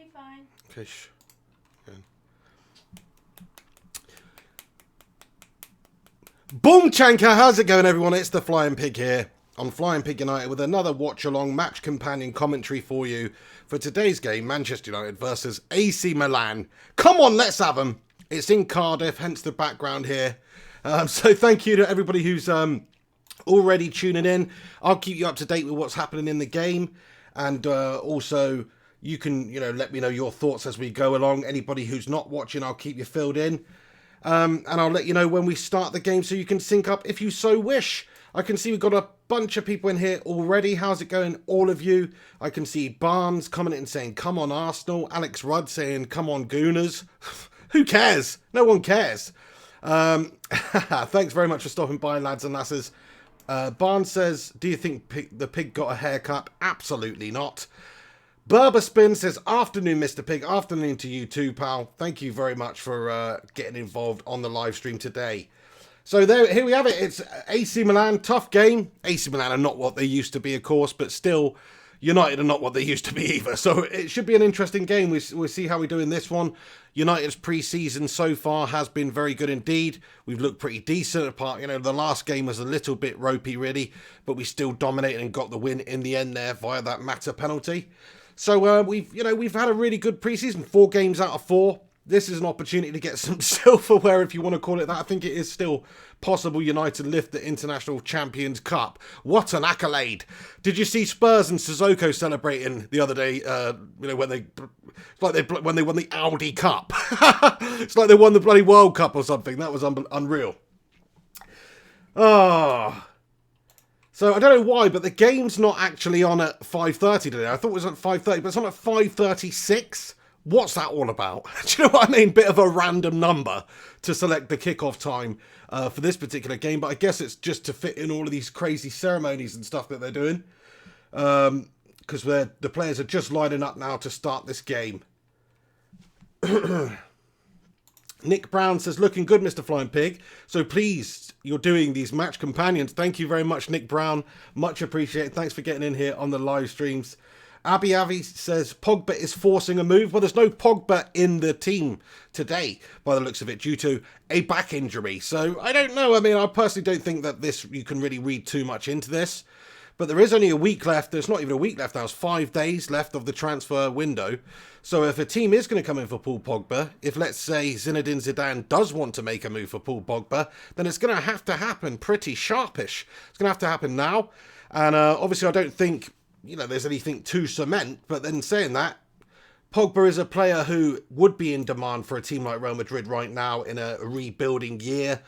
be fine. Okay, shh. Okay. Boom Chanka, how's it going everyone? It's the Flying Pig here on Flying Pig United with another watch-along match companion commentary for you for today's game, Manchester United versus AC Milan. Come on, let's have them. It's in Cardiff, hence the background here. So thank you to everybody who's already tuning in. I'll keep you up to date with what's happening in the game, and also you can let me know your thoughts as we go along. Anybody who's not watching, I'll keep you filled in. And I'll let you know when we start the game so you can sync up if you so wish. I can see we've got a bunch of people in here already. How's it going, all of you? I can see Barnes commenting saying, come on Arsenal. Alex Rudd saying, come on Gooners. Who cares? No one cares. Thanks very much for stopping by, lads and lasses. Barnes says, do you think the pig got a haircut? Absolutely not. Berber Spin says, afternoon, Mr. Pig. Afternoon to you too, pal. Thank you very much for getting involved on the live stream today. So here we have it. It's AC Milan, tough game. AC Milan are not what they used to be, of course, but still, United are not what they used to be either. So it should be an interesting game. We'll see how we do in this one. United's pre-season so far has been very good indeed. We've looked pretty decent apart. The last game was a little bit ropey, really, but we still dominated and got the win in the end there via that Mata penalty. So we've had a really good pre-season, 4 games out of 4. This is an opportunity to get some silverware, if you want to call it that. I think it is still possible United lift the International Champions Cup. What an accolade. Did you see Spurs and Sissoko celebrating the other day, when they won the Audi Cup? It's like they won the bloody World Cup or something. That was unreal. So I don't know why, but the game's not actually on at 5:30 today. I thought it was at 5:30, but it's on at 5:36. What's that all about? Do you know what I mean? Bit of a random number to select the kickoff time for this particular game, but I guess it's just to fit in all of these crazy ceremonies and stuff that they're doing. Because the players are just lining up now to start this game. Nick Brown says, looking good, Mr. Flying Pig. So please, you're doing these match companions. Thank you very much, Nick Brown. Much appreciated. Thanks for getting in here on the live streams. Avi says, Pogba is forcing a move. Well, there's no Pogba in the team today, by the looks of it, due to a back injury. So I don't know. I mean, I personally don't think that you can really read too much into this. But there is only a week left. There's not even a week left now. It's 5 days left of the transfer window. So if a team is going to come in for Paul Pogba, if let's say Zinedine Zidane does want to make a move for Paul Pogba, then it's going to have to happen pretty sharpish. It's going to have to happen now. And obviously I don't think there's anything to cement. But then saying that, Pogba is a player who would be in demand for a team like Real Madrid right now in a rebuilding year.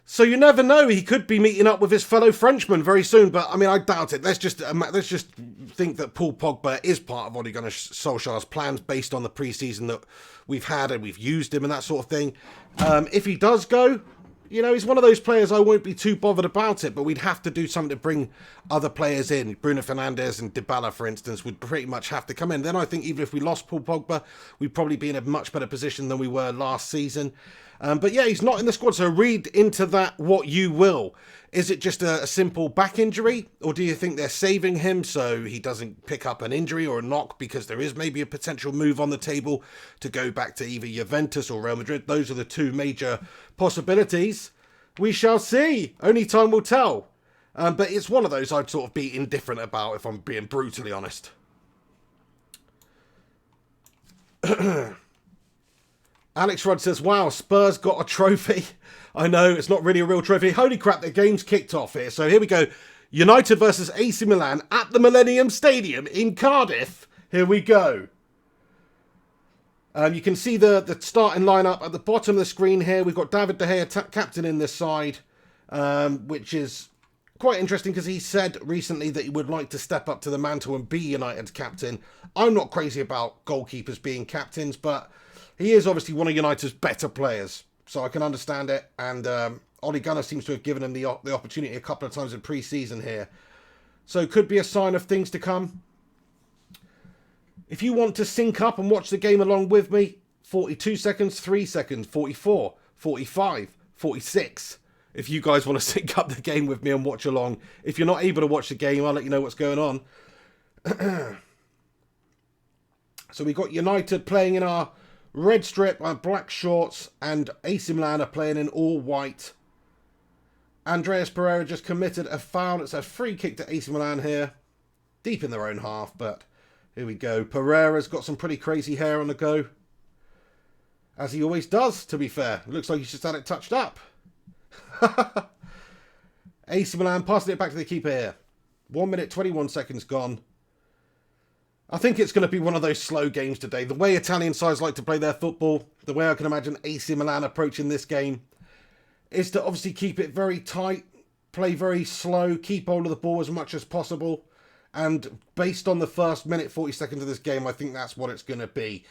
So you never know. He could be meeting up with his fellow Frenchman very soon. But, I mean, I doubt it. Let's just think that Paul Pogba is part of Ole Gunnar Solskjaer's plans based on the pre-season that we've had and we've used him and that sort of thing. If he does go, he's one of those players I won't be too bothered about it. But we'd have to do something to bring other players in. Bruno Fernandes and Dybala, for instance, would pretty much have to come in. Then I think even if we lost Paul Pogba, we'd probably be in a much better position than we were last season. But yeah, he's not in the squad, so read into that what you will. Is it just a simple back injury, or do you think they're saving him so he doesn't pick up an injury or a knock because there is maybe a potential move on the table to go back to either Juventus or Real Madrid? Those are the two major possibilities. We shall see. Only time will tell. But it's one of those I'd sort of be indifferent about if I'm being brutally honest. Alex Rudd says, wow, Spurs got a trophy. I know, it's not really a real trophy. Holy crap, the game's kicked off here. So here we go. United versus AC Milan at the Millennium Stadium in Cardiff. Here we go. You can see the starting lineup at the bottom of the screen here. We've got David De Gea, captain in this side, which is quite interesting because he said recently that he would like to step up to the mantle and be United's captain. I'm not crazy about goalkeepers being captains, but he is obviously one of United's better players, so I can understand it. And Ole Gunnar seems to have given him the opportunity a couple of times in pre-season here. So it could be a sign of things to come. If you want to sync up and watch the game along with me, 42 seconds, 3 seconds, 44, 45, 46. If you guys want to sync up the game with me and watch along. If you're not able to watch the game, I'll let you know what's going on. So we got United playing in our red strip, our black shorts, and AC Milan are playing in all white. Andreas Pereira just committed a foul. It's a free kick to AC Milan here. Deep in their own half, but here we go. Pereira's got some pretty crazy hair on the go. As he always does, to be fair. It looks like he's just had it touched up. AC Milan passing it back to the keeper here. 1 minute, 21 seconds gone. I think it's going to be one of those slow games today. The way Italian sides like to play their football, the way I can imagine AC Milan approaching this game, is to obviously keep it very tight, play very slow, keep hold of the ball as much as possible. And based on the first minute, 40 seconds of this game, I think that's what it's going to be.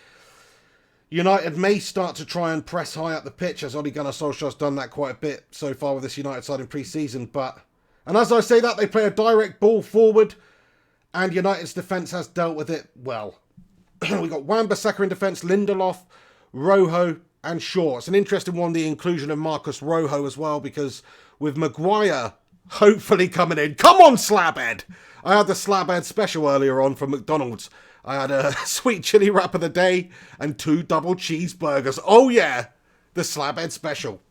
United may start to try and press high up the pitch, as Ole Gunnar Solskjaer's done that quite a bit so far with this United side in pre-season. And as I say that, they play a direct ball forward, and United's defence has dealt with it well. We got Wan-Bissaka in defence, Lindelof, Rojo, and Shaw. It's an interesting one, the inclusion of Marcus Rojo as well, because with Maguire hopefully coming in. Come on, Slabhead! I had the Slabhead special earlier on from McDonald's. I had a sweet chili wrap of the day and 2 double cheeseburgers. Oh yeah, the Slabhead special.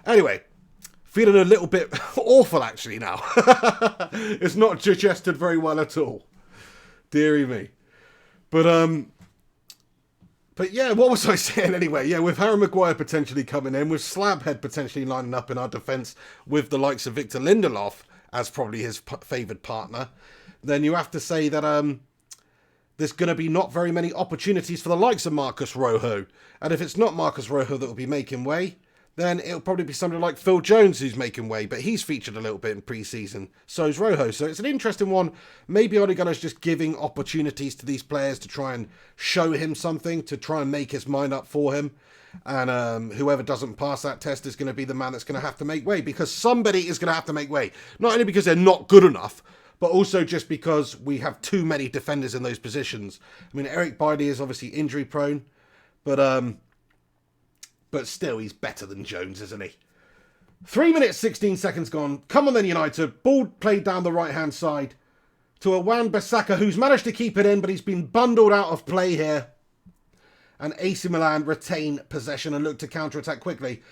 Anyway, feeling a little bit awful actually now. It's not digested very well at all. Deary me. But yeah, what was I saying anyway? Yeah, with Harry Maguire potentially coming in, with Slabhead potentially lining up in our defence with the likes of Victor Lindelof as probably his favoured partner, then you have to say that there's going to be not very many opportunities for the likes of Marcus Rojo. And if it's not Marcus Rojo that will be making way, then it'll probably be somebody like Phil Jones who's making way. But he's featured a little bit in pre-season. So's Rojo. So it's an interesting one. Maybe Ole Gunnar's just giving opportunities to these players to try and show him something, to try and make his mind up for him. And whoever doesn't pass that test is going to be the man that's going to have to make way. Because somebody is going to have to make way. Not only because they're not good enough, but also just because we have too many defenders in those positions. I mean, Eric Bailly is obviously injury prone, but still, he's better than Jones, isn't he? 3 minutes, 16 seconds gone. Come on then, United. Ball played down the right-hand side to a Wan-Bissaka, who's managed to keep it in, but he's been bundled out of play here. And AC Milan retain possession and look to counter-attack quickly.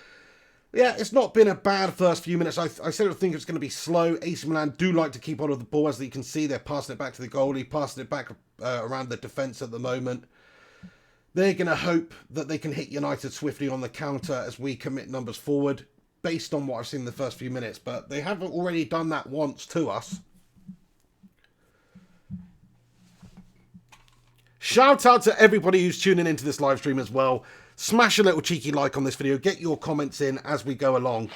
Yeah, it's not been a bad first few minutes. I sort of think it's going to be slow. AC Milan do like to keep hold of the ball. As you can see, they're passing it back to the goalie, passing it back around the defence at the moment. They're going to hope that they can hit United swiftly on the counter as we commit numbers forward, based on what I've seen in the first few minutes. But they haven't already done that once to us. Shout out to everybody who's tuning into this live stream as well. Smash a little cheeky like on this video. Get your comments in as we go along.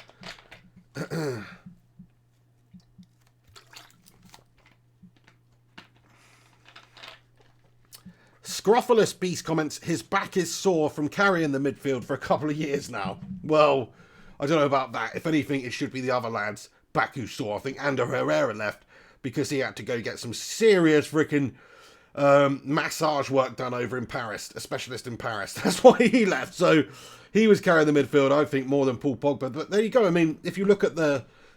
Scrophulous Beast comments, his back is sore from carrying the midfield for a couple of years now. Well, I don't know about that. If anything, it should be the other lads' back who's sore. I think Ander Herrera left because he had to go get some serious freaking massage work done over in Paris, a specialist in Paris. That's why he left. So he was carrying the midfield, I think, more than Paul Pogba. But there you go. I mean, if you look at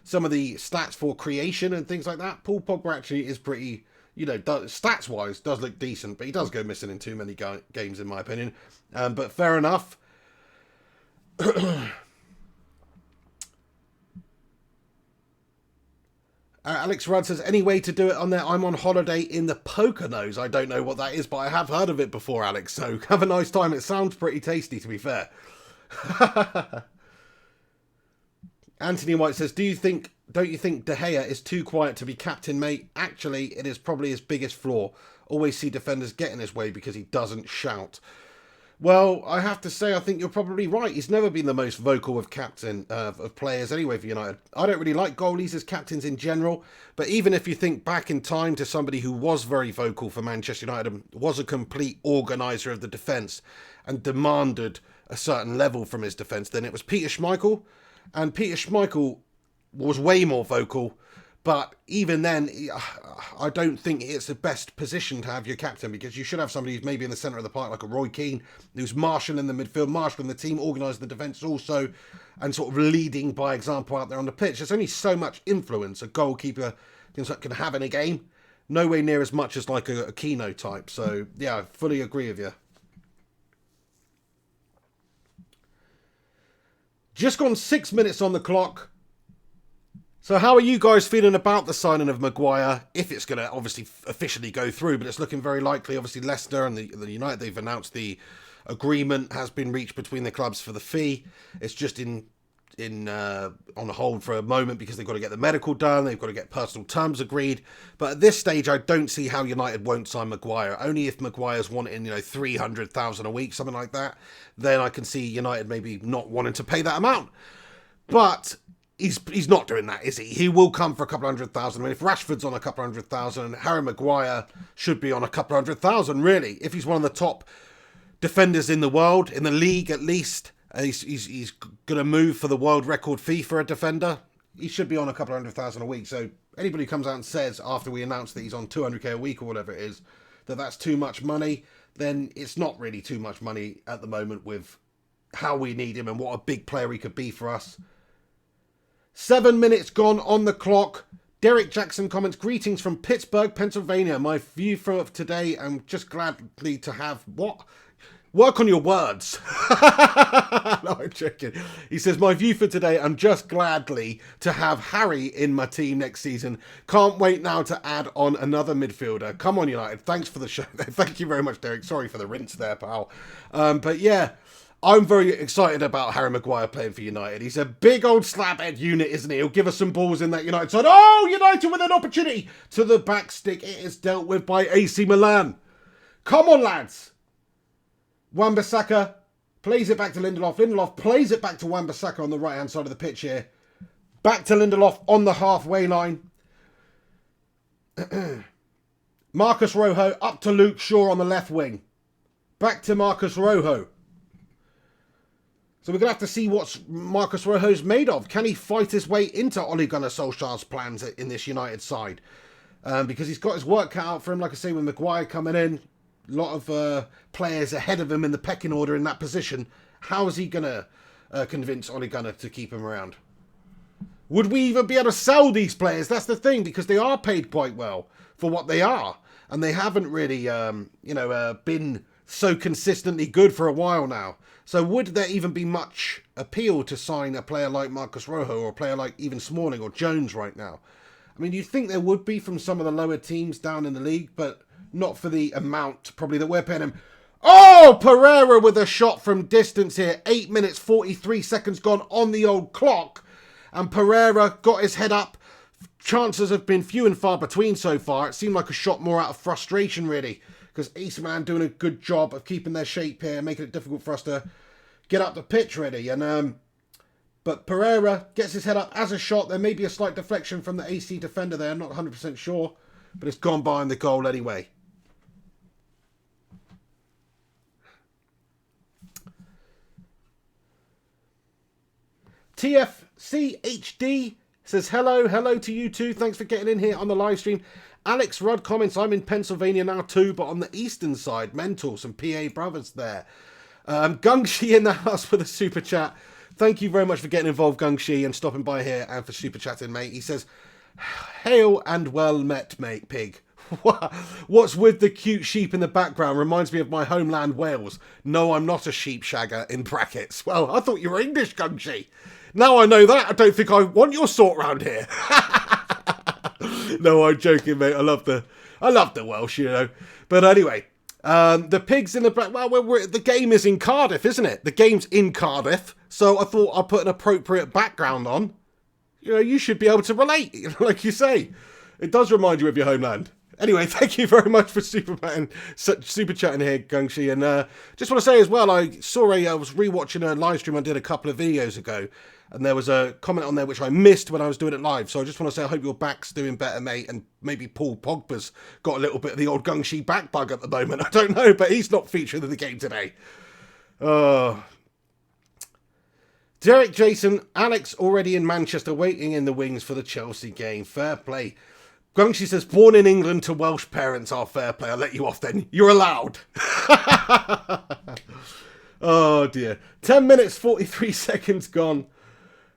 some of the stats for creation and things like that, Paul Pogba actually is pretty, stats-wise, does look decent. But he does go missing in too many games, in my opinion. But fair enough. Alex Rudd says, any way to do it on there? I'm on holiday in the Poconos. I don't know what that is, but I have heard of it before, Alex. So have a nice time. It sounds pretty tasty, to be fair. Anthony White says, don't you think De Gea is too quiet to be captain, mate? Actually, it is probably his biggest flaw. Always see defenders get in his way because he doesn't shout. Well, I have to say, I think you're probably right. He's never been the most vocal of players anyway for United. I don't really like goalies as captains in general, but even if you think back in time to somebody who was very vocal for Manchester United and was a complete organiser of the defence and demanded a certain level from his defence, then it was Peter Schmeichel. And Peter Schmeichel was way more vocal. But even then, I don't think it's the best position to have your captain, because you should have somebody who's maybe in the centre of the park, like a Roy Keane, who's marshalling the midfield, marshalling the team, organising the defence also, and sort of leading by example out there on the pitch. There's only so much influence a goalkeeper can have in a game. nowhere near as much as like a Keno type. So yeah, I fully agree with you. Just gone 6 minutes on the clock. So how are you guys feeling about the signing of Maguire? If it's going to obviously officially go through, but it's looking very likely. Obviously Leicester and the United, they've announced the agreement has been reached between the clubs for the fee. It's just on hold for a moment because they've got to get the medical done, they've got to get personal terms agreed. But at this stage, I don't see how United won't sign Maguire. Only if Maguire's wanting, 300,000 a week, something like that, then I can see United maybe not wanting to pay that amount. But he's not doing that, is he? He will come for a couple 100,000. I mean, if Rashford's on a couple 100,000, Harry Maguire should be on a couple 100,000, really. If he's one of the top defenders in the world, in the league at least, he's going to move for the world record fee for a defender, he should be on a couple 100,000 a week. So anybody who comes out and says, after we announce that he's on 200k a week or whatever it is, that that's too much money, then it's not really too much money at the moment with how we need him and what a big player he could be for us. 7 minutes gone on the clock. Derek Jackson comments, greetings from Pittsburgh, Pennsylvania. My view for today, I'm just gladly to have... What? Work on your words. No, I'm joking. He says, my view for today, I'm just gladly to have Harry in my team next season. Can't wait now to add on another midfielder. Come on, United. Thanks for the show. Thank you very much, Derek. Sorry for the rinse there, pal. But yeah, I'm very excited about Harry Maguire playing for United. He's a big old slabhead unit, isn't he? He'll give us some balls in that United side. Oh, United with an opportunity to the back stick. It is dealt with by AC Milan. Come on, lads. Wan-Bissaka plays it back to Lindelof. Lindelof plays it back to Wan-Bissaka on the right-hand side of the pitch here. Back to Lindelof on the halfway line. Marcus Rojo up to Luke Shaw on the left wing. Back to Marcus Rojo. So we're going to have to see what Marcus Rojo's made of. Can he fight his way into Ole Gunnar Solskjaer's plans in this United side? Because he's got his work cut out for him, like I say, with Maguire coming in. A lot of players ahead of him in the pecking order in that position. How is he going to convince Ole Gunnar to keep him around? Would we even be able to sell these players? That's the thing, because they are paid quite well for what they are. And they haven't really, been so consistently good for a while now. So would there even be much appeal to sign a player like Marcus Rojo or a player like even Smalling or Jones right now? I mean, you'd think there would be from some of the lower teams down in the league, but not for the amount probably that we're paying him. Oh, Pereira with a shot from distance here. 8 minutes, 43 seconds gone on the old clock. And Pereira got his head up. Chances have been few and far between so far. It seemed like a shot more out of frustration, really. Because AC Milan doing a good job of keeping their shape here, making it difficult for us to get up the pitch, really. And but Pereira gets his head up as a shot. There may be a slight deflection from the AC defender there. I'm not 100% sure. But it's gone behind the goal anyway. TFCHD says, hello to you too. Thanks for getting in here on the live stream. Alex Rudd comments, I'm in Pennsylvania now too, but on the eastern side. Mental, some PA brothers there. Gungshi in the house with a super chat. Thank you very much for getting involved, Gungshi, and stopping by here and for super chatting, mate. He says, hail and well met, mate, pig. What's with the cute sheep in the background? Reminds me of my homeland, Wales. No, I'm not a sheep shagger, in brackets. Well, I thought you were English, Gungshi. Now I know that, I don't think I want your sort round here. No, I'm joking, mate. I love the Welsh, you know. But anyway, the pigs in the back. Well, the game is in Cardiff, isn't it? The game's in Cardiff, so I thought I'd put an appropriate background on. You know, you should be able to relate, like you say. It does remind you of your homeland. Anyway, thank you very much for super chatting here, Gungshi. And just want to say as well, I was rewatching a live stream I did a couple of videos ago, and there was a comment on there which I missed when I was doing it live. So I just want to say I hope your back's doing better, mate, and maybe Paul Pogba's got a little bit of the old Gungshi back bug at the moment. I don't know, but he's not featured in the game today. Derek Jason, Alex already in Manchester, waiting in the wings for the Chelsea game. Fair play. Gungshi says, born in England to Welsh parents are fair play. I'll let you off then. You're allowed. Oh, dear. 10 minutes, 43 seconds gone.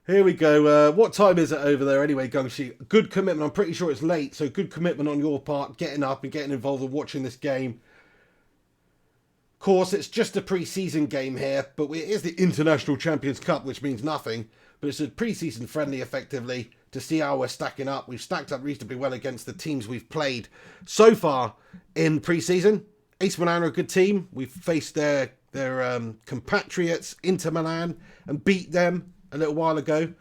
Here we go. What time is it over there anyway, Gungshi? Good commitment. I'm pretty sure it's late, so good commitment on your part, getting up and getting involved and watching this game. Of course, it's just a pre-season game here, but it is the International Champions Cup, which means nothing. But it's a pre-season friendly, effectively, to see how we're stacking up. We've stacked up reasonably well against the teams we've played so far in pre-season. AC Milan are a good team. We've faced their compatriots, Inter Milan, and beat them a little while ago.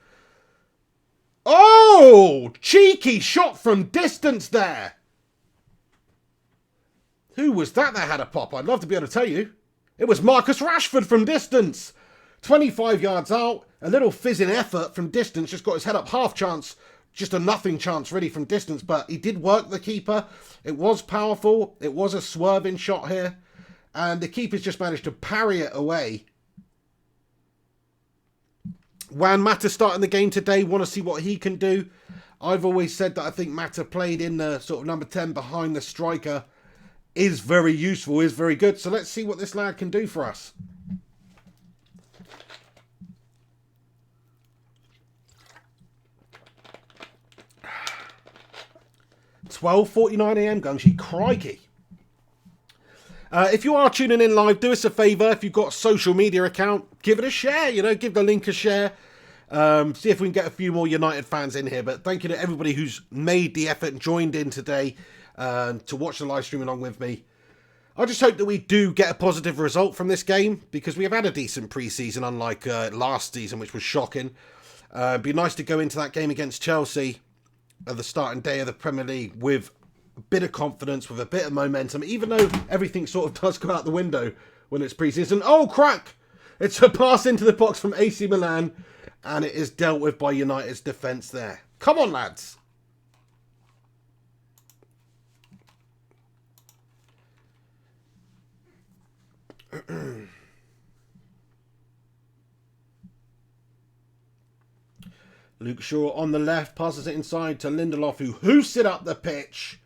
Oh! Cheeky shot from distance there! Who was that had a pop? I'd love to be able to tell you. It was Marcus Rashford from distance. 25 yards out. A little fizzing effort from distance. Just got his head up. Half chance. Just a nothing chance really from distance. But he did work the keeper. It was powerful. It was a swerving shot here. And the keeper's just managed to parry it away. Juan Mata starting the game today. Want to see what he can do. I've always said that I think Mata played in the sort of number 10 behind the striker. Is very useful, is very good. So let's see what this lad can do for us. £12:49 a.m. Gungshi. Crikey. If you are tuning in live, do us a favour. If you've got a social media account, give it a share. You know, give the link a share. See if we can get a few more United fans in here. But thank you to everybody who's made the effort and joined in today to watch the live stream along with me. I just hope that we do get a positive result from this game, because we have had a decent pre-season, unlike last season, which was shocking. It'd be nice to go into that game against Chelsea at the starting day of the Premier League with a bit of confidence, with a bit of momentum, even though everything sort of does go out the window when it's pre-season. Oh, crack! It's a pass into the box from AC Milan, and it is dealt with by United's defence there. Come on, lads! Luke Shaw on the left, passes it inside to Lindelof, who hoofs it up the pitch.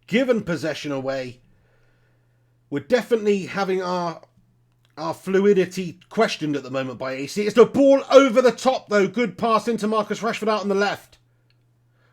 Given possession away. We're definitely having our fluidity questioned at the moment by AC. It's the ball over the top, though. Good pass into Marcus Rashford out on the left.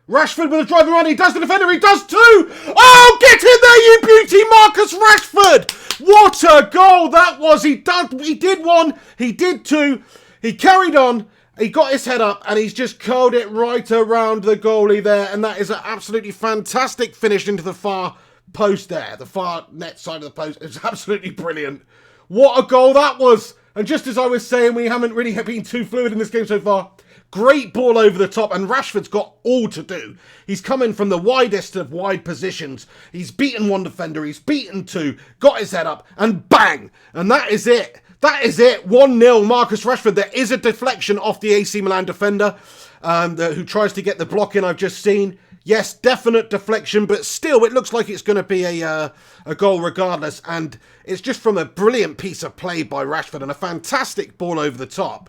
Rashford with a driving run. He does the defender. He does too. Oh, get in there, you beauty, Marcus Rashford. What a goal that was. He did one. He did two. He carried on. He got his head up and he's just curled it right around the goalie there. And that is an absolutely fantastic finish into the far post there. The far net side of the post. It's absolutely brilliant. What a goal that was. And just as I was saying, we haven't really been too fluid in this game so far. Great ball over the top, and Rashford's got all to do. He's coming from the widest of wide positions. He's beaten one defender, he's beaten two, got his head up, and bang! And that is it. That is it. 1-0, Marcus Rashford. There is a deflection off the AC Milan defender who tries to get the block in, I've just seen. Yes, definite deflection, but still it looks like it's going to be a goal regardless. And it's just from a brilliant piece of play by Rashford and a fantastic ball over the top.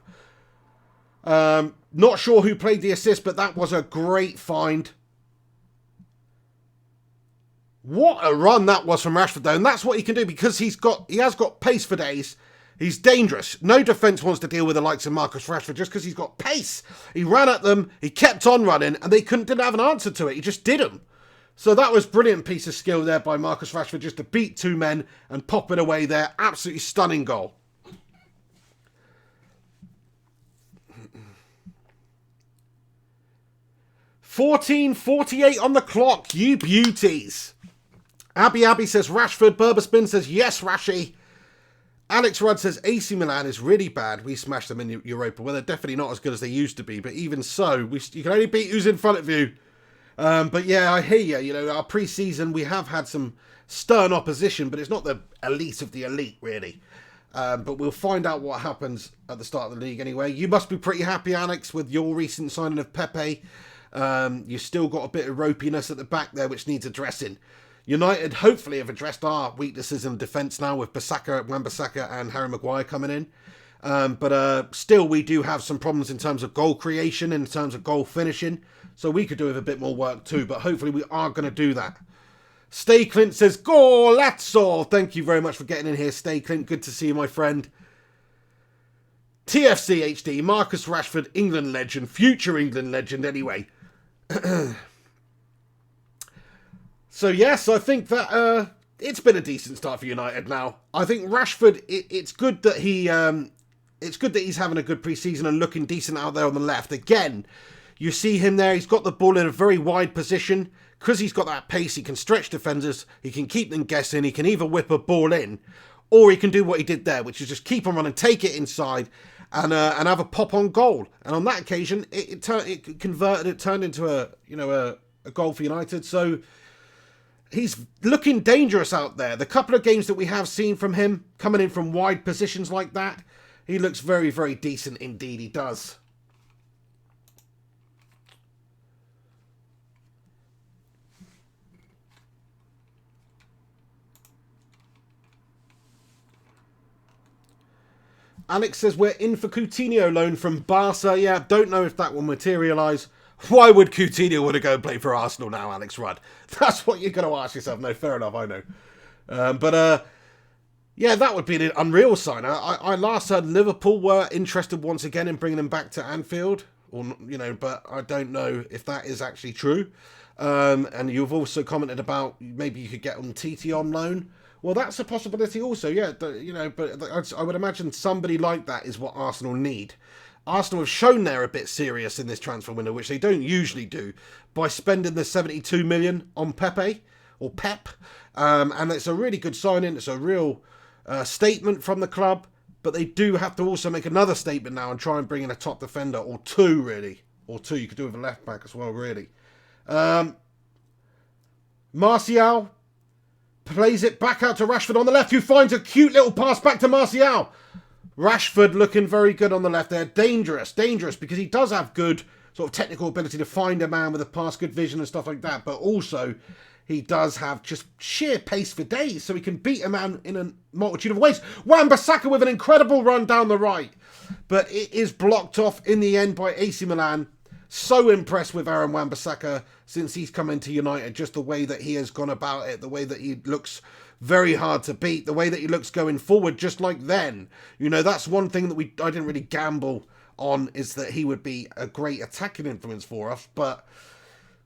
Not sure who played the assist, but that was a great find. What a run that was from Rashford, though. And that's what he can do, because he has got pace for days. He's dangerous. No defence wants to deal with the likes of Marcus Rashford just because he's got pace. He ran at them, he kept on running, and they didn't have an answer to it. He just did them. So that was a brilliant piece of skill there by Marcus Rashford, just to beat two men and pop it away there. Absolutely stunning goal. $14:48 on the clock, you beauties. Abby says Rashford. Berberspin says yes, Rashi. Alex Rudd says AC Milan is really bad. We smashed them in Europa. Well, they're definitely not as good as they used to be, but even so, you can only beat who's in front of you. But yeah, I hear you. You know, our pre-season, we have had some stern opposition, but it's not the elite of the elite, really. But we'll find out what happens at the start of the league anyway. You must be pretty happy, Alex, with your recent signing of Pepe. You've still got a bit of ropiness at the back there, which needs addressing. United hopefully have addressed our weaknesses in defence now with Wan-Bissaka and Harry Maguire coming in. But still, we do have some problems in terms of goal creation, in terms of goal finishing. So we could do with a bit more work too, but hopefully we are going to do that. Stay Clint says, Golazzo! Thank you very much for getting in here, Stay Clint. Good to see you, my friend. TFC HD, Marcus Rashford, England legend, future England legend anyway. So yes, I think that it's been a decent start for United now. I think Rashford, it's good that he's having a good pre-season and looking decent out there on the left. Again, you see him there, he's got the ball in a very wide position. Because he's got that pace, he can stretch defenders, he can keep them guessing, he can either whip a ball in, or he can do what he did there, which is just keep on running, take it inside, and have a pop on goal. And on that occasion, it turned into a goal for United. So he's looking dangerous out there. The couple of games that we have seen from him coming in from wide positions like that, he looks very, very decent indeed. He does. Alex says we're in for Coutinho loan from Barca. Yeah, don't know if that will materialise. Why would Coutinho want to go and play for Arsenal now, Alex Rudd? That's what you're going to ask yourself. No, fair enough, I know. Yeah, that would be an unreal sign. I last heard Liverpool were interested once again in bringing him back to Anfield. But I don't know if that is actually true. And you've also commented about maybe you could get on TT on loan. Well, that's a possibility also, yeah. But I would imagine somebody like that is what Arsenal need. Arsenal have shown they're a bit serious in this transfer window, which they don't usually do, by spending the 72 million on Pepe, or Pep. And it's a really good signing. It's a real statement from the club. But they do have to also make another statement now and try and bring in a top defender, or two, really. Or two, you could do with a left back as well, really. Martial plays it back out to Rashford on the left, who finds a cute little pass back to Martial. Rashford looking very good on the left there. Dangerous, because he does have good sort of technical ability to find a man with a pass, good vision and stuff like that. But also, he does have just sheer pace for days, so he can beat a man in a multitude of ways. Wan-Bissaka with an incredible run down the right. But it is blocked off in the end by AC Milan. So impressed with Aaron Wan-Bissaka since he's come into United, just the way that he has gone about it, the way that he looks very hard to beat, the way that he looks going forward, just like then. That's one thing that I didn't really gamble on, is that he would be a great attacking influence for us. But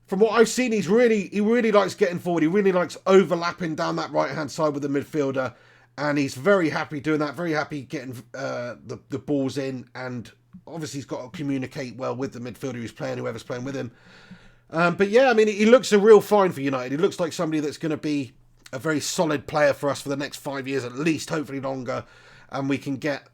from what I've seen, he really likes getting forward. He really likes overlapping down that right-hand side with the midfielder. And he's very happy doing that, very happy getting the balls in, and obviously he's got to communicate well with the midfielder who's playing, whoever's playing with him. But yeah, I mean, he looks a real find for United. He looks like somebody that's going to be a very solid player for us for the next 5 years at least, hopefully longer. And we can get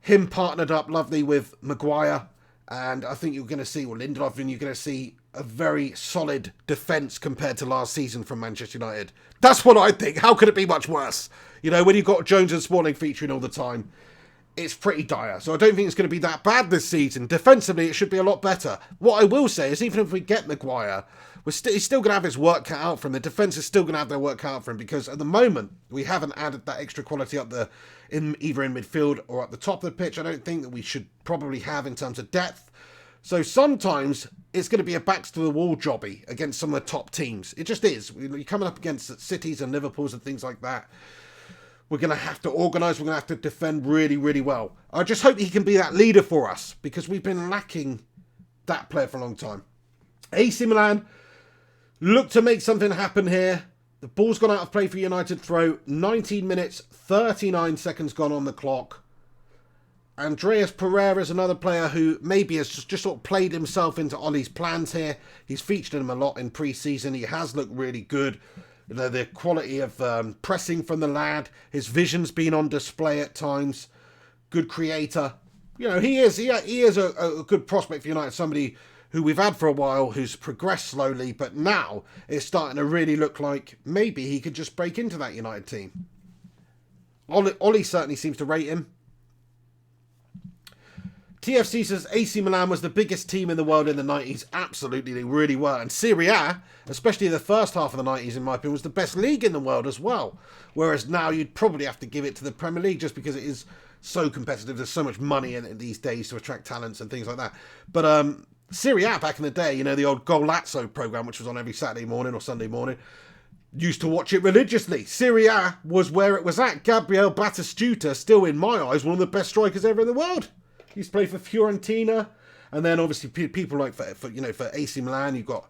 him partnered up lovely with Maguire. And I think you're going to see, Lindelof, and you're going to see a very solid defence compared to last season from Manchester United. That's what I think. How could it be much worse? When you've got Jones and Smalling featuring all the time, it's pretty dire. So I don't think it's going to be that bad this season. Defensively, it should be a lot better. What I will say is, even if we get Maguire, he's still going to have his work cut out for him. The defence is still going to have their work cut out for him, because at the moment, we haven't added that extra quality up either in midfield or at the top of the pitch. I don't think that we should probably have in terms of depth. So sometimes it's going to be a backs to the wall jobby against some of the top teams. It just is. You're coming up against cities and Liverpools and things like that. We're going to have to organise. We're going to have to defend really, really well. I just hope he can be that leader for us, because we've been lacking that player for a long time. AC Milan look to make something happen here. The ball's gone out of play for United throw. 19 minutes, 39 seconds gone on the clock. Andreas Pereira is another player who maybe has just sort of played himself into Ollie's plans here. He's featured him a lot in pre-season. He has looked really good. The quality of pressing from the lad, his vision's been on display at times. Good creator. He is a good prospect for United, somebody who we've had for a while, who's progressed slowly, but now it's starting to really look like maybe he could just break into that United team. Ollie certainly seems to rate him. TFC says AC Milan was the biggest team in the world in the 90s. Absolutely, they really were. And Serie A, especially the first half of the 90s, in my opinion, was the best league in the world as well. Whereas now you'd probably have to give it to the Premier League, just because it is so competitive. There's so much money in it these days to attract talents and things like that. But Serie A back in the day, the old Golazzo programme, which was on every Saturday morning or Sunday morning, used to watch it religiously. Serie A was where it was at. Gabriel Batistuta, still in my eyes, one of the best strikers ever in the world. He used to play for Fiorentina. And then obviously people like for AC Milan, you've got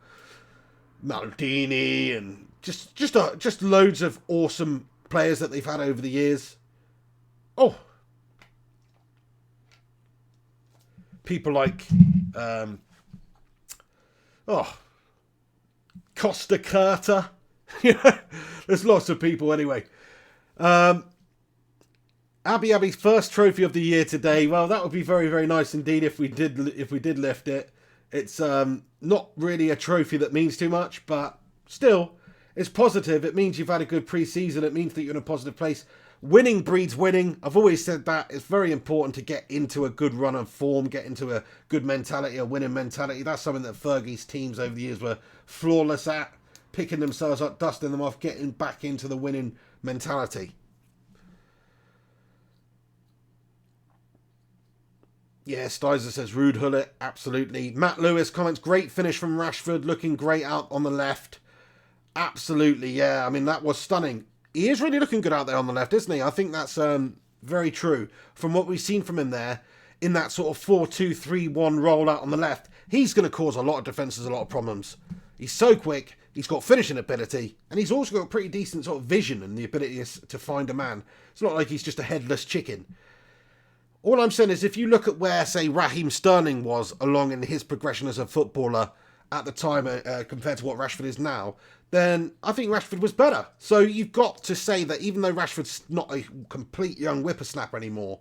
Maldini and just loads of awesome players that they've had over the years. Oh, people like Costa Curta. There's lots of people anyway. Abi's first trophy of the year today. Well, that would be very, very nice indeed if we did lift it. It's not really a trophy that means too much, but still, it's positive. It means you've had a good pre-season. It means that you're in a positive place. Winning breeds winning. I've always said that. It's very important to get into a good run of form, get into a good mentality, a winning mentality. That's something that Fergie's teams over the years were flawless at, picking themselves up, dusting them off, getting back into the winning mentality. Yeah, Stizer says Rude Hullet, absolutely. Matt Lewis comments, great finish from Rashford, looking great out on the left. Absolutely, yeah. I mean, that was stunning. He is really looking good out there on the left, isn't he? I think that's very true. From what we've seen from him there, in that sort of 4-2-3-1 roll out on the left, he's going to cause a lot of defences a lot of problems. He's so quick, he's got finishing ability, and he's also got pretty decent sort of vision and the ability to find a man. It's not like he's just a headless chicken. All I'm saying is if you look at where, say, Raheem Sterling was along in his progression as a footballer at the time compared to what Rashford is now, then I think Rashford was better. So you've got to say that even though Rashford's not a complete young whippersnapper anymore,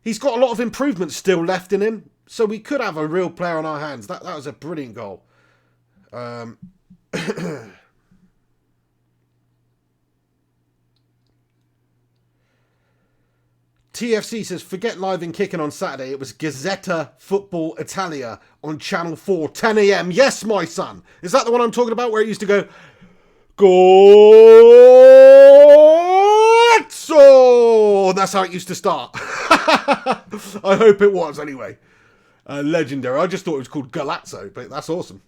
he's got a lot of improvement still left in him. So we could have a real player on our hands. That was a brilliant goal. TFC says, forget live and kicking on Saturday. It was Gazzetta Football Italia on Channel 4, 10 a.m. Yes, my son. Is that the one I'm talking about where it used to go, Gozzo? That's how it used to start. I hope it was anyway. Legendary. I just thought it was called Galazzo, but that's awesome.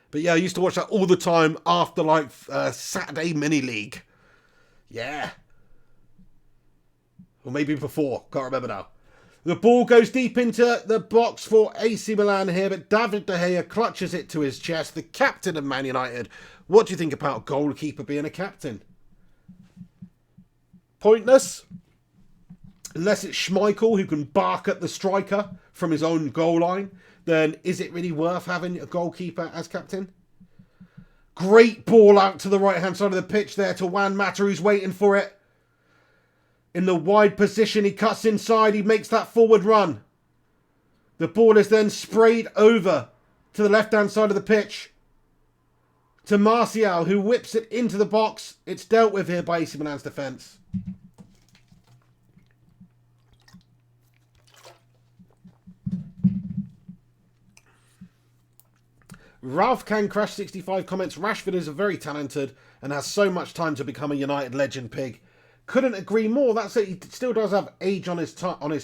But yeah, I used to watch that all the time after like Saturday mini league. Yeah. Or maybe before. Can't remember now. The ball goes deep into the box for AC Milan here, but David De Gea clutches it to his chest. The captain of Man United. What do you think about a goalkeeper being a captain? Pointless. Unless it's Schmeichel who can bark at the striker from his own goal line, then is it really worth having a goalkeeper as captain? Great ball out to the right-hand side of the pitch there to Juan Mata, who's waiting for it. In the wide position, he cuts inside. He makes that forward run. The ball is then sprayed over to the left-hand side of the pitch. To Martial, who whips it into the box. It's dealt with here by AC Milan's defence. Ralph Can Crash 65 comments, Rashford is very talented and has so much time to become a United legend, Pig. Couldn't agree more. That's it. He still does have age on his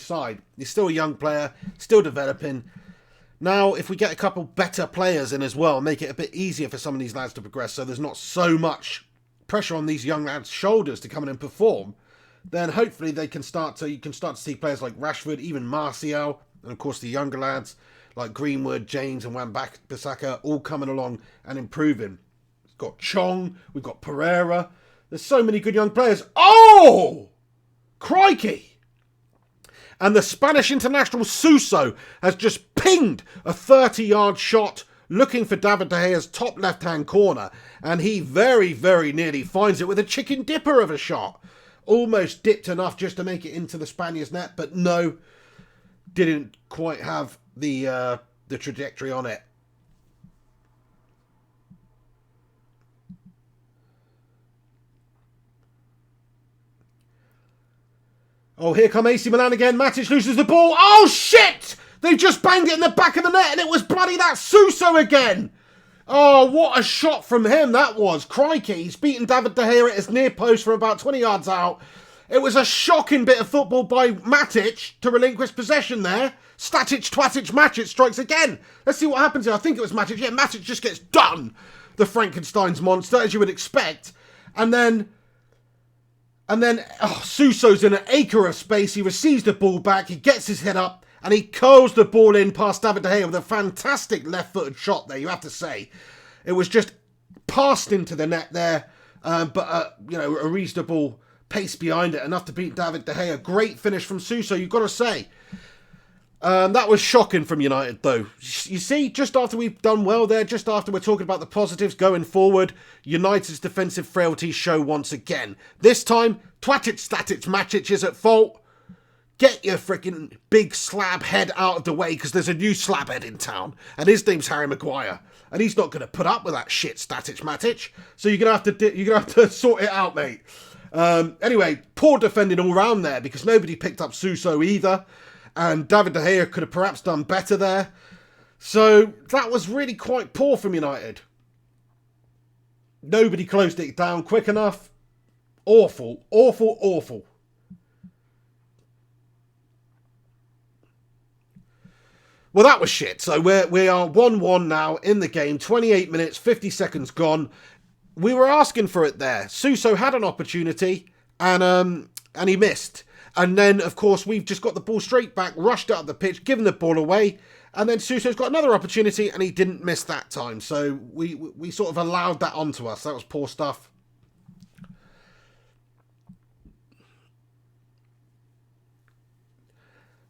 side. He's still a young player, still developing. Now, if we get a couple better players in as well, make it a bit easier for some of these lads to progress, so there's not so much pressure on these young lads' shoulders to come in and perform, then hopefully you can start to see players like Rashford, even Martial, and of course the younger lads like Greenwood, James, and Wan-Bissaka all coming along and improving. We've got Chong, we've got Pereira. There's so many good young players. Oh! Crikey! And the Spanish international Suso has just pinged a 30-yard shot looking for David De Gea's top left-hand corner. And he very, very nearly finds it with a chicken dipper of a shot. Almost dipped enough just to make it into the Spaniards' net. But no, didn't quite have the trajectory on it. Oh, here come AC Milan again. Matic loses the ball. Oh, shit! They just banged it in the back of the net and it was bloody that Suso again. Oh, what a shot from him that was. Crikey, he's beaten David De Gea at his near post from about 20 yards out. It was a shocking bit of football by Matic to relinquish possession there. Static, Twatic, Matic strikes again. Let's see what happens here. I think it was Matic. Yeah, Matic just gets done. The Frankenstein's monster, as you would expect. And then And then Suso's in an acre of space. He receives the ball back. He gets his head up and he curls the ball in past David De Gea with a fantastic left-footed shot there, you have to say. It was just passed into the net there, but a reasonable pace behind it, enough to beat David De Gea. Great finish from Suso, you've got to say. That was shocking from United, though. You see, just after we've done well there, just after we're talking about the positives going forward, United's defensive frailties show once again. This time, Twatic Static Matic is at fault. Get your freaking big slab head out of the way, because there's a new slab head in town, and his name's Harry Maguire, and he's not going to put up with that shit, Static Matic. So you're gonna have to sort it out, mate. Anyway, poor defending all round there, because nobody picked up Suso either. And David De Gea could have perhaps done better there. So that was really quite poor from United. Nobody closed it down quick enough. Awful, awful, awful. Well, that was shit. So we are 1-1 now in the game. 28 minutes, 50 seconds gone. We were asking for it there. Suso had an opportunity and he missed. And then, of course, we've just got the ball straight back, rushed out of the pitch, given the ball away. And then Suso's got another opportunity, and he didn't miss that time. So we sort of allowed that onto us. That was poor stuff.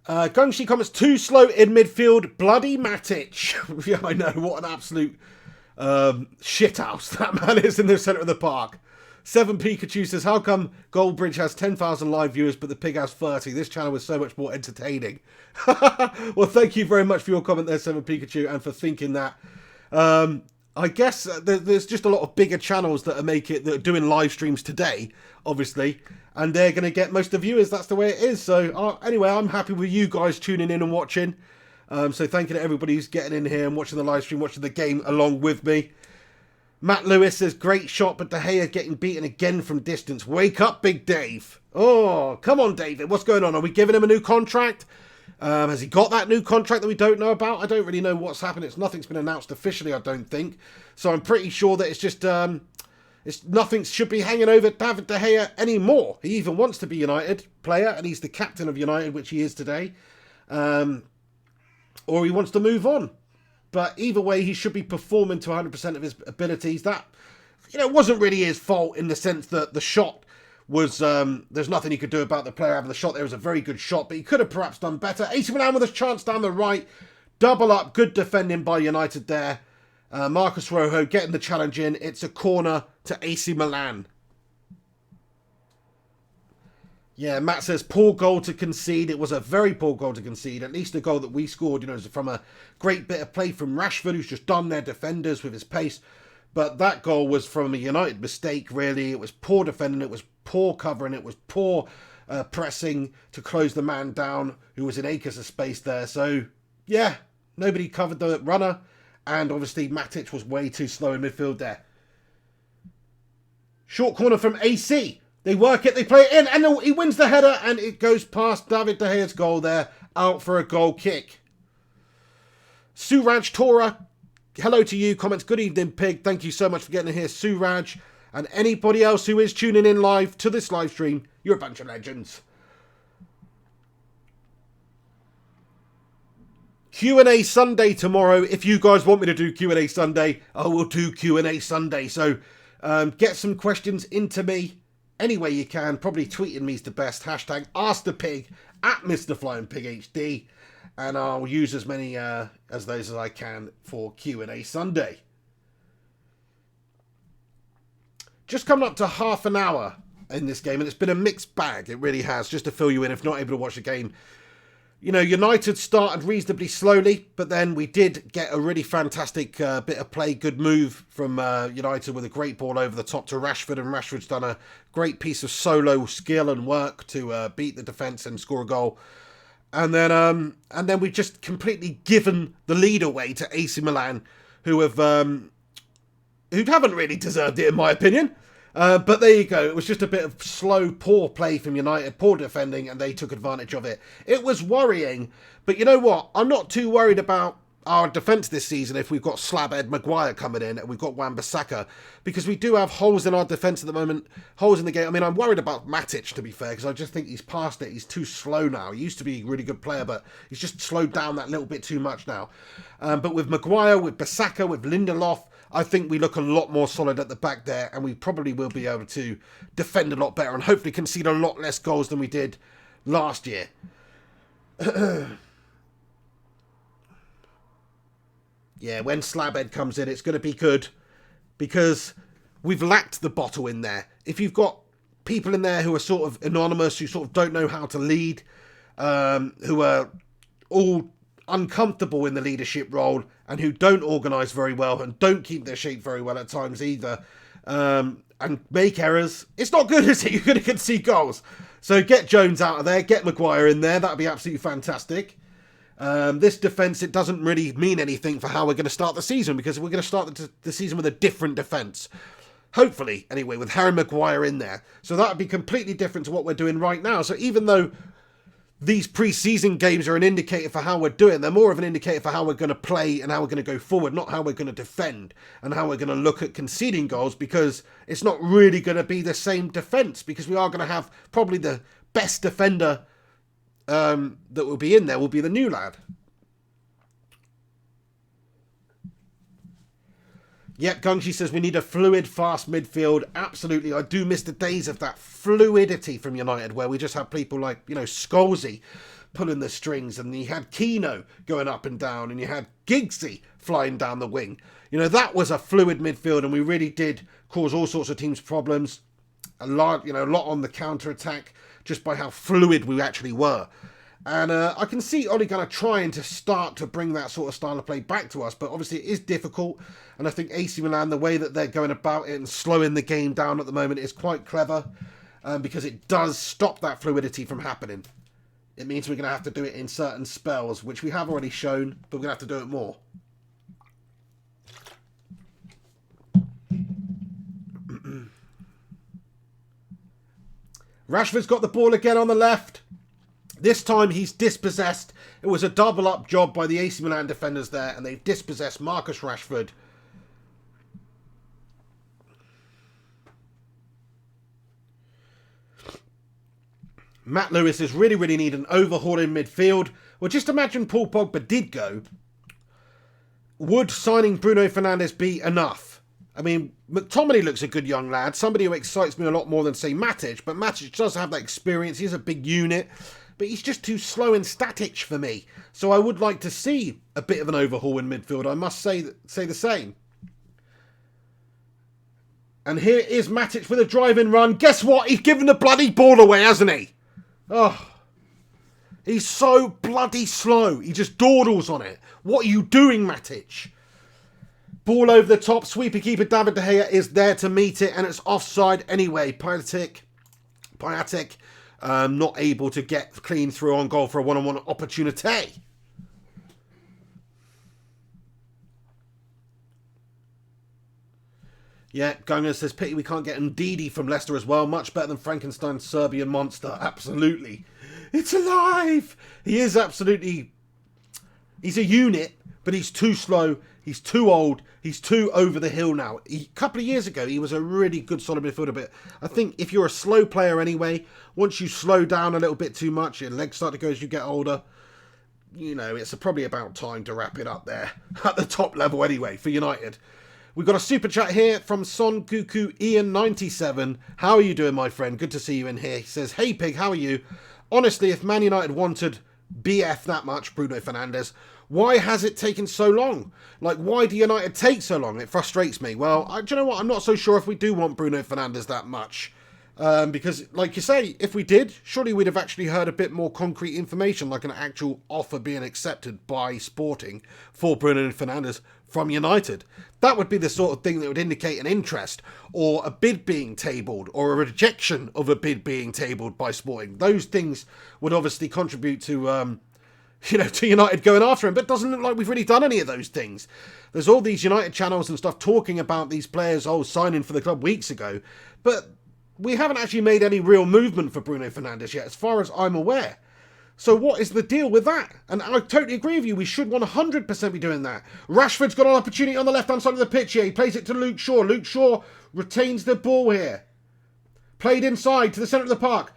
Gungshi comments, too slow in midfield. Bloody Matic. Yeah, I know. What an absolute shithouse that man is in the centre of the park. 7 Pikachu says, how come Goldbridge has 10,000 live viewers but the pig has 30? This channel is so much more entertaining. Well, thank you very much for your comment there, 7 Pikachu, and for thinking that. I guess there's just a lot of bigger channels that are doing live streams today, obviously, and they're going to get most of the viewers. That's the way it is. So anyway, I'm happy with you guys tuning in and watching. So thank you to everybody who's getting in here and watching the live stream, watching the game along with me. Matt Lewis says, great shot, but De Gea getting beaten again from distance. Wake up, Big Dave. Oh, come on, David. What's going on? Are we giving him a new contract? Has he got that new contract that we don't know about? I don't really know what's happened. Nothing's been announced officially, I don't think. So I'm pretty sure that it's just nothing should be hanging over David De Gea anymore. He even wants to be United player, and he's the captain of United, which he is today. Or he wants to move on. But either way, he should be performing to 100% of his abilities. That, wasn't really his fault in the sense that the shot was, there's nothing he could do about the player having the shot. There was a very good shot, but he could have perhaps done better. AC Milan with a chance down the right. Double up, good defending by United there. Marcus Rojo getting the challenge in. It's a corner to AC Milan. Yeah, Matt says, poor goal to concede. It was a very poor goal to concede. At least the goal that we scored, is from a great bit of play from Rashford, who's just done their defenders with his pace. But that goal was from a United mistake, really. It was poor defending. It was poor covering. It was poor pressing to close the man down, who was in acres of space there. So, yeah, nobody covered the runner. And obviously, Matic was way too slow in midfield there. Short corner from AC. They work it, they play it in, and he wins the header, and it goes past David De Gea's goal there, out for a goal kick. Suraj Tora, hello to you, comments, good evening, Pig, thank you so much for getting in here, Suraj, and anybody else who is tuning in live to this live stream, you're a bunch of legends. Q&A Sunday tomorrow. If you guys want me to do Q&A Sunday, I will do Q&A Sunday, so get some questions into me. Any way you can, probably tweeting me is the best. Hashtag AskThePig at MrFlyingPigHD. And I'll use as many as those as I can for Q&A Sunday. Just coming up to half an hour in this game, and it's been a mixed bag. It really has, just to fill you in if not able to watch the game. United started reasonably slowly, but then we did get a really fantastic bit of play, good move from United with a great ball over the top to Rashford, and Rashford's done a great piece of solo skill and work to beat the defence and score a goal. And then we've just completely given the lead away to AC Milan, who haven't really deserved it in my opinion. But there you go. It was just a bit of slow, poor play from United, poor defending, and they took advantage of it. It was worrying, but you know what? I'm not too worried about our defence this season if we've got Slabhead Maguire coming in and we've got Wan-Bissaka, because we do have holes in our defence at the moment, holes in the game. I mean, I'm worried about Matic, to be fair, because I just think he's past it. He's too slow now. He used to be a really good player, but he's just slowed down that little bit too much now. But with Maguire, with Bissaka, with Lindelof, I think we look a lot more solid at the back there, and we probably will be able to defend a lot better and hopefully concede a lot less goals than we did last year. Yeah, when Slabhead comes in, it's going to be good because we've lacked the bottle in there. If you've got people in there who are sort of anonymous, who sort of don't know how to lead, who are all uncomfortable in the leadership role and who don't organise very well and don't keep their shape very well at times either, and make errors, it's not good, is it? You're going to concede goals. So get Jones out of there, get Maguire in there. That would be absolutely fantastic. This defence, it doesn't really mean anything for how we're going to start the season, because we're going to start the season with a different defence. Hopefully, anyway, with Harry Maguire in there. So that would be completely different to what we're doing right now. So even though these pre-season games are an indicator for how we're doing, they're more of an indicator for how we're going to play and how we're going to go forward, not how we're going to defend and how we're going to look at conceding goals, because it's not really going to be the same defence, because we are going to have probably the best defender that will be in there will be the new lad. Yep, Gungshi says we need a fluid, fast midfield. Absolutely. I do miss the days of that fluidity from United where we just had people like, Scholesy pulling the strings, and you had Keno going up and down, and you had Giggsy flying down the wing. That was a fluid midfield, and we really did cause all sorts of teams problems. A lot on the counter-attack, just by how fluid we actually were. And I can see Ole Gunnar trying to start to bring that sort of style of play back to us, but obviously it is difficult. And I think AC Milan, the way that they're going about it and slowing the game down at the moment, is quite clever, because it does stop that fluidity from happening. It means we're going to have to do it in certain spells, which we have already shown, but we're going to have to do it more. Rashford's got the ball again on the left. This time he's dispossessed. It was a double-up job by the AC Milan defenders there, and they've dispossessed Marcus Rashford. Matt Lewis is really need an overhaul in midfield. Well, just imagine Paul Pogba did go. Would signing Bruno Fernandes be enough? I mean, McTominay looks a good young lad. Somebody who excites me a lot more than, say, Matic. But Matic does have that experience. He's a big unit. But he's just too slow and static for me. So I would like to see a bit of an overhaul in midfield. I must say the same. And here is Matic with a drive-in run. Guess what? He's given the bloody ball away, hasn't he? Oh, he's so bloody slow. He just dawdles on it. What are you doing, Matic? Ball over the top. Sweeper keeper David De Gea is there to meet it, and it's offside anyway. Piatek, not able to get clean through on goal for a one-on-one opportunity. Yeah, Gunga says, pity we can't get Ndidi from Leicester as well. Much better than Frankenstein's Serbian monster. Absolutely. It's alive! He is absolutely... He's a unit, but he's too slow. He's too old. He's too over the hill now. A couple of years ago, he was a really good solid midfielder, but I think if you're a slow player anyway, once you slow down a little bit too much, your legs start to go as you get older, it's probably about time to wrap it up there. At the top level anyway, for United. We've got a super chat here from Son Goku Ian 97. How are you doing, my friend? Good to see you in here. He says, hey, Pig, how are you? Honestly, if Man United wanted BF that much, Bruno Fernandes, why has it taken so long? Why do United take so long? It frustrates me. Well, do you know what? I'm not so sure if we do want Bruno Fernandes that much. Because, like you say, if we did, surely we'd have actually heard a bit more concrete information, like an actual offer being accepted by Sporting for Bruno Fernandes from United. That would be the sort of thing that would indicate an interest, or a bid being tabled, or a rejection of a bid being tabled by Sporting. Those things would obviously contribute to, to United going after him, but it doesn't look like we've really done any of those things. There's all these United channels and stuff talking about these players, signing for the club weeks ago, but we haven't actually made any real movement for Bruno Fernandes yet, as far as I'm aware. So what is the deal with that? And I totally agree with you. We should 100% be doing that. Rashford's got an opportunity on the left-hand side of the pitch here. He plays it to Luke Shaw. Luke Shaw retains the ball here. Played inside to the centre of the park.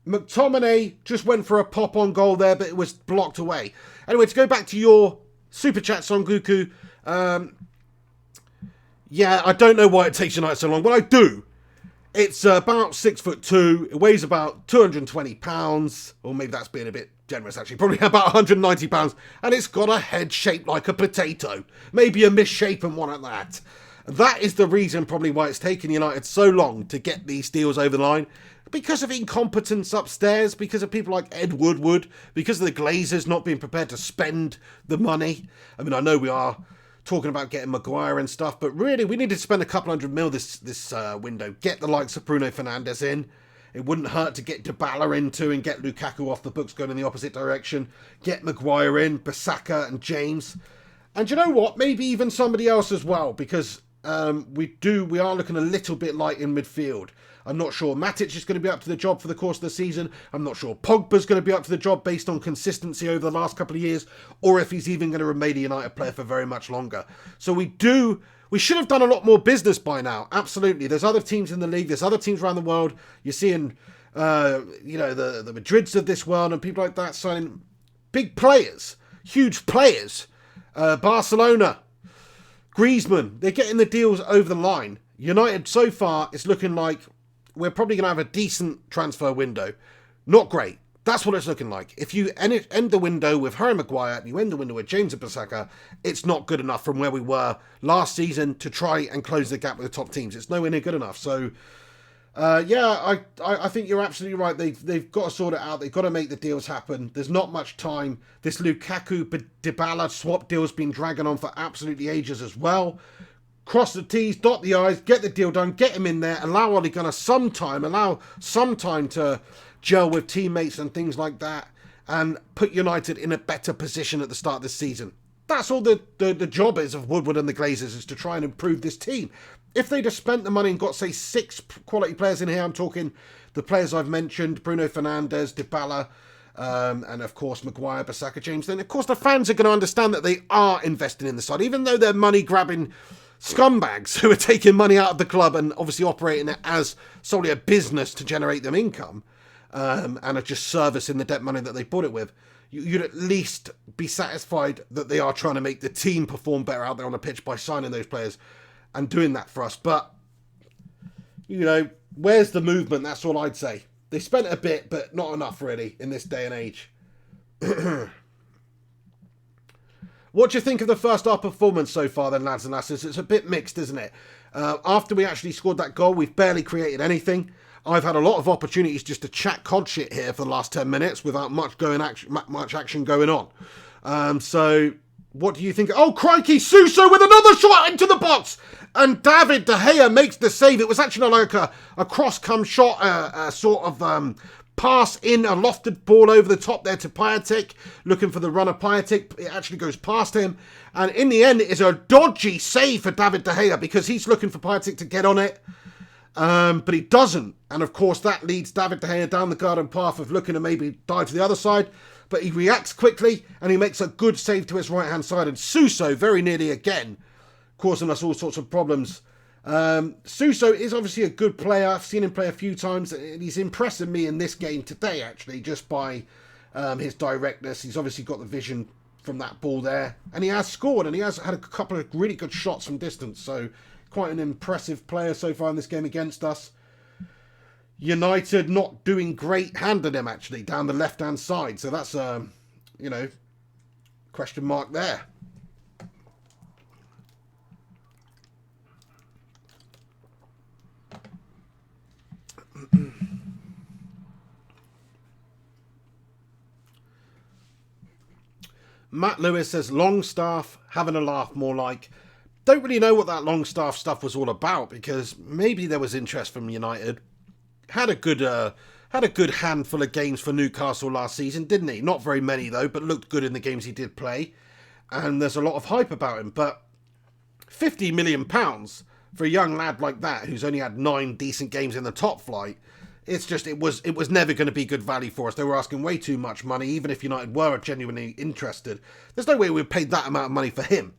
McTominay just went for a pop-on goal there, but it was blocked away. Anyway, to go back to your super chat, Son Goku. Yeah, I don't know why it takes United so long, but I do. It's about 6'2". It weighs about 220 pounds, or maybe that's being a bit generous actually. Probably about 190 pounds, and it's got a head shaped like a potato, maybe a misshapen one at that. That is the reason probably why it's taken United so long to get these deals over the line. Because of incompetence upstairs, because of people like Ed Woodward, because of the Glazers not being prepared to spend the money. I mean, I know we are talking about getting Maguire and stuff, but really we need to spend a couple $100 million this window. Get the likes of Bruno Fernandes in. It wouldn't hurt to get Dybala in too and get Lukaku off the books going in the opposite direction. Get Maguire in, Bissaka and James. And you know what? Maybe even somebody else as well, because we are looking a little bit light in midfield. I'm not sure Matic is going to be up to the job for the course of the season. I'm not sure Pogba's going to be up to the job based on consistency over the last couple of years, or if he's even going to remain a United player for very much longer. So we should have done a lot more business by now. Absolutely. There's other teams in the league. There's other teams around the world. You're seeing, the Madrids of this world and people like that signing big players, huge players. Barcelona, Griezmann, they're getting the deals over the line. United, so far, it's looking like we're probably going to have a decent transfer window. Not great. That's what it's looking like. If you end the window with Harry Maguire and you end the window with James and Bissaka, it's not good enough from where we were last season to try and close the gap with the top teams. It's nowhere near good enough. So, I think you're absolutely right. They've got to sort it out. They've got to make the deals happen. There's not much time. This Lukaku Dybala swap deal's been dragging on for absolutely ages as well. Cross the T's, dot the I's, get the deal done, get him in there, allow Ole Gunnar some time to gel with teammates and things like that, and put United in a better position at the start of this season. That's all the job is of Woodward and the Glazers, is to try and improve this team. If they'd have spent the money and got, say, 6 quality players in here, I'm talking the players I've mentioned, Bruno Fernandes, Dybala, and of course Maguire, Bissaka, James, then of course the fans are going to understand that they are investing in the side, even though they're money-grabbing scumbags who are taking money out of the club and obviously operating it as solely a business to generate them income, and are just servicing the debt money that they bought it with. You'd at least be satisfied that they are trying to make the team perform better out there on the pitch by signing those players and doing that for us. But, where's the movement? That's all I'd say. They spent a bit, but not enough really in this day and age. What do you think of the first half performance so far then, lads and lasses? It's a bit mixed, isn't it? After we actually scored that goal, we've barely created anything. I've had a lot of opportunities just to chat cod shit here for the last 10 minutes without much action going on. So, what do you think? Oh, crikey, Suso with another shot into the box! And David De Gea makes the save. It was actually like a cross-come shot, a sort of pass in, a lofted ball over the top there to Piatek, looking for the runner Piatek. It actually goes past him. And in the end, it is a dodgy save for David De Gea because he's looking for Piatek to get on it. But he doesn't. And of course, that leads David De Gea down the garden path of looking to maybe dive to the other side. But he reacts quickly and he makes a good save to his right-hand side. And Suso very nearly again, causing us all sorts of problems. Suso is obviously a good player. I've seen him play a few times, and he's impressing me in this game today, actually, just by his directness. He's obviously got the vision from that ball there, and he has scored, and he has had a couple of really good shots from distance, so quite an impressive player so far in this game against us. United not doing great handed him, actually, down the left-hand side, so that's, question mark there. Matt Lewis says Longstaff having a laugh, more like. Don't really know what that Longstaff stuff was all about, because maybe there was interest from United. Had a good handful of games for Newcastle last season, didn't he? Not very many though, but looked good in the games he did play. And there's a lot of hype about him, but £50 million for a young lad like that who's only had 9 decent games in the top flight It's just, it was never going to be good value for us. They were asking way too much money, even if United were genuinely interested. There's no way we'd paid that amount of money for him.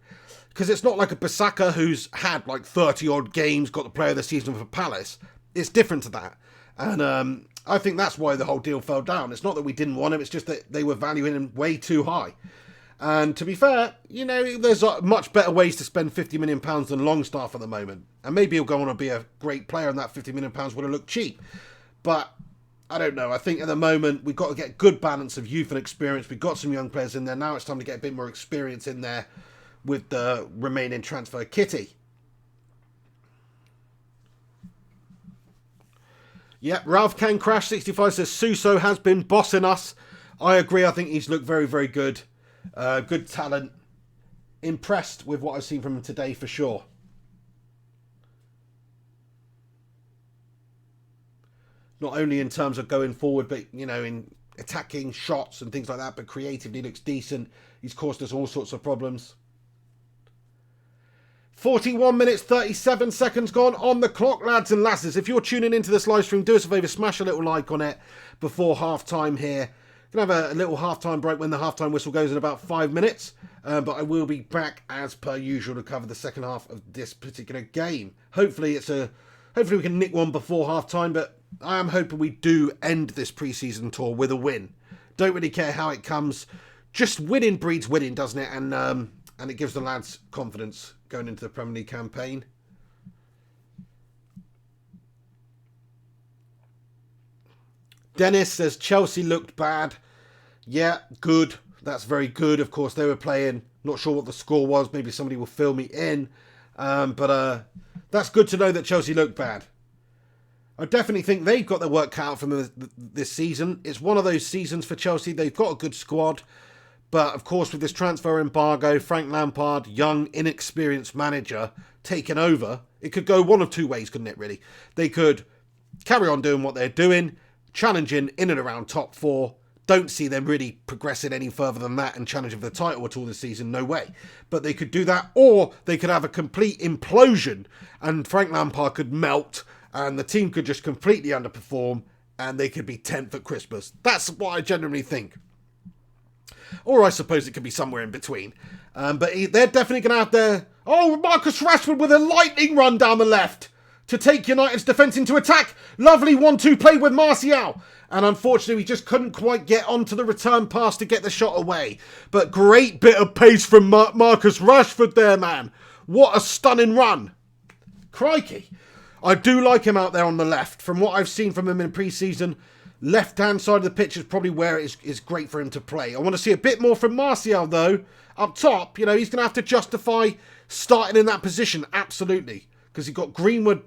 Because it's not like a Bissaka who's had like 30-odd games, got the player of the season for Palace. It's different to that. And I think that's why the whole deal fell down. It's not that we didn't want him, it's just that they were valuing him way too high. And to be fair, you know, there's much better ways to spend £50 million than Longstaff at the moment. And maybe he'll go on to be a great player and that £50 million would have looked cheap. But I don't know. I think at the moment we've got to get good balance of youth and experience. We've got some young players in there. Now it's time to get a bit more experience in there with the remaining transfer kitty. Yep, Ralph Can Crash 65 says Suso has been bossing us. I agree. I think he's looked very, very good. Good talent. Impressed with what I've seen from him today for sure. Not only in terms of going forward, but, you know, in attacking shots and things like that, but creatively looks decent. He's caused us all sorts of problems. 41 minutes, 37 seconds gone on the clock, lads and lasses. If you're tuning into this live stream, do us a favour, smash a little like on it before half-time here. We're going to have a little half-time break when the half-time whistle goes in about 5 minutes. But I will be back, as per usual, to cover the second half of this particular game. Hopefully we can nick one before half-time, but I am hoping we do end this pre-season tour with a win. Don't really care how it comes. Just winning breeds winning, doesn't it? And it gives the lads confidence going into the Premier League campaign. Dennis says Chelsea looked bad. Yeah, good. That's very good. Of course, they were playing. Not sure what the score was. Maybe somebody will fill me in. But that's good to know that Chelsea looked bad. I definitely think they've got their work cut out for them this season. It's one of those seasons for Chelsea. They've got a good squad. But, of course, with this transfer embargo, Frank Lampard, young, inexperienced manager, taking over, it could go one of two ways, couldn't it, really? They could carry on doing what they're doing, challenging in and around top four. Don't see them really progressing any further than that and challenging for the title at all this season, no way. But they could do that, or they could have a complete implosion, and Frank Lampard could melt, and the team could just completely underperform, and they could be 10th at Christmas. That's what I genuinely think. Or I suppose it could be somewhere in between. But they're definitely going to have their... Oh, Marcus Rashford with a lightning run down the left to take United's defence into attack. Lovely 1-2 play with Martial. And unfortunately, we just couldn't quite get onto the return pass to get the shot away. But great bit of pace from Marcus Rashford there, man. What a stunning run. Crikey. I do like him out there on the left. From what I've seen from him in pre-season, left-hand side of the pitch is probably where it is great for him to play. I want to see a bit more from Martial, though. Up top, you know, he's going to have to justify starting in that position, absolutely. Because he's got Greenwood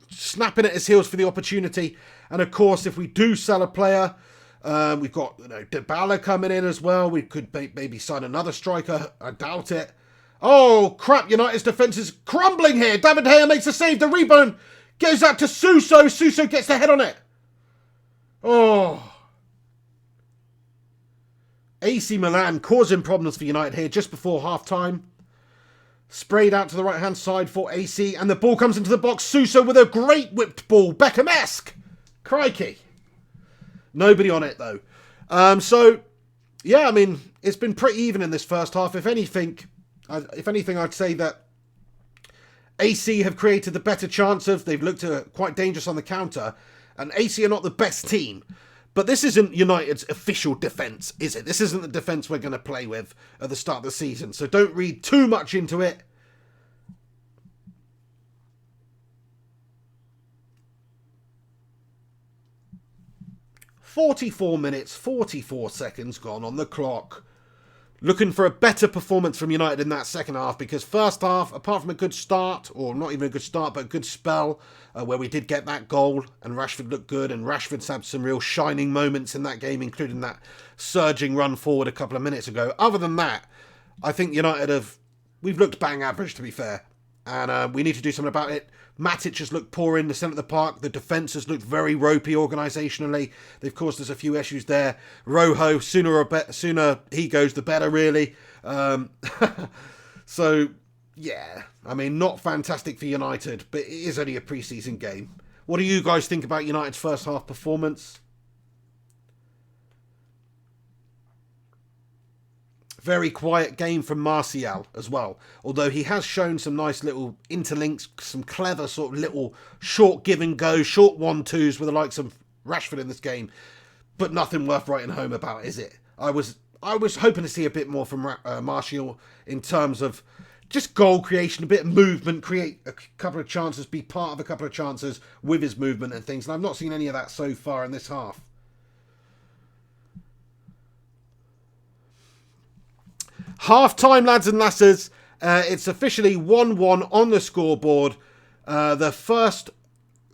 snapping at his heels for the opportunity. And, of course, if we do sell a player, we've got Dybala coming in as well. We could maybe sign another striker. I doubt it. Oh, crap, United's defence is crumbling here. David Gea makes a save. The rebound goes out to Suso. Suso gets the head on it. Oh. AC Milan causing problems for United here just before half-time. Sprayed out to the right-hand side for AC. And the ball comes into the box. Suso with a great whipped ball. Beckham-esque. Crikey. Nobody on it, though. So, yeah, I mean, it's been pretty even in this first half. If anything, I'd say that AC have created the better chance of. They've looked quite dangerous on the counter. And AC are not the best team. But this isn't United's official defence, is it? This isn't the defence we're going to play with at the start of the season. So don't read too much into it. "44 minutes, 44 seconds gone on the clock. Looking for a better performance from United in that second half, because first half, apart from a good start, or not even a good start, but a good spell, where we did get that goal, and Rashford looked good, and Rashford's had some real shining moments in that game, including that surging run forward a couple of minutes ago. Other than that, I think United we've looked bang average, to be fair, and we need to do something about it. Matic has looked poor in the centre of the park. The defence has looked very ropey organisationally. They've caused us a few issues there. Rojo, sooner he goes, the better, really. So, yeah. I mean, not fantastic for United, but it is only a pre-season game. What do you guys think about United's first half performance? Very quiet game from Martial as well. Although he has shown some nice little interlinks, some clever sort of little short give and go, short 1-2s with the likes of Rashford in this game. But nothing worth writing home about, is it? I was hoping to see a bit more from Martial in terms of just goal creation, a bit of movement, create a couple of chances, be part of a couple of chances with his movement and things. And I've not seen any of that so far in this half. Half time, lads and lasses. It's officially 1-1 on the scoreboard. The first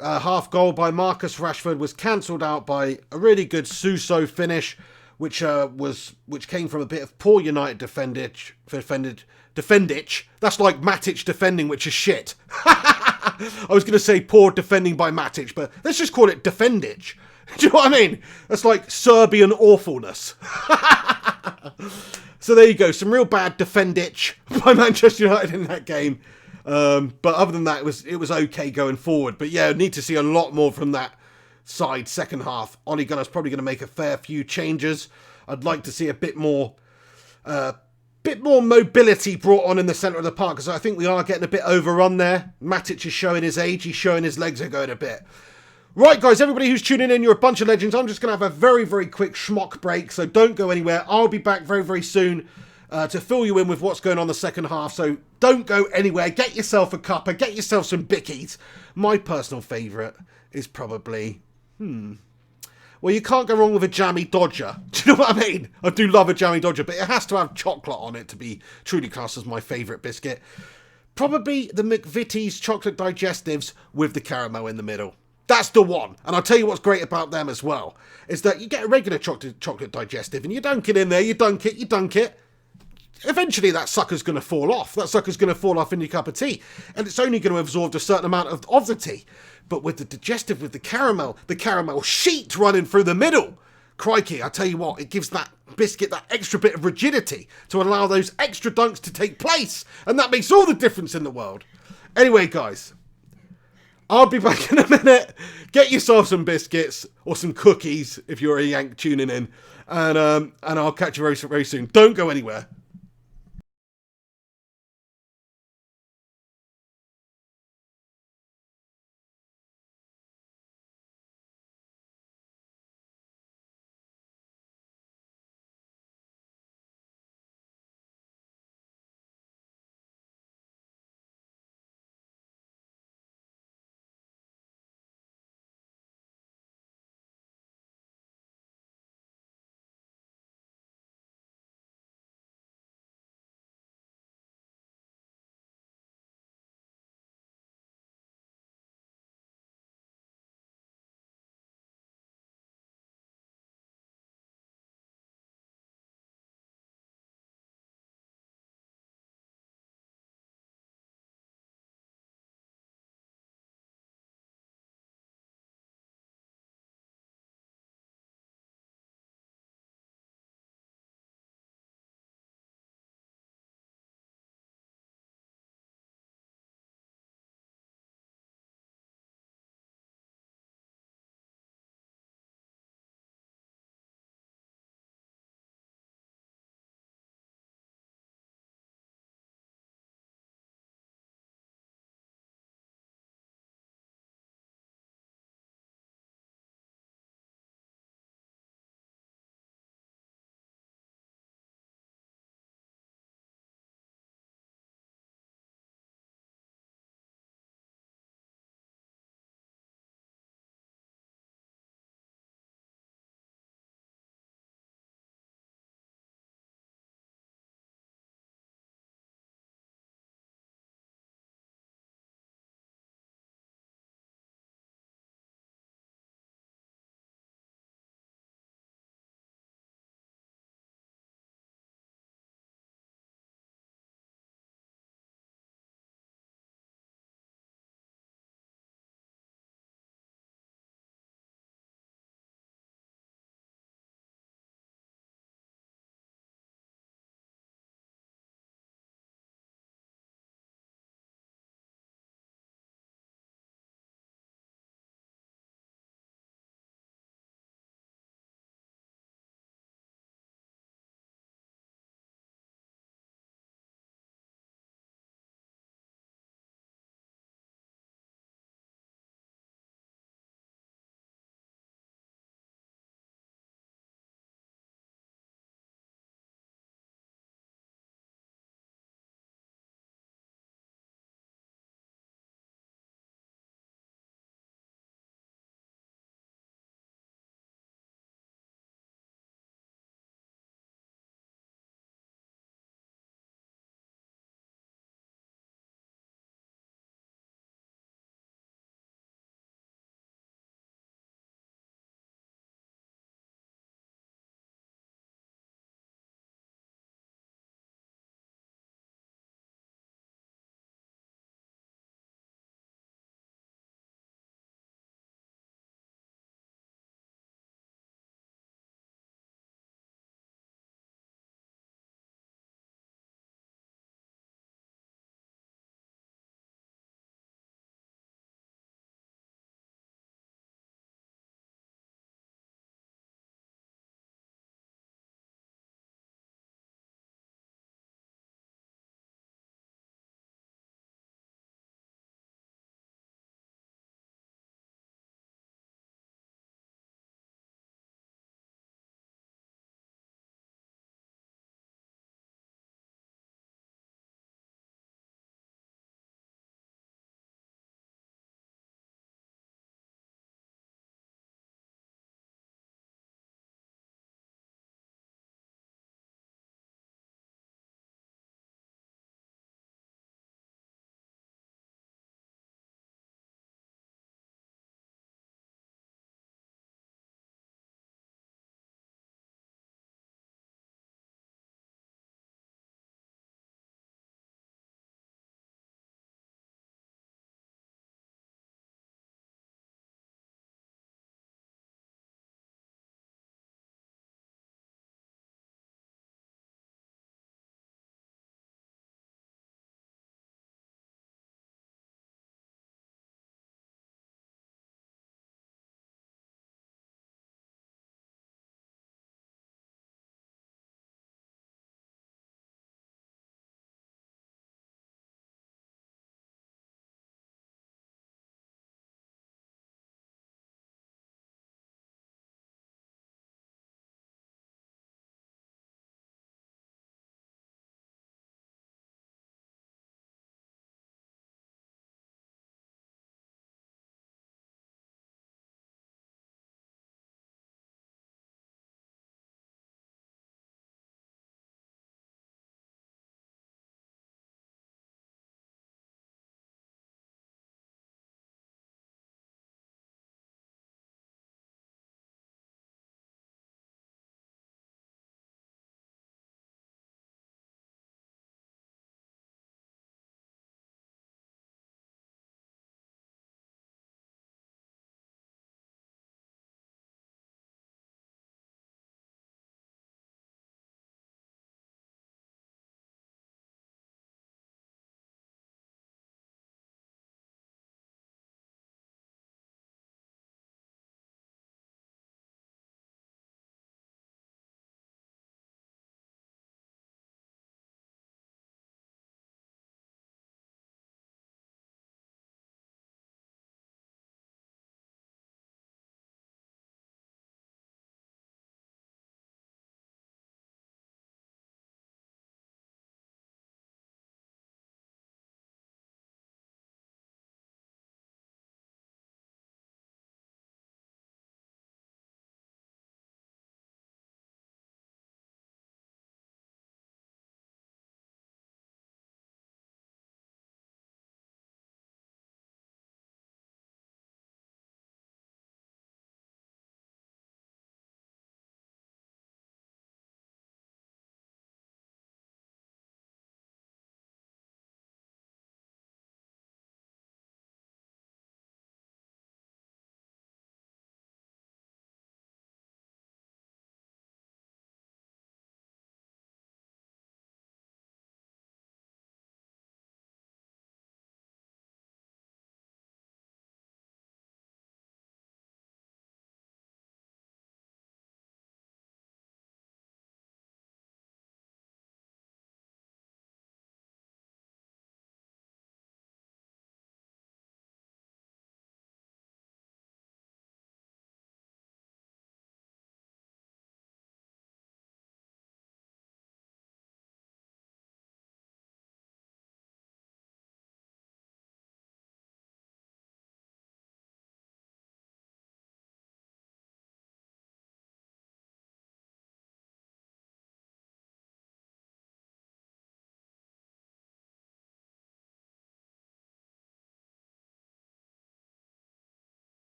half goal by Marcus Rashford was cancelled out by a really good Suso finish, which came from a bit of poor United defendage. That's like Matic defending, which is shit. I was going to say poor defending by Matic, but let's just call it defendage. Do you know what I mean? That's like Serbian awfulness. So there you go, some real bad defendage by Manchester United in that game. But other than that, it was okay going forward. But yeah, need to see a lot more from that side second half. Ole Gunnar's probably going to make a fair few changes. I'd like to see a bit more mobility brought on in the centre of the park, because I think we are getting a bit overrun there. Matic is showing his age. He's showing his legs are going a bit. Right, guys, everybody who's tuning in, you're a bunch of legends. I'm just going to have a very, very quick schmock break, so don't go anywhere. I'll be back very, very soon to fill you in with what's going on the second half, so don't go anywhere. Get yourself a cuppa, get yourself some bickies. My personal favourite is probably... Well, you can't go wrong with a jammy Dodger. Do you know what I mean? I do love a jammy Dodger, but it has to have chocolate on it to be truly classed as my favourite biscuit. Probably the McVitie's chocolate digestives with the caramel in the middle. That's the one. And I'll tell you what's great about them as well, is that you get a regular chocolate digestive and you dunk it in there, you dunk it. Eventually that sucker's going to fall off. That sucker's going to fall off in your cup of tea. And it's only going to absorb a certain amount of the tea. But with the digestive, with the caramel sheet running through the middle, crikey, I tell you what, it gives that biscuit that extra bit of rigidity to allow those extra dunks to take place. And that makes all the difference in the world. Anyway, guys, I'll be back in a minute. Get yourself some biscuits or some cookies if you're a Yank tuning in. And I'll catch you very, very soon. Don't go anywhere.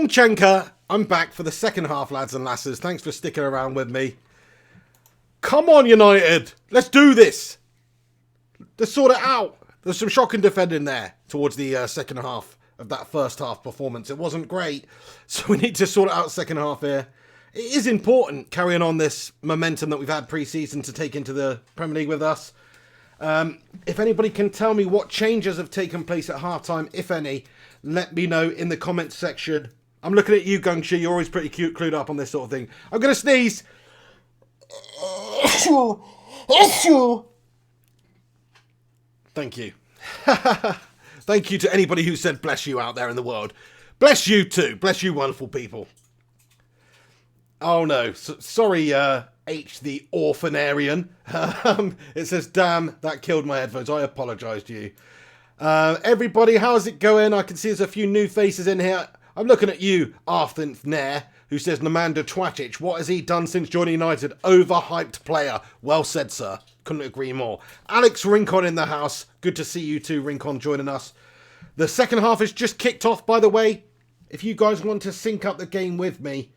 Zinchenko. I'm back for the second half, lads and lasses. Thanks for sticking around with me. Come on, United. Let's do this. Let's sort it out. There's some shocking defending there towards the second half of that first half performance. It wasn't great, so we need to sort it out second half here. It is important carrying on this momentum that we've had pre-season to take into the Premier League with us. If anybody can tell me what changes have taken place at half-time, if any, let me know in the comments section. I'm looking at you, Gungshi. You're always pretty cute, clued up on this sort of thing. I'm going to sneeze. Thank you. Thank you to anybody who said bless you out there in the world. Bless you too. Bless you wonderful people. Oh no. Sorry, H the Orphanarian. It says, damn, that killed my headphones. I apologise to you. Everybody, how's it going? I can see there's a few new faces in here. I'm looking at you, Arthur Nair, who says, Nemanja Twatic, what has he done since joining United? Overhyped player. Well said, sir. Couldn't agree more. Alex Rincon in the house. Good to see you too, Rincon, joining us. The second half has just kicked off, by the way. If you guys want to sync up the game with me,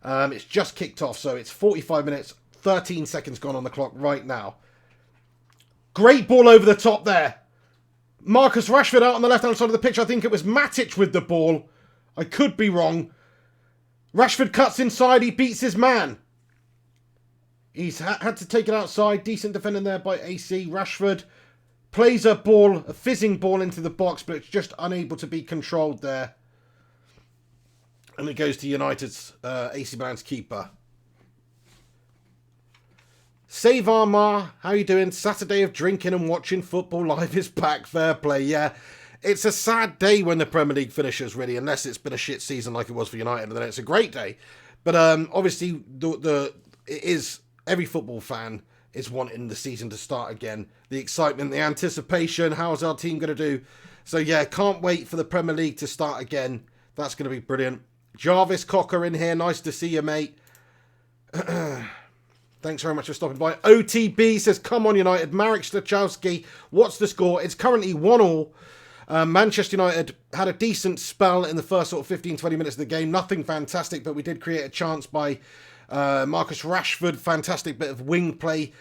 it's just kicked off, so it's 45 minutes, 13 seconds gone on the clock right now. Great ball over the top there. Marcus Rashford out on the left-hand side of the pitch. I think it was Matic with the ball. I could be wrong. Rashford cuts inside. He beats his man. He's had to take it outside. Decent defending there by AC. Rashford plays a ball, a fizzing ball into the box, but it's just unable to be controlled there. And it goes to United's AC Milan's keeper. Save Armar, how you doing? Saturday of drinking and watching football live is back. Fair play, yeah. It's a sad day when the Premier League finishes, really, unless it's been a shit season like it was for United, then it's a great day. But obviously, it is every football fan is wanting the season to start again. The excitement, the anticipation, how's our team going to do? So yeah, can't wait for the Premier League to start again. That's going to be brilliant. Jarvis Cocker in here, nice to see you, mate. Thanks very much for stopping by. OTB says, come on United. Marek Stachowski, what's the score? It's currently 1-1. Manchester United had a decent spell in the first sort of 15-20 minutes of the game. Nothing fantastic, but we did create a chance by Marcus Rashford. Fantastic bit of wing play.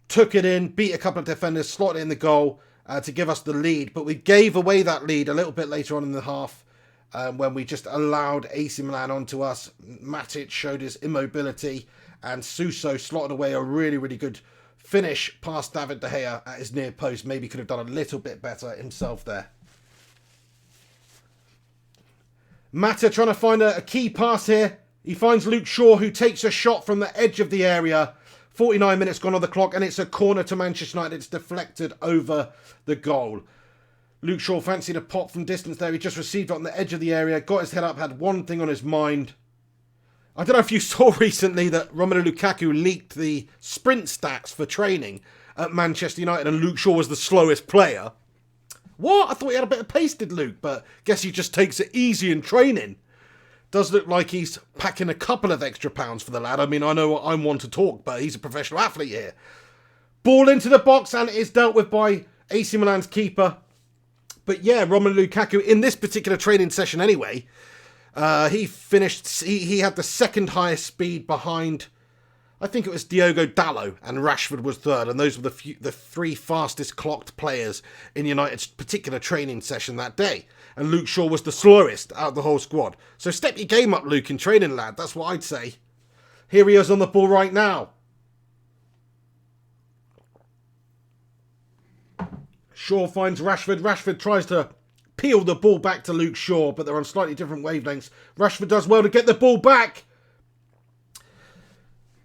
Took it in, beat a couple of defenders, slotted it in the goal to give us the lead. But we gave away that lead a little bit later on in the half when we just allowed AC Milan onto us. Matic showed his immobility and Suso slotted away a really, really good finish past David De Gea at his near post. Maybe could have done a little bit better himself there. Mata trying to find a key pass here. He finds Luke Shaw, who takes a shot from the edge of the area. 49 minutes gone on the clock, and it's a corner to Manchester United. It's deflected over the goal. Luke Shaw fancied a pop from distance there. He just received it on the edge of the area, got his head up, had one thing on his mind. I don't know if you saw recently that Romelu Lukaku leaked the sprint stats for training at Manchester United, and Luke Shaw was the slowest player. What? I thought he had a bit of pace, did Luke, but guess he just takes it easy in training. Does look like he's packing a couple of extra pounds for the lad. I mean, I know I'm one to talk, but he's a professional athlete here. Ball into the box, and it is dealt with by AC Milan's keeper. But yeah, Romelu Lukaku, in this particular training session anyway, he finished, he had the second highest speed behind, I think it was Diogo Dalot, and Rashford was third, and those were the three fastest clocked players in United's particular training session that day. And Luke Shaw was the slowest out of the whole squad. So step your game up, Luke, in training, lad. That's what I'd say. Here he is on the ball right now. Shaw finds Rashford. Rashford tries to peel the ball back to Luke Shaw, but they're on slightly different wavelengths. Rashford does well to get the ball back.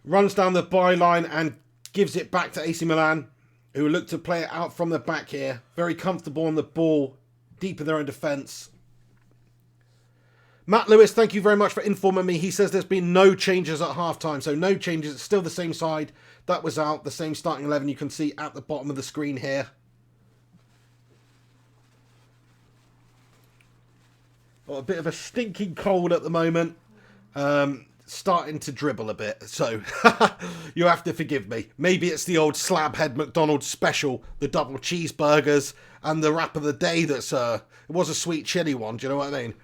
Runs down the byline and gives it back to AC Milan, who look to play it out from the back here. Very comfortable on the ball, deep in their own defence. Matt Lewis, thank you very much for informing me. He says there's been no changes at half-time, so no changes. It's still the same side. That was out, the same starting 11 you can see at the bottom of the screen here. Got a bit of a stinking cold at the moment. Starting to dribble a bit, so you have to forgive me. Maybe it's the old Slabhead McDonald's special, the double cheeseburgers and the wrap of the day that's, it was a sweet chilli one, do you know what I mean?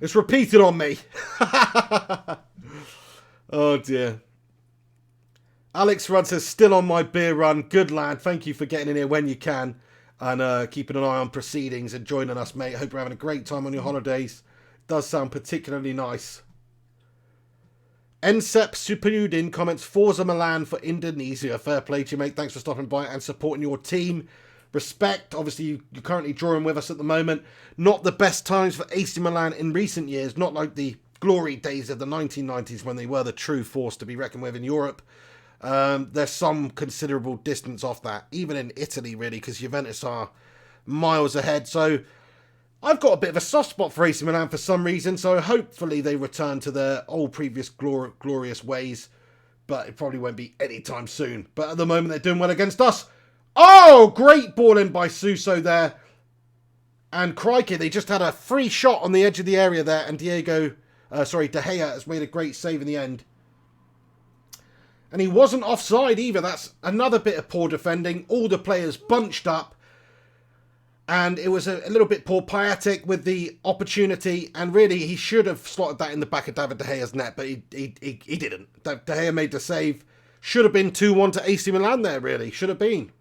It's repeated on me. Oh dear. Alex Rudd says, still on my beer run. Good lad. Thank you for getting in here when you can. And keeping an eye on proceedings and joining us, mate. Hope you're having a great time on your holidays. Does sound particularly nice. Ensep Superudin comments, Forza Milan for Indonesia. Fair play to you, mate. Thanks for stopping by and supporting your team. Respect. Obviously, you're currently drawing with us at the moment. Not the best times for AC Milan in recent years. Not like the glory days of the 1990s when they were the true force to be reckoned with in Europe. There's some considerable distance off that, even in Italy, really, because Juventus are miles ahead. So I've got a bit of a soft spot for AC Milan for some reason, so hopefully they return to their old previous glorious ways, but it probably won't be anytime soon. But at the moment, they're doing well against us. Oh, great ball in by Suso there. And crikey, they just had a free shot on the edge of the area there, and De Gea has made a great save in the end. And he wasn't offside either. That's another bit of poor defending. All the players bunched up. And it was a little bit poor Piatek with the opportunity. And really, he should have slotted that in the back of David De Gea's net. But he didn't. De Gea made the save. Should have been 2-1 to AC Milan there, really. Should have been.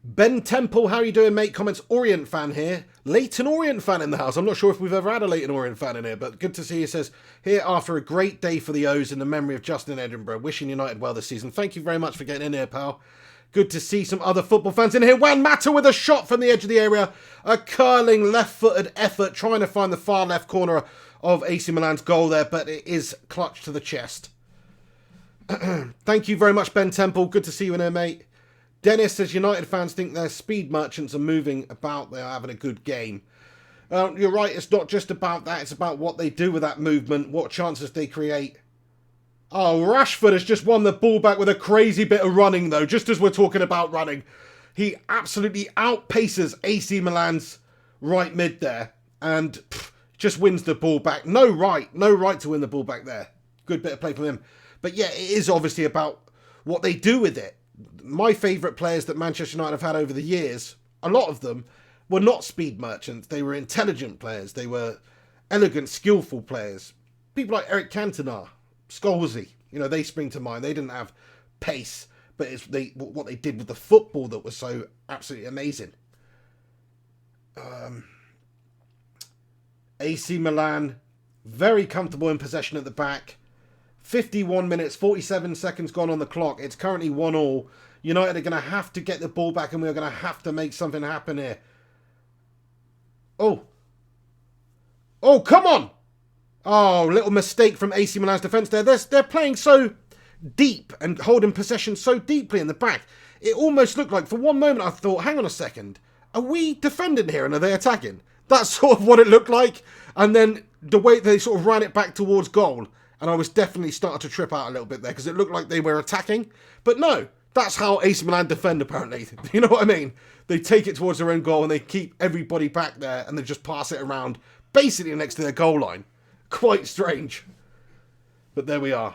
Ben Temple, how you doing, mate? Comments, Orient fan here. Leighton Orient fan in the house. I'm not sure if we've ever had a Leighton Orient fan in here, but good to see you. Says, here after a great day for the O's in the memory of Justin Edinburgh. Wishing United well this season. Thank you very much for getting in here, pal. Good to see some other football fans in here. Juan Mata with a shot from the edge of the area. A curling left-footed effort trying to find the far left corner of AC Milan's goal there, but it is clutched to the chest. Thank you very much, Ben Temple. Good to see you in here, mate. Dennis says United fans think their speed merchants are moving about. They are having a good game. You're right. It's not just about that. It's about what they do with that movement, what chances they create. Oh, Rashford has just won the ball back with a crazy bit of running, though, just as we're talking about running. He absolutely outpaces AC Milan's right mid there and just wins the ball back. No right to win the ball back there. Good bit of play from him. But yeah, it is obviously about what they do with it. My favourite players that Manchester United have had over the years, a lot of them were not speed merchants. They were intelligent players. They were elegant, skillful players. People like Eric Cantona, Scholesy, they spring to mind. They didn't have pace, but it's what they did with the football that was so absolutely amazing. AC Milan, very comfortable in possession at the back. 51 minutes, 47 seconds gone on the clock. It's currently 1-1. United are going to have to get the ball back and we're going to have to make something happen here. Oh, come on. Oh, little mistake from AC Milan's defence there. They're playing so deep and holding possession so deeply in the back. It almost looked like, for one moment, I thought, hang on a second. Are we defending here and are they attacking? That's sort of what it looked like. And then the way they sort of ran it back towards goal. And I was definitely starting to trip out a little bit there because it looked like they were attacking. But no, that's how AC Milan defend, apparently. You know what I mean? They take it towards their own goal and they keep everybody back there and they just pass it around basically next to their goal line. Quite strange. But there we are.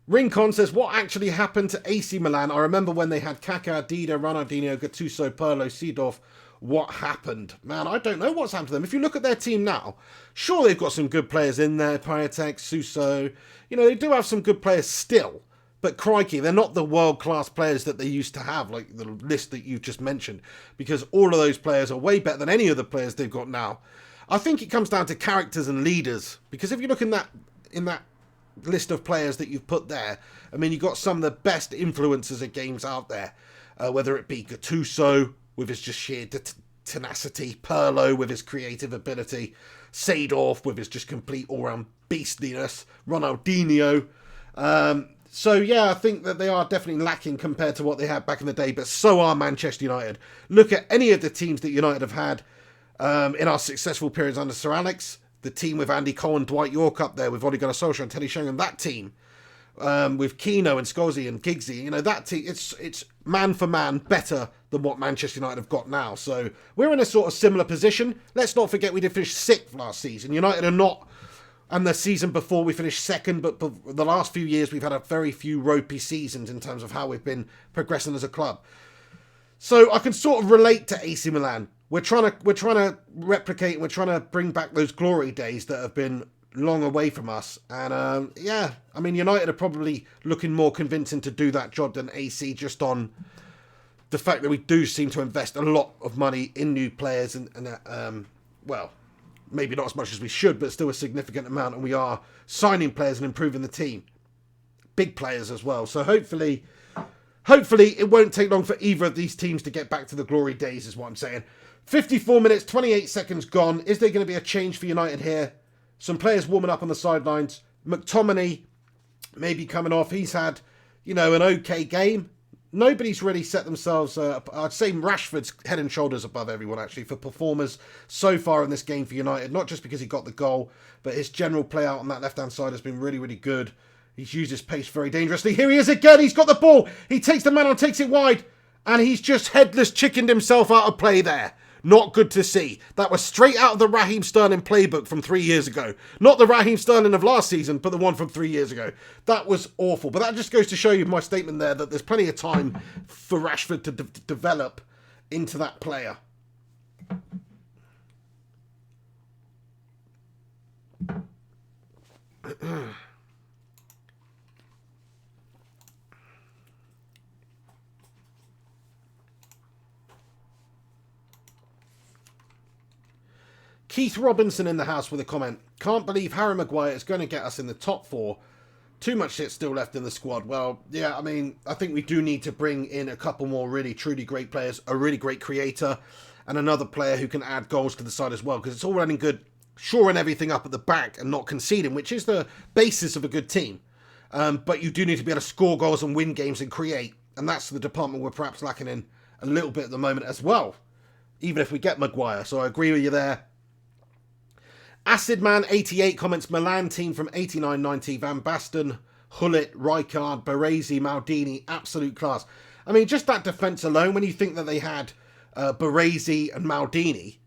Rincon says, what actually happened to AC Milan? I remember when they had Kaká, Dida, Ronaldinho, Gattuso, Pirlo, Seedorf. What happened? Man, I don't know what's happened to them. If you look at their team now, sure, they've got some good players in there. Piatek, Suso. They do have some good players still. But crikey, they're not the world-class players that they used to have, like the list that you've just mentioned. Because all of those players are way better than any of the players they've got now. I think it comes down to characters and leaders. Because if you look in that list of players that you've put there, I mean, you've got some of the best influencers of games out there. Whether it be Gattuso, with his just sheer tenacity, Pirlo with his creative ability, Seedorf with his just complete all-round beastliness, Ronaldinho. So yeah, I think that they are definitely lacking compared to what they had back in the day, but so are Manchester United. Look at any of the teams that United have had in our successful periods under Sir Alex, the team with Andy Cole and Dwight York up there, with Ole Gunnar Solskjaer and Teddy Sheringham, that team. With Keano and Scholesy and Giggsy, that team, it's man for man better than what Manchester United have got now. So we're in a sort of similar position. Let's not forget we did finish 6th last season. United are not And the season before we finished second, but the last few years we've had a very few ropey seasons in terms of how we've been progressing as a club. So I can sort of relate to AC Milan. We're trying to replicate, we're trying to bring back those glory days that have been long away from us. And yeah, I mean, United are probably looking more convincing to do that job than AC, just on the fact that we do seem to invest a lot of money in new players and well, maybe not as much as we should, but still a significant amount. And we are signing players and improving the team. Big players as well. So hopefully it won't take long for either of these teams to get back to the glory days, is what I'm saying. 54 minutes, 28 seconds gone. Is there going to be a change for United here? Some players warming up on the sidelines. McTominay maybe coming off. He's had, an okay game. Nobody's really set themselves up. I'd say Rashford's head and shoulders above everyone, actually, for performers so far in this game for United. Not just because he got the goal, but his general play out on that left-hand side has been really, really good. He's used his pace very dangerously. Here he is again. He's got the ball. He takes the man on, takes it wide. And he's just headless chickened himself out of play there. Not good to see. That was straight out of the Raheem Sterling playbook from 3 years ago. Not the Raheem Sterling of last season, but the one from 3 years ago. That was awful. But that just goes to show you my statement there, that there's plenty of time for Rashford to develop into that player. Keith Robinson in the house with a comment. Can't believe Harry Maguire is going to get us in the top 4. Too much shit still left in the squad. Well, yeah, I mean, I think we do need to bring in a couple more really, truly great players. A really great creator and another player who can add goals to the side as well. Because it's all running good, shoring everything up at the back and not conceding, which is the basis of a good team. But you do need to be able to score goals and win games and create. And that's the department we're perhaps lacking in a little bit at the moment as well. Even if we get Maguire. So I agree with you there. Acidman88 comments, Milan team from 89-90, Van Basten, Hullet, Rijkaard, Baresi, Maldini, absolute class. I mean, just that defence alone, when you think that they had Baresi and Maldini,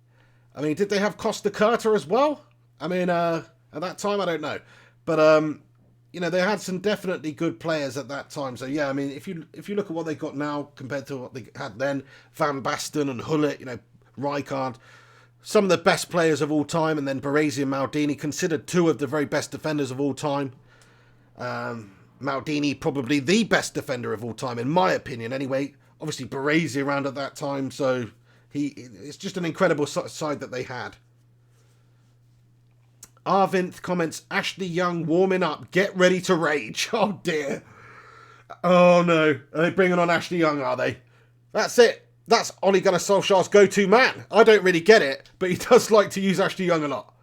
I mean, did they have Costa Curta as well? I mean, at that time, I don't know. But, they had some definitely good players at that time. So, yeah, I mean, if you look at what they got now compared to what they had then, Van Basten and Hullet, Rijkaard, some of the best players of all time, and then Baresi and Maldini, considered 2 of the very best defenders of all time. Maldini, probably the best defender of all time, in my opinion, anyway. Obviously, Baresi around at that time, so it's just an incredible side that they had. Arvinth comments, Ashley Young warming up, get ready to rage. Oh, dear. Oh, no. Are they bringing on Ashley Young, are they? That's it. That's Ole Gunnar Solskjaer's go-to man. I don't really get it, but he does like to use Ashley Young a lot.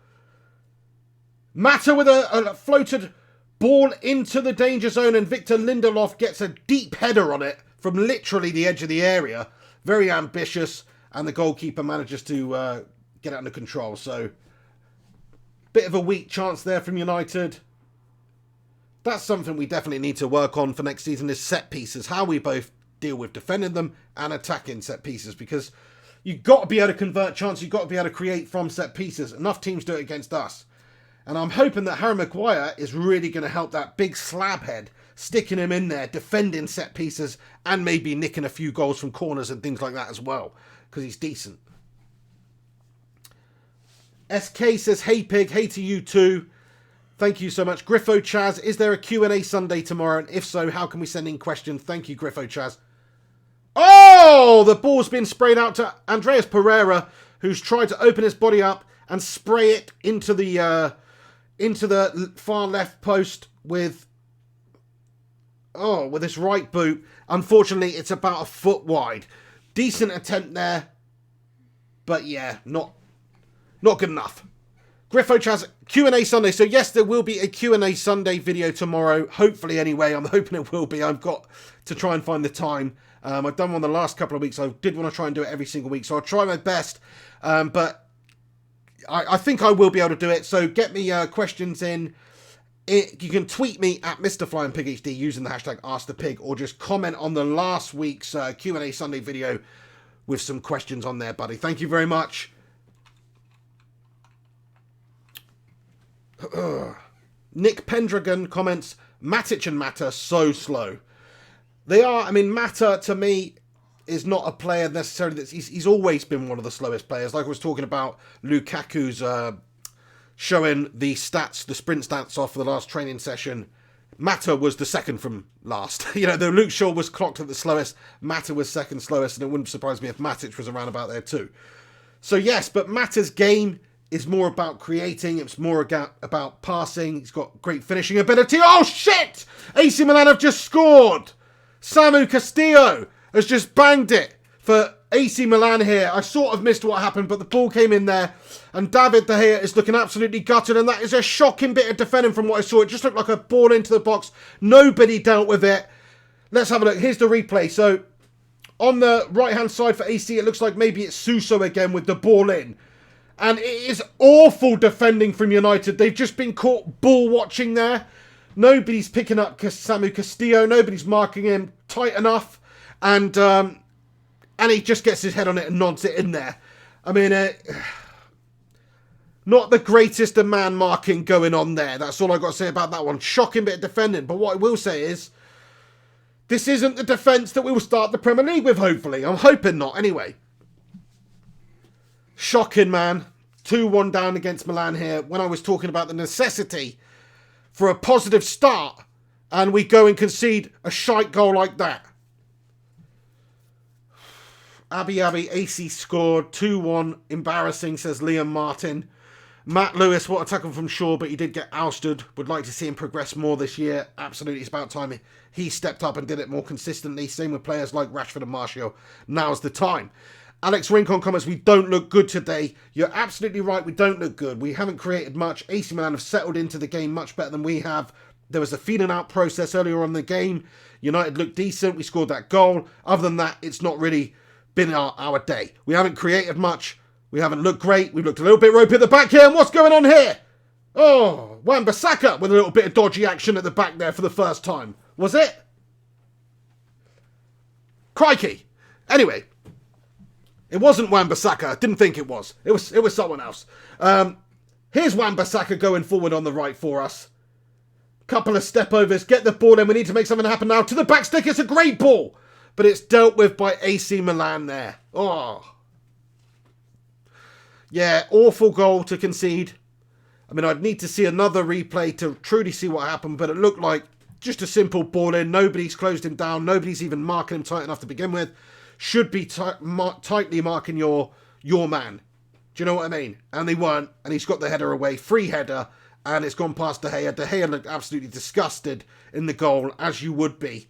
Mata with a floated ball into the danger zone, and Victor Lindelof gets a deep header on it from literally the edge of the area. Very ambitious, and the goalkeeper manages to get it under control. So, bit of a weak chance there from United. That's something we definitely need to work on for next season, is set pieces. How we both deal with defending them and attacking set pieces, because you've got to be able to convert chances, you've got to be able to create from set pieces. Enough teams do it against us. And I'm hoping that Harry Maguire is really going to help that big slab head, sticking him in there, defending set pieces, and maybe nicking a few goals from corners and things like that as well, because he's decent. SK says, hey Pig, hey to you too. Thank you so much. Griffo Chaz, is there a Q&A Sunday tomorrow? And if so, how can we send in questions? Thank you, Griffo Chaz. Oh, the ball's been sprayed out to Andreas Pereira, who's tried to open his body up and spray it into the far left post with his right boot. Unfortunately, it's about a foot wide. Decent attempt there, but yeah, not good enough. Griffo Chaz, Q&A Sunday. So yes, there will be a Q&A Sunday video tomorrow. Hopefully anyway. I'm hoping it will be. I've got to try and find the time. I've done one the last couple of weeks. I did want to try and do it every single week. So I'll try my best. But I think I will be able to do it. So get me questions in. You can tweet me at Mr. Flying Pig HD using the hashtag AskThePig, or just comment on the last week's Q&A Sunday video with some questions on there, buddy. Thank you very much. Nick Pendragon comments, Matic and Mata so slow. They are. I mean, Mata to me is not a player necessarily that he's always been one of the slowest players. Like I was talking about Lukaku's showing the stats, the sprint stats off for the last training session. Mata was the second from last. You know, the Luke Shaw was clocked at the slowest. Mata was second slowest, and it wouldn't surprise me if Matic was around about there too. So yes, but Mata's game is more about creating. It's more about passing. He's got great finishing ability. Oh shit! AC Milan have just scored. Samu Castillo has just banged it for AC Milan here. I sort of missed what happened, but the ball came in there. And David De Gea is looking absolutely gutted. And that is a shocking bit of defending from what I saw. It just looked like a ball into the box. Nobody dealt with it. Let's have a look. Here's the replay. So on the right-hand side for AC, it looks like maybe it's Suso again with the ball in. And it is awful defending from United. They've just been caught ball watching there. Nobody's picking up Samu Castillo. Nobody's marking him tight enough. And he just gets his head on it and nods it in there. I mean, not the greatest of man marking going on there. That's all I've got to say about that one. Shocking bit of defending. But what I will say is, this isn't the defence that we will start the Premier League with, hopefully. I'm hoping not, anyway. Shocking, man. 2-1 down against Milan here. When I was talking about the necessity for a positive start, and we go and concede a shite goal like that. Abby, AC scored. 2-1. Embarrassing, says Liam Martin. Matt Lewis, what a tackle from Shaw, but he did get ousted. Would like to see him progress more this year. Absolutely, it's about time he stepped up and did it more consistently. Same with players like Rashford and Martial. Now's the time. Alex Rincon comments, we don't look good today. You're absolutely right, we don't look good. We haven't created much. AC Milan have settled into the game much better than we have. There was a feeling out process earlier on in the game. United looked decent. We scored that goal. Other than that, it's not really been our day. We haven't created much. We haven't looked great. We've looked a little bit ropey at the back here. And what's going on here? Oh, Wan-Bissaka with a little bit of dodgy action at the back there for the first time. Was it? Crikey. Anyway, it wasn't Wan-Bissaka. Didn't think it was. It was someone else. Here's Wan-Bissaka going forward on the right for us. Couple of step overs. Get the ball in. We need to make something happen now. To the back stick. It's a great ball. But it's dealt with by AC Milan there. Oh. Yeah, awful goal to concede. I mean, I'd need to see another replay to truly see what happened, but it looked like just a simple ball in. Nobody's closed him down. Nobody's even marking him tight enough to begin with. Should be tightly marking your man. Do you know what I mean? And they weren't, and he's got the header away. Free header, and it's gone past De Gea. De Gea looked absolutely disgusted in the goal, as you would be,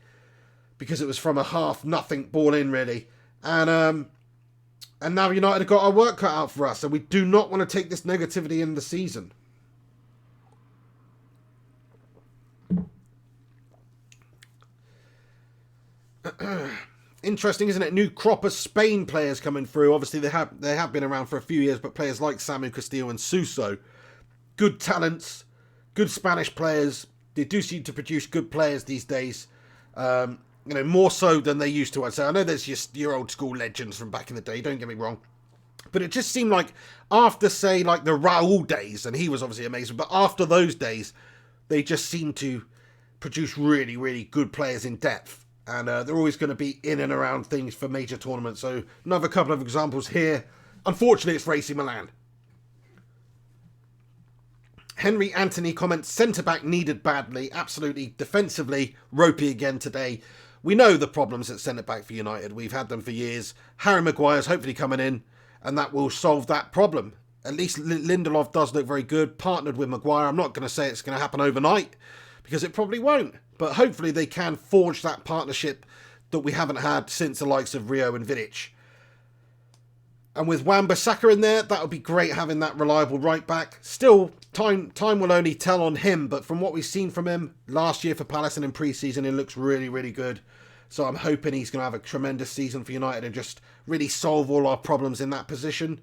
because it was from a half-nothing ball in, really. And now United have got our work cut out for us, and we do not want to take this negativity in the season. Interesting, isn't it? New crop of Spain players coming through. Obviously, they have been around for a few years, but players like Samu Castillo and Suso, good talents, good Spanish players. They do seem to produce good players these days. You know, more so than they used to, I'd say. I know there's just your old school legends from back in the day, don't get me wrong. But it just seemed like after, say, like the Raul days, and he was obviously amazing, but after those days, they just seemed to produce really, really good players in depth. And they're always going to be in and around things for major tournaments. So another couple of examples here. Unfortunately, it's for AC Milan. Henry Anthony comments, centre-back needed badly. Absolutely. Defensively, ropey again today. We know the problems at centre-back for United. We've had them for years. Harry Maguire's hopefully coming in, and that will solve that problem. At least Lindelof does look very good, partnered with Maguire. I'm not going to say it's going to happen overnight, because it probably won't. But hopefully they can forge that partnership that we haven't had since the likes of Rio and Vidic. And with Wan-Bissaka in there, that would be great having that reliable right back. Still, time will only tell on him, but from what we've seen from him last year for Palace and in pre-season, it looks really, really good. So I'm hoping he's going to have a tremendous season for United and just really solve all our problems in that position.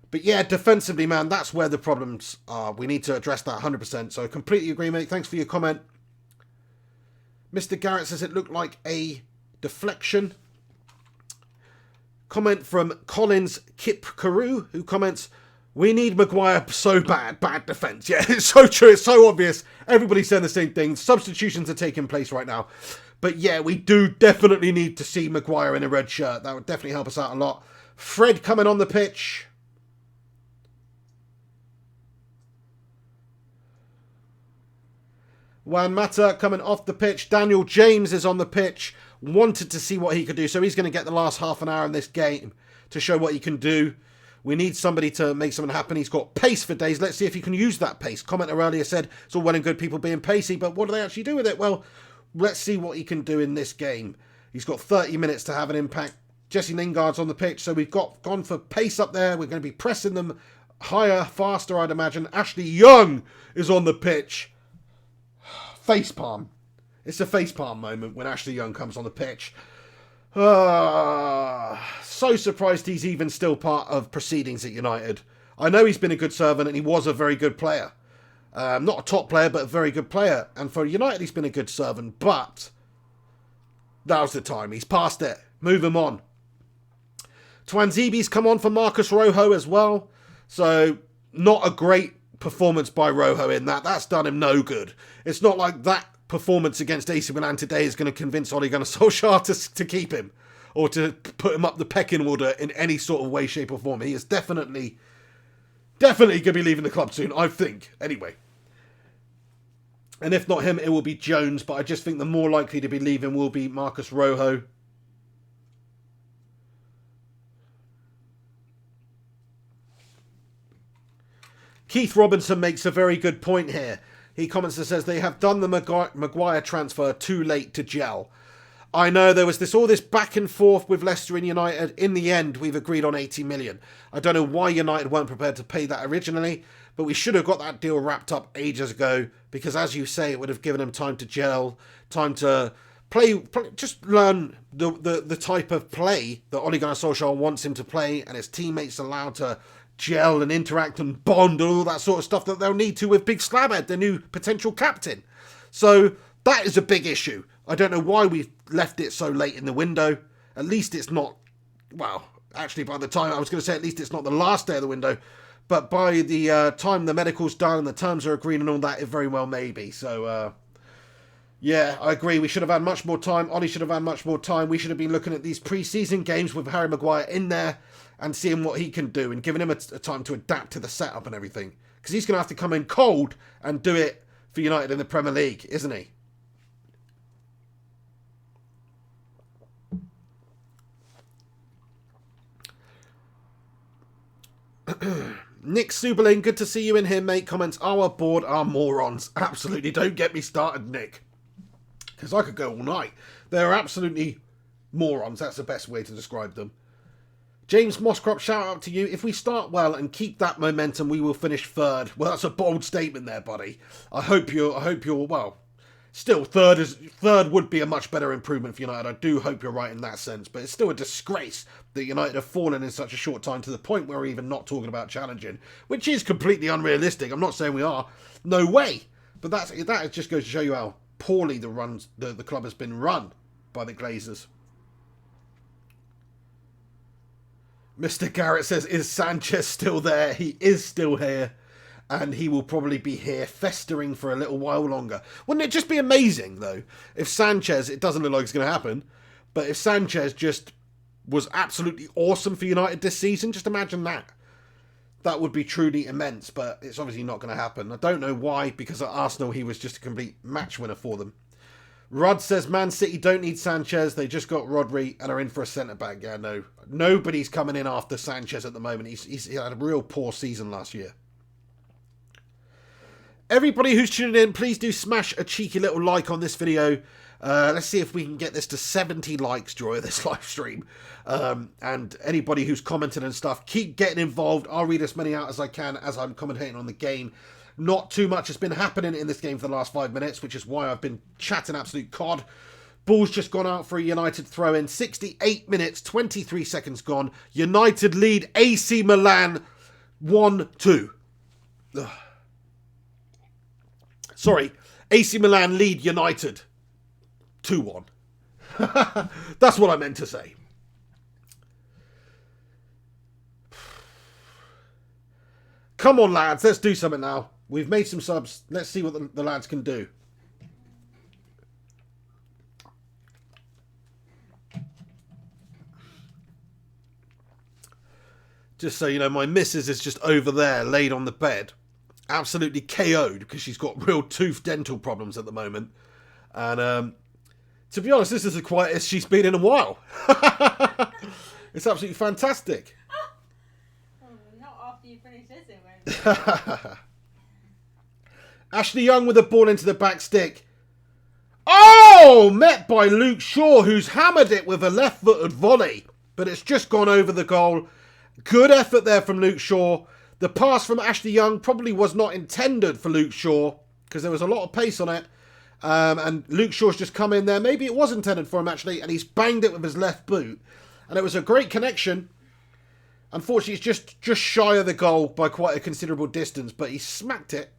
But yeah, defensively, man, that's where the problems are. We need to address that 100%. So completely agree, mate. Thanks for your comment. Mr. Garrett says it looked like a deflection. Comment from Collins Kip Carew, who comments, We need Maguire so bad. Bad defence. Yeah, it's so true. It's so obvious. Everybody's saying the same thing. Substitutions are taking place right now. But yeah, we do definitely need to see Maguire in a red shirt. That would definitely help us out a lot. Fred coming on the pitch. Juan Mata coming off the pitch. Daniel James is on the pitch. Wanted to see what he could do. So he's going to get the last half an hour in this game to show what he can do. We need somebody to make something happen. He's got pace for days. Let's see if he can use that pace. Commenter earlier said it's all well and good people being pacey, but what do they actually do with it? Well, let's see what he can do in this game. He's got 30 minutes to have an impact. Jesse Lingard's on the pitch, so we've gone for pace up there. We're going to be pressing them higher, faster, I'd imagine. Ashley Young is on the pitch. Facepalm. It's a facepalm moment when Ashley Young comes on the pitch. So surprised he's even still part of proceedings at United. I know he's been a good servant and he was a very good player. Not a top player, but a very good player. And for United, he's been a good servant. But now's the time. He's past it. Move him on. Twanzibi's come on for Marcus Rojo as well. So not a great performance by Rojo in that. That's done him no good. It's not like that performance against AC Milan today is going to convince Ole Gunnar Solskjaer to keep him or to put him up the pecking order in any sort of way, shape or form. He is definitely going to be leaving the club soon, I think, anyway. And if not him, it will be Jones, but I just think the more likely to be leaving will be Marcus Rojo. Keith Robinson makes a very good point here. He comments and says they have done the Maguire transfer too late to gel. I know there was all this back and forth with Leicester and United. In the end, we've agreed on 80 million. I don't know why United weren't prepared to pay that originally, but we should have got that deal wrapped up ages ago because, as you say, it would have given him time to gel, time to play just learn the type of play that Ole Gunnar Solskjaer wants him to play, and his teammates allowed to gel and interact and bond and all that sort of stuff that they'll need to with Big Slabhead, the new potential captain. So that is a big issue. I don't know why we've left it so late in the window. At least it's not, well, actually by the time, I was going to say at least it's not the last day of the window, but by the time the medical's done and the terms are agreed and all that, it very well may be. So, yeah, I agree. We should have had much more time. Ollie should have had much more time. We should have been looking at these pre-season games with Harry Maguire in there and seeing what he can do and giving him a time to adapt to the setup and everything. Because he's going to have to come in cold and do it for United in the Premier League, isn't he? Nick Suberlin, good to see you in here, mate. Comments, our board are morons. Absolutely, don't get me started, Nick. Because I could go all night. They're absolutely morons. That's the best way to describe them. James Mosscrop, shout out to you. If we start well and keep that momentum, we will finish third. Well, that's a bold statement there, buddy. I hope you're well. Still, third would be a much better improvement for United. I do hope you're right in that sense, but it's still a disgrace that United have fallen in such a short time to the point where we're even not talking about challenging, which is completely unrealistic. I'm not saying we are. No way. But that just goes to show you how poorly the club has been run by the Glazers. Mr. Garrett says, is Sanchez still there? He is still here. And he will probably be here festering for a little while longer. Wouldn't it just be amazing, though, if Sanchez, it doesn't look like it's going to happen, but if Sanchez just was absolutely awesome for United this season, just imagine that. That would be truly immense, but it's obviously not going to happen. I don't know why, because at Arsenal he was just a complete match winner for them. Rod says, Man City don't need Sanchez, they just got Rodri and are in for a centre-back. Yeah, no. Nobody's coming in after Sanchez at the moment. He had a real poor season last year. Everybody who's tuning in, please do smash a cheeky little like on this video. Let's see if we can get this to 70 likes during this live stream. And anybody who's commented and stuff, keep getting involved. I'll read as many out as I can as I'm commentating on the game. Not too much has been happening in this game for the last 5 minutes, which is why I've been chatting absolute cod. Ball's just gone out for a United throw-in. 68 minutes, 23 seconds gone. United lead AC Milan 1-2. Ugh. Sorry, AC Milan lead United 2-1. That's what I meant to say. Come on, lads. Let's do something now. We've made some subs. Let's see what the lads can do. Just so you know, my missus is just over there, laid on the bed. Absolutely KO'd because she's got real tooth dental problems at the moment. And to be honest, this is the quietest she's been in a while. It's absolutely fantastic. Oh, not after you finish this, it won't. Ashley Young with the ball into the back stick. Oh! Met by Luke Shaw, who's hammered it with a left-footed volley. But it's just gone over the goal. Good effort there from Luke Shaw. The pass from Ashley Young probably was not intended for Luke Shaw because there was a lot of pace on it. And Luke Shaw's just come in there. Maybe it was intended for him, actually. And he's banged it with his left boot. And it was a great connection. Unfortunately, it's just shy of the goal by quite a considerable distance. But he smacked it.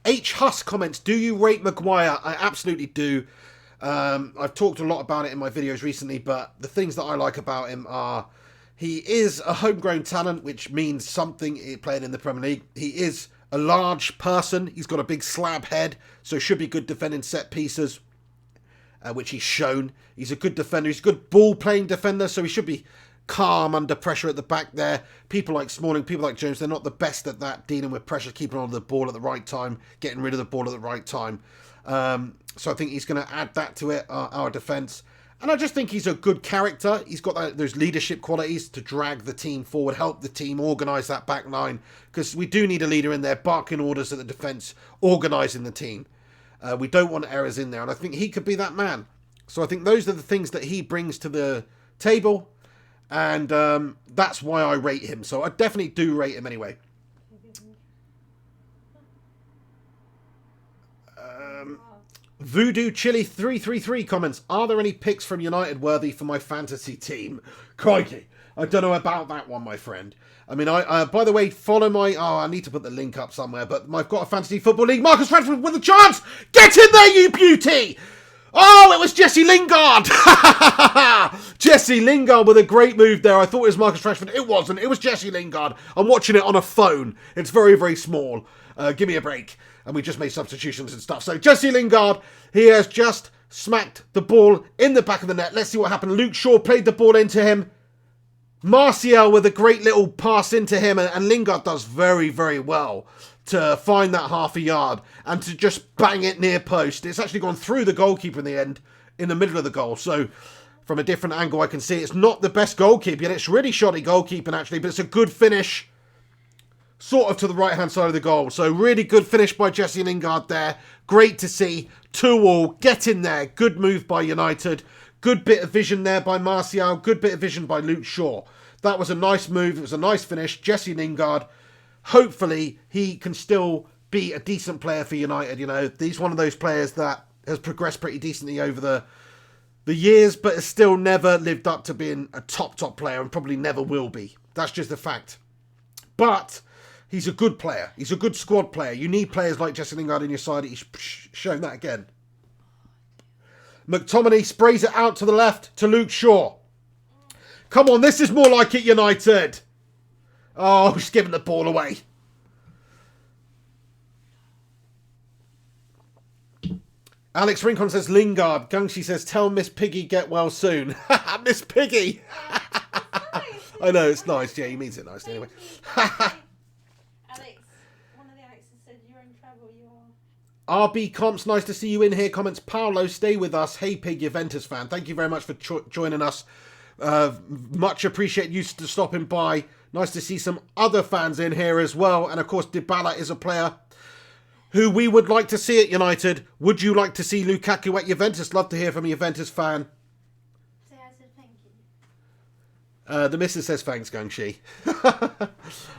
H. Huss comments, do you rate Maguire? I absolutely do. I've talked a lot about it in my videos recently, but the things that I like about him are he is a homegrown talent, which means something playing in the Premier League. He is a large person. He's got a big slab head, so should be good defending set pieces, which he's shown. He's a good defender. He's a good ball-playing defender, so he should be calm under pressure at the back there. People like Smalling, people like Jones, they're not the best at that, dealing with pressure, keeping on the ball at the right time, getting rid of the ball at the right time. So I think he's going to add that to it, our defence. And I just think he's a good character. He's got those leadership qualities to drag the team forward, help the team organise that back line. Because we do need a leader in there, barking orders at the defence, organising the team. We don't want errors in there. And I think he could be that man. So I think those are the things that he brings to the table. And that's why I rate him. So I definitely do rate him anyway. Voodoo Chili 333 comments, are there any picks from United worthy for my fantasy team? Crikey, I don't know about that one, my friend. I mean, by the way, follow my... Oh, I need to put the link up somewhere, but I've got a fantasy football league. Marcus Rashford with a chance! Get in there, you beauty! Oh, it was Jesse Lingard! Jesse Lingard with a great move there. I thought it was Marcus Rashford. It wasn't. It was Jesse Lingard. I'm watching it on a phone. It's very, very small. Give me a break. And we just made substitutions and stuff. So Jesse Lingard, he has just smacked the ball in the back of the net. Let's see what happened. Luke Shaw played the ball into him. Martial with a great little pass into him. And Lingard does very, very well to find that half a yard and to just bang it near post. It's actually gone through the goalkeeper in the end, in the middle of the goal. So from a different angle, I can see it's not the best goalkeeping. And it's really shoddy goalkeeping, actually. But it's a good finish. Sort of to the right-hand side of the goal. So really good finish by Jesse Lingard there. Great to see. 2-2. Get in there. Good move by United. Good bit of vision there by Martial. Good bit of vision by Luke Shaw. That was a nice move. It was a nice finish. Jesse Lingard. Hopefully he can still be a decent player for United. You know, he's one of those players that has progressed pretty decently over the years, but has still never lived up to being a top player and probably never will be. That's just a fact. But he's a good player. He's a good squad player. You need players like Jesse Lingard in your side. He's shown that again. McTominay sprays it out to the left to Luke Shaw. Come on, this is more like it, United. Oh, he's giving the ball away. Alex Rincon says Lingard. Gungshi says, tell Miss Piggy get well soon. Miss Piggy. I know, it's nice. Yeah, he means it nicely anyway. Alex, one of the Alexes said you're in trouble, you are. RB Comps, nice to see you in here. Comments, Paolo, stay with us. Hey Pig, Juventus fan. Thank you very much for joining us. Much appreciate you stopping by. Nice to see some other fans in here as well. And of course, Dybala is a player who we would like to see at United. Would you like to see Lukaku at Juventus? Love to hear from a Juventus fan. So I said thank you. The missus says thanks, Gungshi.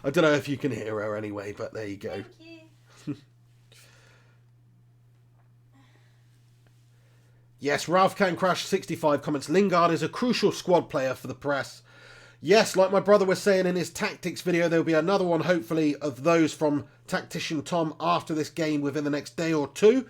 I don't know if you can hear her anyway, but there you go. Thank you. Yes, Ralph Can Crash 65 comments, Lingard is a crucial squad player for the press. Yes, like my brother was saying in his tactics video, there'll be another one, hopefully, of those from Tactician Tom after this game within the next day or two.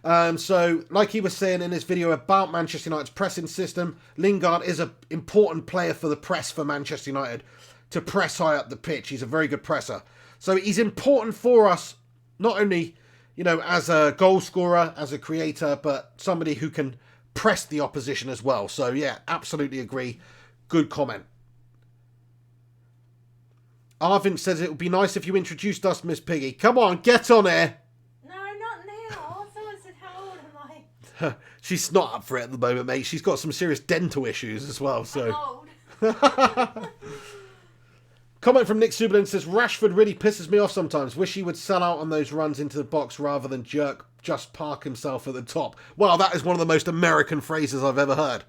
So, like he was saying in his video about Manchester United's pressing system, Lingard is an important player for the press for Manchester United to press high up the pitch. He's a very good presser. So he's important for us, not only, you know, as a goal scorer, as a creator, but somebody who can press the opposition as well. So, yeah, absolutely agree. Good comment. Arvin says it would be nice if you introduced us, Miss Piggy. Come on, get on here. No, not now. Someone said, how old am I? She's not up for it at the moment, mate. She's got some serious dental issues as well. So. I'm old. Comment from Nick Suberlin says, Rashford really pisses me off sometimes. Wish he would sell out on those runs into the box rather than just park himself at the top. Well, that is one of the most American phrases I've ever heard.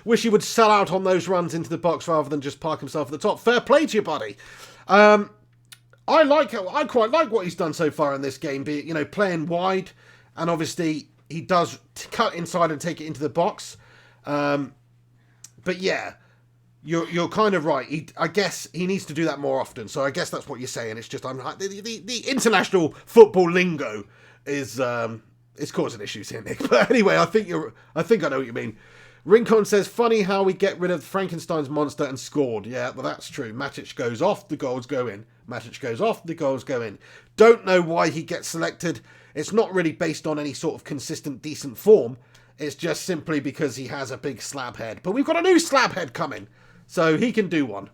Wish he would sell out on those runs into the box rather than just park himself at the top. Fair play to you, buddy. I quite like what he's done so far in this game, be it, you know, playing wide, and obviously he does cut inside and take it into the box. But yeah, you're kind of right. I guess he needs to do that more often. So I guess that's what you're saying. It's just the international football lingo is causing issues here, Nick. But anyway, I think I know what you mean. Rincon says, funny how we get rid of Frankenstein's monster and scored. Yeah, well, that's true. Matic goes off, the goals go in. Matic goes off, the goals go in. Don't know why he gets selected. It's not really based on any sort of consistent, decent form. It's just simply because he has a big slab head. But we've got a new slab head coming, so he can do one.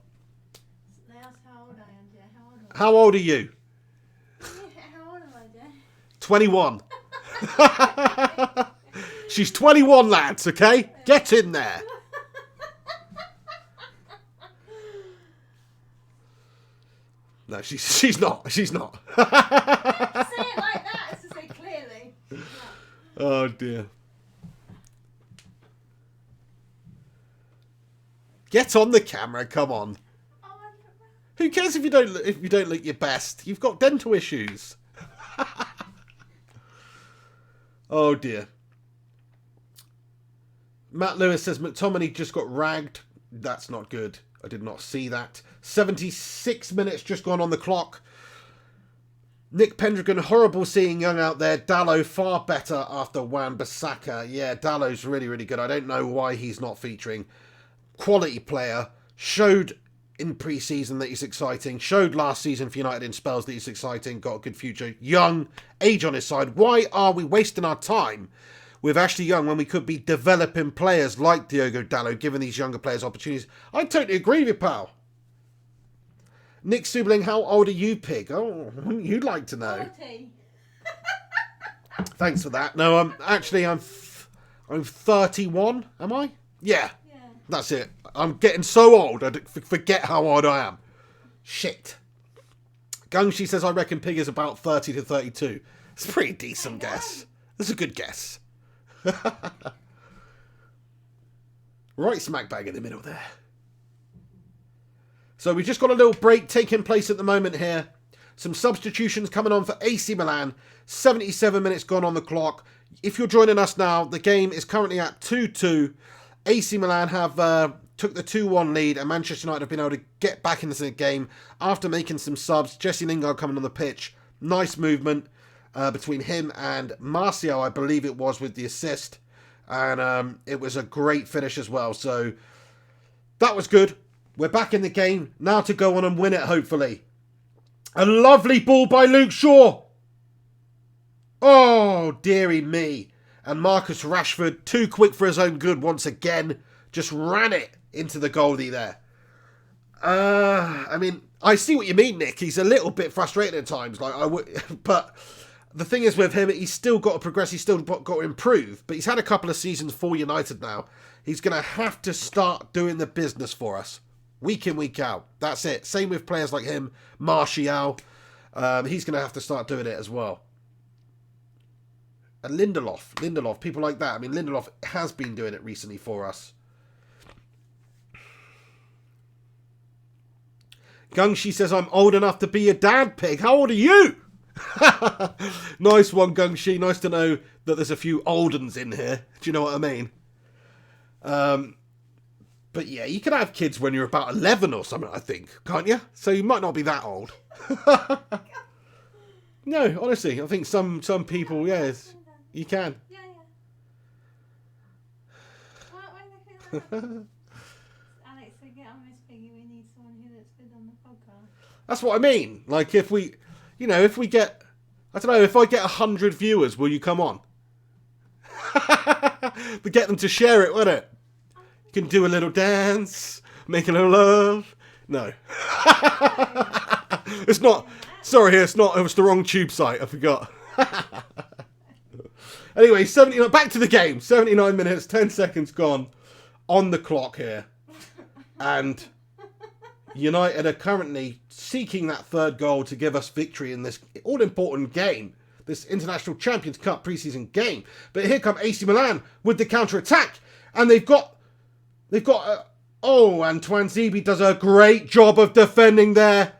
That's how old I am, dear. How old are you? How old am I, dear? 21. She's 21, lads, okay? Get in there. No, she's not. She's not. Say it like that, to say clearly. No. Oh, dear. Get on the camera, come on. Oh, Who cares if you don't look your best? You've got dental issues. Oh, dear. Matt Lewis says McTominay just got ragged. That's not good. I did not see that. 76 minutes just gone on the clock. Nick Pendragon, horrible seeing Young out there. Dallo far better after Wan-Bissaka. Yeah, Dallo's really, really good. I don't know why he's not featuring. Quality player. Showed in pre-season that he's exciting. Showed last season for United in spells that he's exciting. Got a good future. Young. Age on his side. Why are we wasting our time with Ashley Young when we could be developing players like Diogo Dallo, giving these younger players opportunities? I totally agree with you, pal. Nick Subling, how old are you, Pig? Oh, wouldn't you like to know? 40. Thanks for that. No, I'm 31, am I? Yeah, that's it. I'm getting so old, I forget how old I am. Shit. Gungshi says, I reckon Pig is about 30 to 32. It's a pretty decent guess. That's a good guess. Right smack bang in the middle there. So we just got a little break taking place at the moment here. Some substitutions coming on for AC Milan. 77 minutes gone on the clock. If you're joining us now, the game is currently at 2-2. AC Milan have took the 2-1 lead, and Manchester United have been able to get back into the game after making some subs. Jesse Lingard coming on the pitch. Nice movement between him and Martial, I believe it was, with the assist. And it was a great finish as well. So that was good. We're back in the game. Now to go on and win it, hopefully. A lovely ball by Luke Shaw. Oh, dearie me. And Marcus Rashford, too quick for his own good once again. Just ran it into the goalie there. I mean, I see what you mean, Nick. He's a little bit frustrated at times. But the thing is with him, he's still got to progress. He's still got to improve. But he's had a couple of seasons for United now. He's going to have to start doing the business for us. Week in, week out. That's it. Same with players like him. Martial. He's going to have to start doing it as well. And Lindelof. People like that. I mean, Lindelof has been doing it recently for us. Gungshi says, I'm old enough to be your dad, Pig. How old are you? Nice one, Gungshi. Nice to know that there's a few old uns in here. Do you know what I mean? But yeah, you can have kids when you're about 11 or something, I think. Can't you? So you might not be that old. No, honestly, I think some people, yes. You can. Yeah. Why they think that? Alex said, get on this thingy. We need someone who looks good on the podcast. That's what I mean. Like, if we get, I don't know, if I get 100 viewers, will you come on? But get them to share it, won't it? You can do a little dance, make a little love. No. It's not. Sorry, it's not. It was the wrong tube site. I forgot. Anyway, 79. Back to the game. 79 minutes, 10 seconds gone on the clock here. And United are currently seeking that third goal to give us victory in this all-important game, this International Champions Cup pre-season game. But here come AC Milan with the counter-attack, and they've got and Twanzebe does a great job of defending there.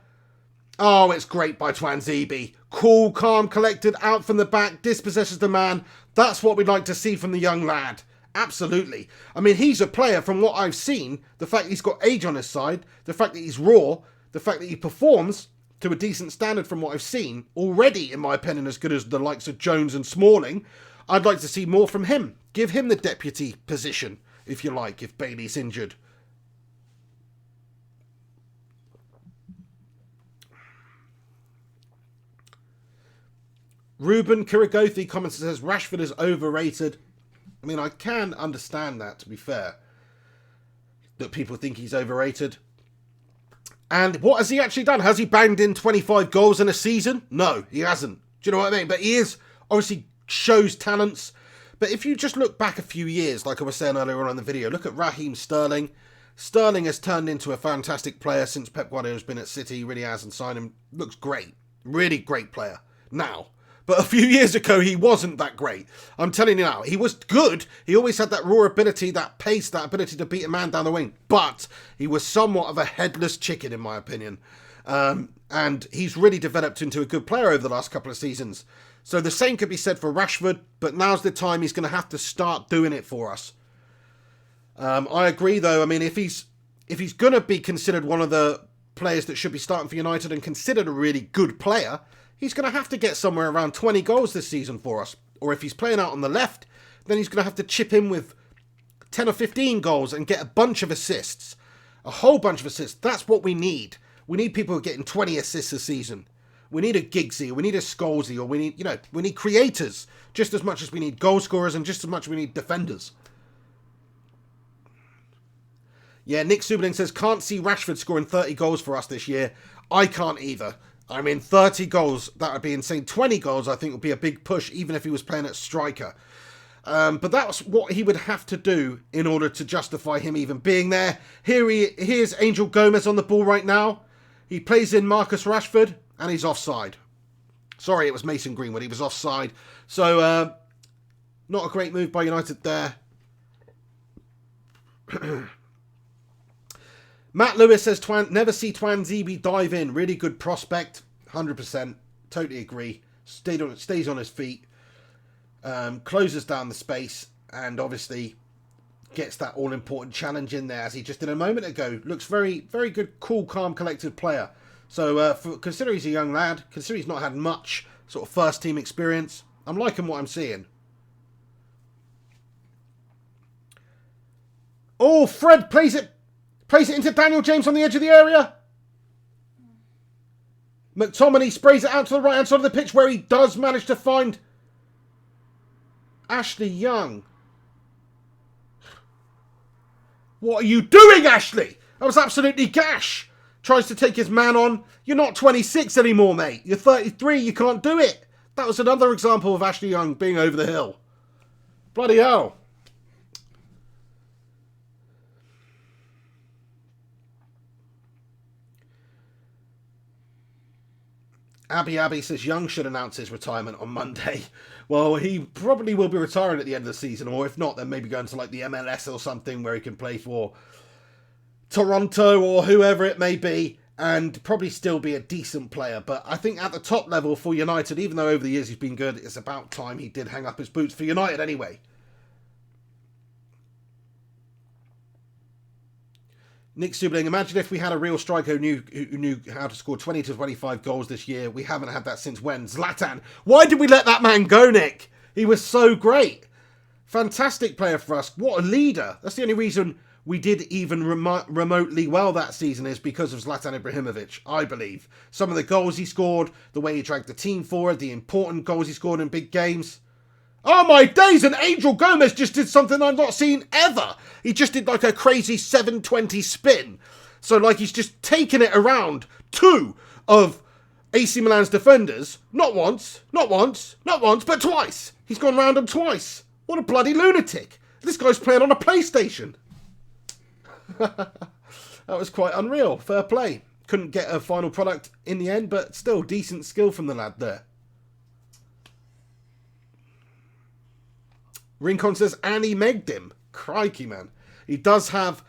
Oh, it's great by Twanzebe. Cool, calm, collected, out from the back, dispossesses the man. That's what we'd like to see from the young lad. Absolutely. I mean, he's a player from what I've seen. The fact that he's got age on his side, the fact that he's raw, the fact that he performs to a decent standard from what I've seen, already, in my opinion, as good as the likes of Jones and Smalling. I'd like to see more from him. Give him the deputy position, if you like, if Bailey's injured. Ruben Kirigothi comments and says Rashford is overrated. I mean, I can understand that, to be fair, that people think he's overrated. And what has he actually done? Has he banged in 25 goals in a season? No, he hasn't. Do you know what I mean? But he is, obviously, shows talents. But if you just look back a few years, like I was saying earlier on in the video, look at Raheem Sterling. Sterling has turned into a fantastic player since Pep Guardiola's been at City. He really has, and signed him. Looks great. Really great player. Now, but a few years ago, he wasn't that great. I'm telling you now, he was good. He always had that raw ability, that pace, that ability to beat a man down the wing. But he was somewhat of a headless chicken, in my opinion. And he's really developed into a good player over the last couple of seasons. So the same could be said for Rashford, but now's the time he's going to have to start doing it for us. I agree, though. I mean, if he's going to be considered one of the players that should be starting for United and considered a really good player, he's going to have to get somewhere around 20 goals this season for us. Or if he's playing out on the left, then he's going to have to chip in with 10 or 15 goals and get a bunch of assists. A whole bunch of assists. That's what we need. We need people who are getting 20 assists a season. We need a Giggsy, or we need a Scholesy, or we need creators just as much as we need goal scorers and just as much as we need defenders. Yeah, Nick Subling says, can't see Rashford scoring 30 goals for us this year. I can't either. I mean, 30 goals, that would be insane. 20 goals, I think, would be a big push, even if he was playing at striker. But that's what he would have to do in order to justify him even being there. Here's Angel Gomez on the ball right now. He plays in Marcus Rashford, and he's offside. Sorry, it was Mason Greenwood. He was offside. So, not a great move by United there. Matt Lewis says, never see Twanzebe dive in. Really good prospect. 100%. Totally agree. Stays on his feet. Closes down the space. And obviously gets that all-important challenge in there, as he just did a moment ago. Looks very, very good, cool, calm, collected player. So considering he's a young lad, considering he's not had much sort of first-team experience, I'm liking what I'm seeing. Oh, Fred plays it into Daniel James on the edge of the area. McTominay sprays it out to the right-hand side of the pitch, where he does manage to find Ashley Young. What are you doing, Ashley? That was absolutely gash. Tries to take his man on. You're not 26 anymore, mate. You're 33. You can't do it. That was another example of Ashley Young being over the hill. Bloody hell. Abby says Young should announce his retirement on Monday. Well, he probably will be retiring at the end of the season, or if not, then maybe going to like the MLS or something where he can play for Toronto or whoever it may be, and probably still be a decent player. But I think at the top level for United, even though over the years he's been good, it's about time he did hang up his boots for United anyway. Nick Subling, imagine if we had a real striker who knew how to score 20 to 25 goals this year. We haven't had that since when? Zlatan. Why did we let that man go, Nick? He was so great. Fantastic player for us. What a leader. That's the only reason we did even remotely well that season is because of Zlatan Ibrahimovic, I believe. Some of the goals he scored, the way he dragged the team forward, the important goals he scored in big games. Oh my days, and Angel Gomez just did something I've not seen ever. He just did like a crazy 720 spin. So like he's just taken it around two of AC Milan's defenders. Not once, but twice. He's gone round them twice. What a bloody lunatic. This guy's playing on a PlayStation. That was quite unreal. Fair play. Couldn't get a final product in the end, but still decent skill from the lad there. Rincon says, and he megged him. Crikey, man. He does have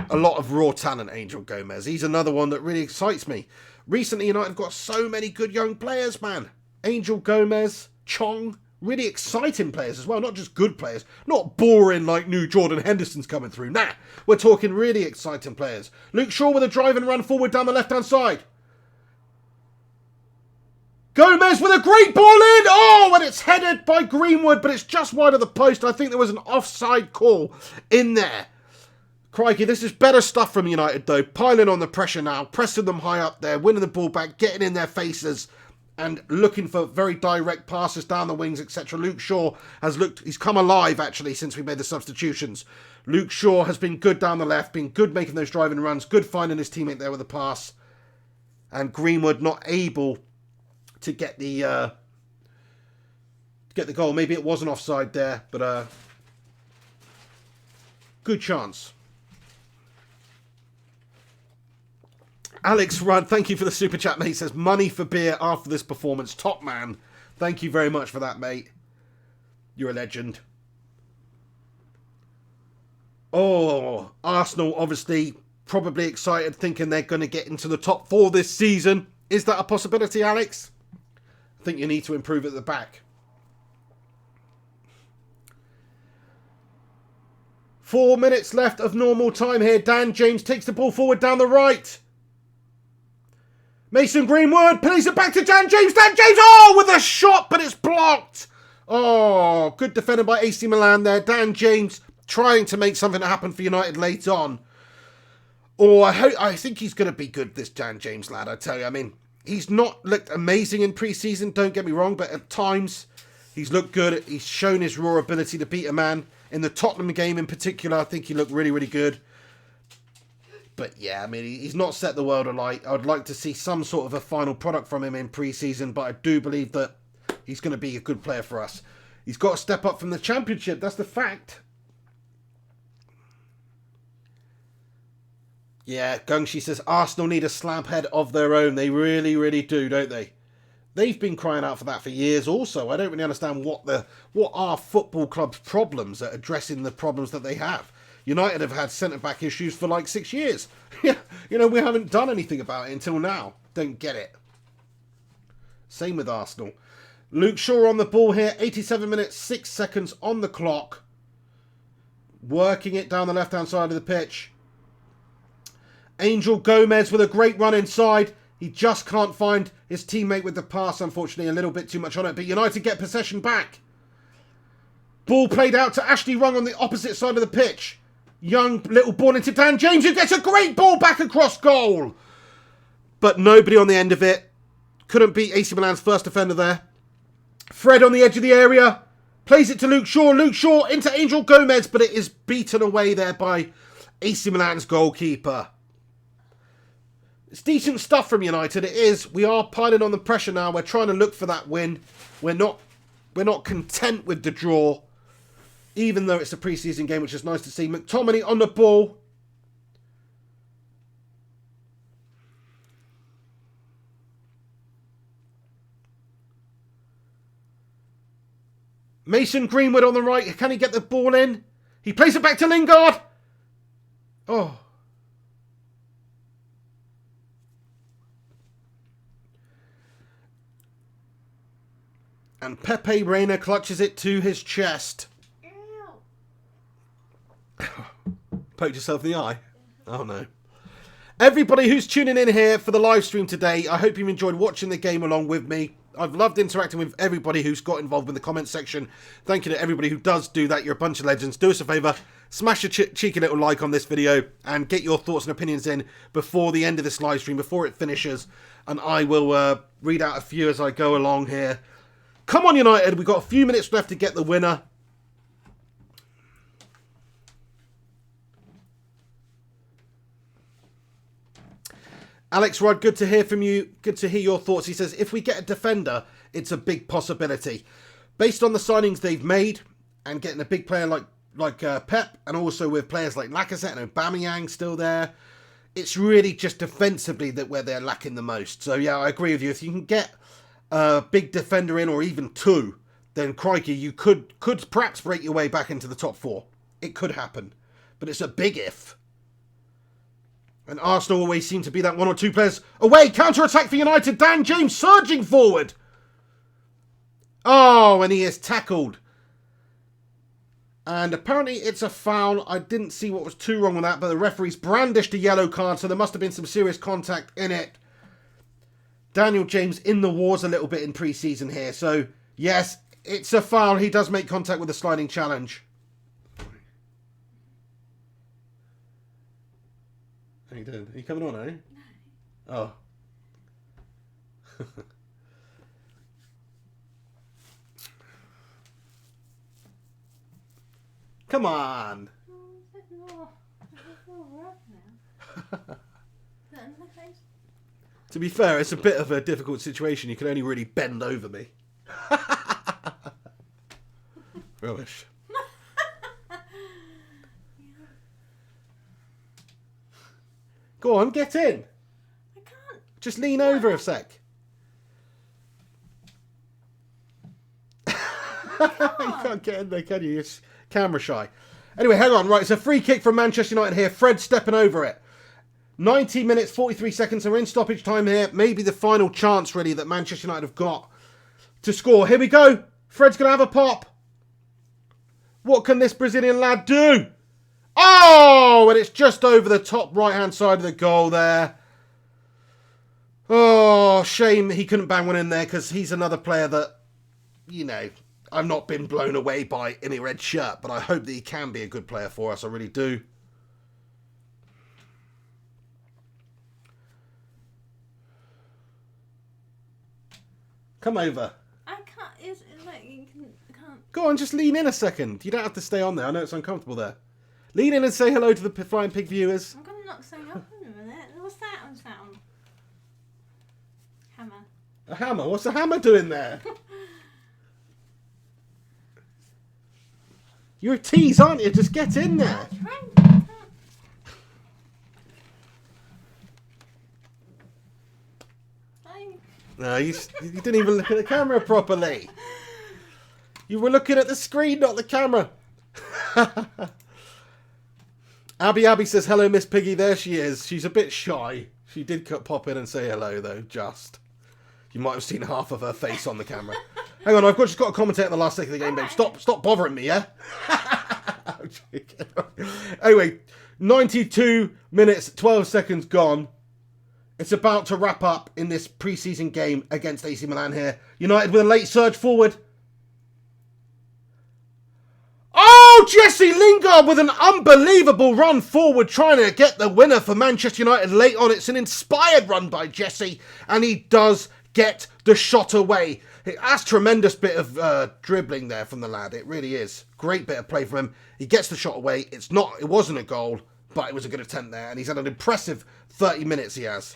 a lot of raw talent, Angel Gomez. He's another one that really excites me. Recently, United have got so many good young players, man. Angel Gomez, Chong, really exciting players as well. Not just good players. Not boring like new Jordan Henderson's coming through. Nah, we're talking really exciting players. Luke Shaw with a drive and run forward down the left-hand side. Gomez with a great ball in. Oh, and it's headed by Greenwood, but it's just wide of the post. I think there was an offside call in there. Crikey, this is better stuff from United, though. Piling on the pressure now, pressing them high up there, winning the ball back, getting in their faces, and looking for very direct passes down the wings, etc. Luke Shaw he's come alive, actually, since we made the substitutions. Luke Shaw has been good down the left, been good making those driving runs, good finding his teammate there with a pass. And Greenwood not able to get the goal. Maybe it wasn't offside there, but good chance. Alex Rudd, thank you for the super chat, mate. He says, money for beer after this performance. Top man. Thank you very much for that, mate. You're a legend. Oh, Arsenal, obviously, probably excited, thinking they're going to get into the top 4 this season. Is that a possibility, Alex? I think you need to improve at the back. 4 minutes left of normal time here. Dan James takes the ball forward down the right. Mason Greenwood plays it back to Dan James. Dan James, oh, with a shot, but it's blocked. Oh, good defended by AC Milan there. Dan James trying to make something happen for United late on. Oh, I think he's going to be good, this Dan James lad, I tell you. I mean, he's not looked amazing in pre-season, don't get me wrong, but at times he's looked good. He's shown his raw ability to beat a man. In the Tottenham game in particular, I think he looked really, really good. But yeah, I mean, he's not set the world alight. I would like to see some sort of a final product from him in pre-season, but I do believe that he's going to be a good player for us. He's got to step up from the Championship. That's the fact. Yeah, Gungshi says, Arsenal need a slab head of their own. They really, really do, don't they? They've been crying out for that for years also. I don't really understand what are football clubs' problems at addressing the problems that they have. United have had centre-back issues for like 6 years. You know, we haven't done anything about it until now. Don't get it. Same with Arsenal. Luke Shaw on the ball here. 87 minutes, 6 seconds on the clock. Working it down the left-hand side of the pitch. Angel Gomez with a great run inside. He just can't find his teammate with the pass, unfortunately. A little bit too much on it. But United get possession back. Ball played out to Ashley Young on the opposite side of the pitch. Young little ball into Dan James, who gets a great ball back across goal. But nobody on the end of it. Couldn't beat AC Milan's first defender there. Fred on the edge of the area. Plays it to Luke Shaw. Luke Shaw into Angel Gomez, but it is beaten away there by AC Milan's goalkeeper. It's decent stuff from United. It is. We are piling on the pressure now. We're trying to look for that win. We're not content with the draw. Even though it's a pre-season game, which is nice to see. McTominay on the ball. Mason Greenwood on the right. Can he get the ball in? He plays it back to Lingard. Oh. And Pepe Reina clutches it to his chest. Poked yourself in the eye? Oh no. Everybody who's tuning in here for the live stream today, I hope you've enjoyed watching the game along with me. I've loved interacting with everybody who's got involved in the comment section. Thank you to everybody who does do that. You're a bunch of legends. Do us a favour, smash a cheeky little like on this video and get your thoughts and opinions in before the end of this live stream, before it finishes. And I will read out a few as I go along here. Come on, United. We've got a few minutes left to get the winner. Alex Rudd, good to hear from you. Good to hear your thoughts. He says, if we get a defender, it's a big possibility. Based on the signings they've made and getting a big player like Pep, and also with players like Lacazette and Aubameyang still there, it's really just defensively that where they're lacking the most. So, yeah, I agree with you. If you can get a big defender in, or even two, then crikey, you could perhaps break your way back into the top four. It could happen. But it's a big if. And Arsenal always seem to be that one or two players away. Counter-attack for United. Dan James surging forward. Oh, and he is tackled. And apparently it's a foul. I didn't see what was too wrong with that, but the referee's brandished a yellow card, so there must have been some serious contact in it. Daniel James in the wars a little bit in pre-season here. So, yes, it's a foul. He does make contact with a sliding challenge. How you doing? Are you coming on, eh? No. Oh. Come on. To be fair, it's a bit of a difficult situation. You can only really bend over me. Rubbish. Go on, get in. I can't. Just lean over a sec. You can't get in there, can you? You're camera shy. Anyway, hang on. Right, it's a free kick from Manchester United here. Fred stepping over it. 90 minutes, 43 seconds. So we're in stoppage time here. Maybe the final chance, really, that Manchester United have got to score. Here we go. Fred's going to have a pop. What can this Brazilian lad do? Oh, and it's just over the top right-hand side of the goal there. Oh, shame he couldn't bang one in there, because he's another player that, you know, I've not been blown away by in a red shirt, but I hope that he can be a good player for us. I really do. Come over. I can't. It's like you can't. Go on, just lean in a second. You don't have to stay on there. I know it's uncomfortable there. Lean in and say hello to the Flying Pig viewers. I'm going to knock something up in a minute. What's that? What's that on? Hammer. A hammer? What's a hammer doing there? You're a tease, aren't you? Just get in there. No, you didn't even look at the camera properly. You were looking at the screen, not the camera. Abby says, hello, Miss Piggy. There she is. She's a bit shy. She did pop in and say hello, though, just. You might have seen half of her face on the camera. Hang on, I've just got to commentate on the last second of the game, babe. Stop bothering me, yeah? I'm joking. Anyway, 92 minutes, 12 seconds gone. It's about to wrap up in this pre-season game against AC Milan here. United with a late surge forward. Oh, Jesse Lingard with an unbelievable run forward, trying to get the winner for Manchester United late on. It's an inspired run by Jesse, and he does get the shot away. That's a tremendous bit of dribbling there from the lad. It really is. Great bit of play from him. He gets the shot away. It wasn't a goal, but it was a good attempt there, and he's had an impressive 30 minutes he has.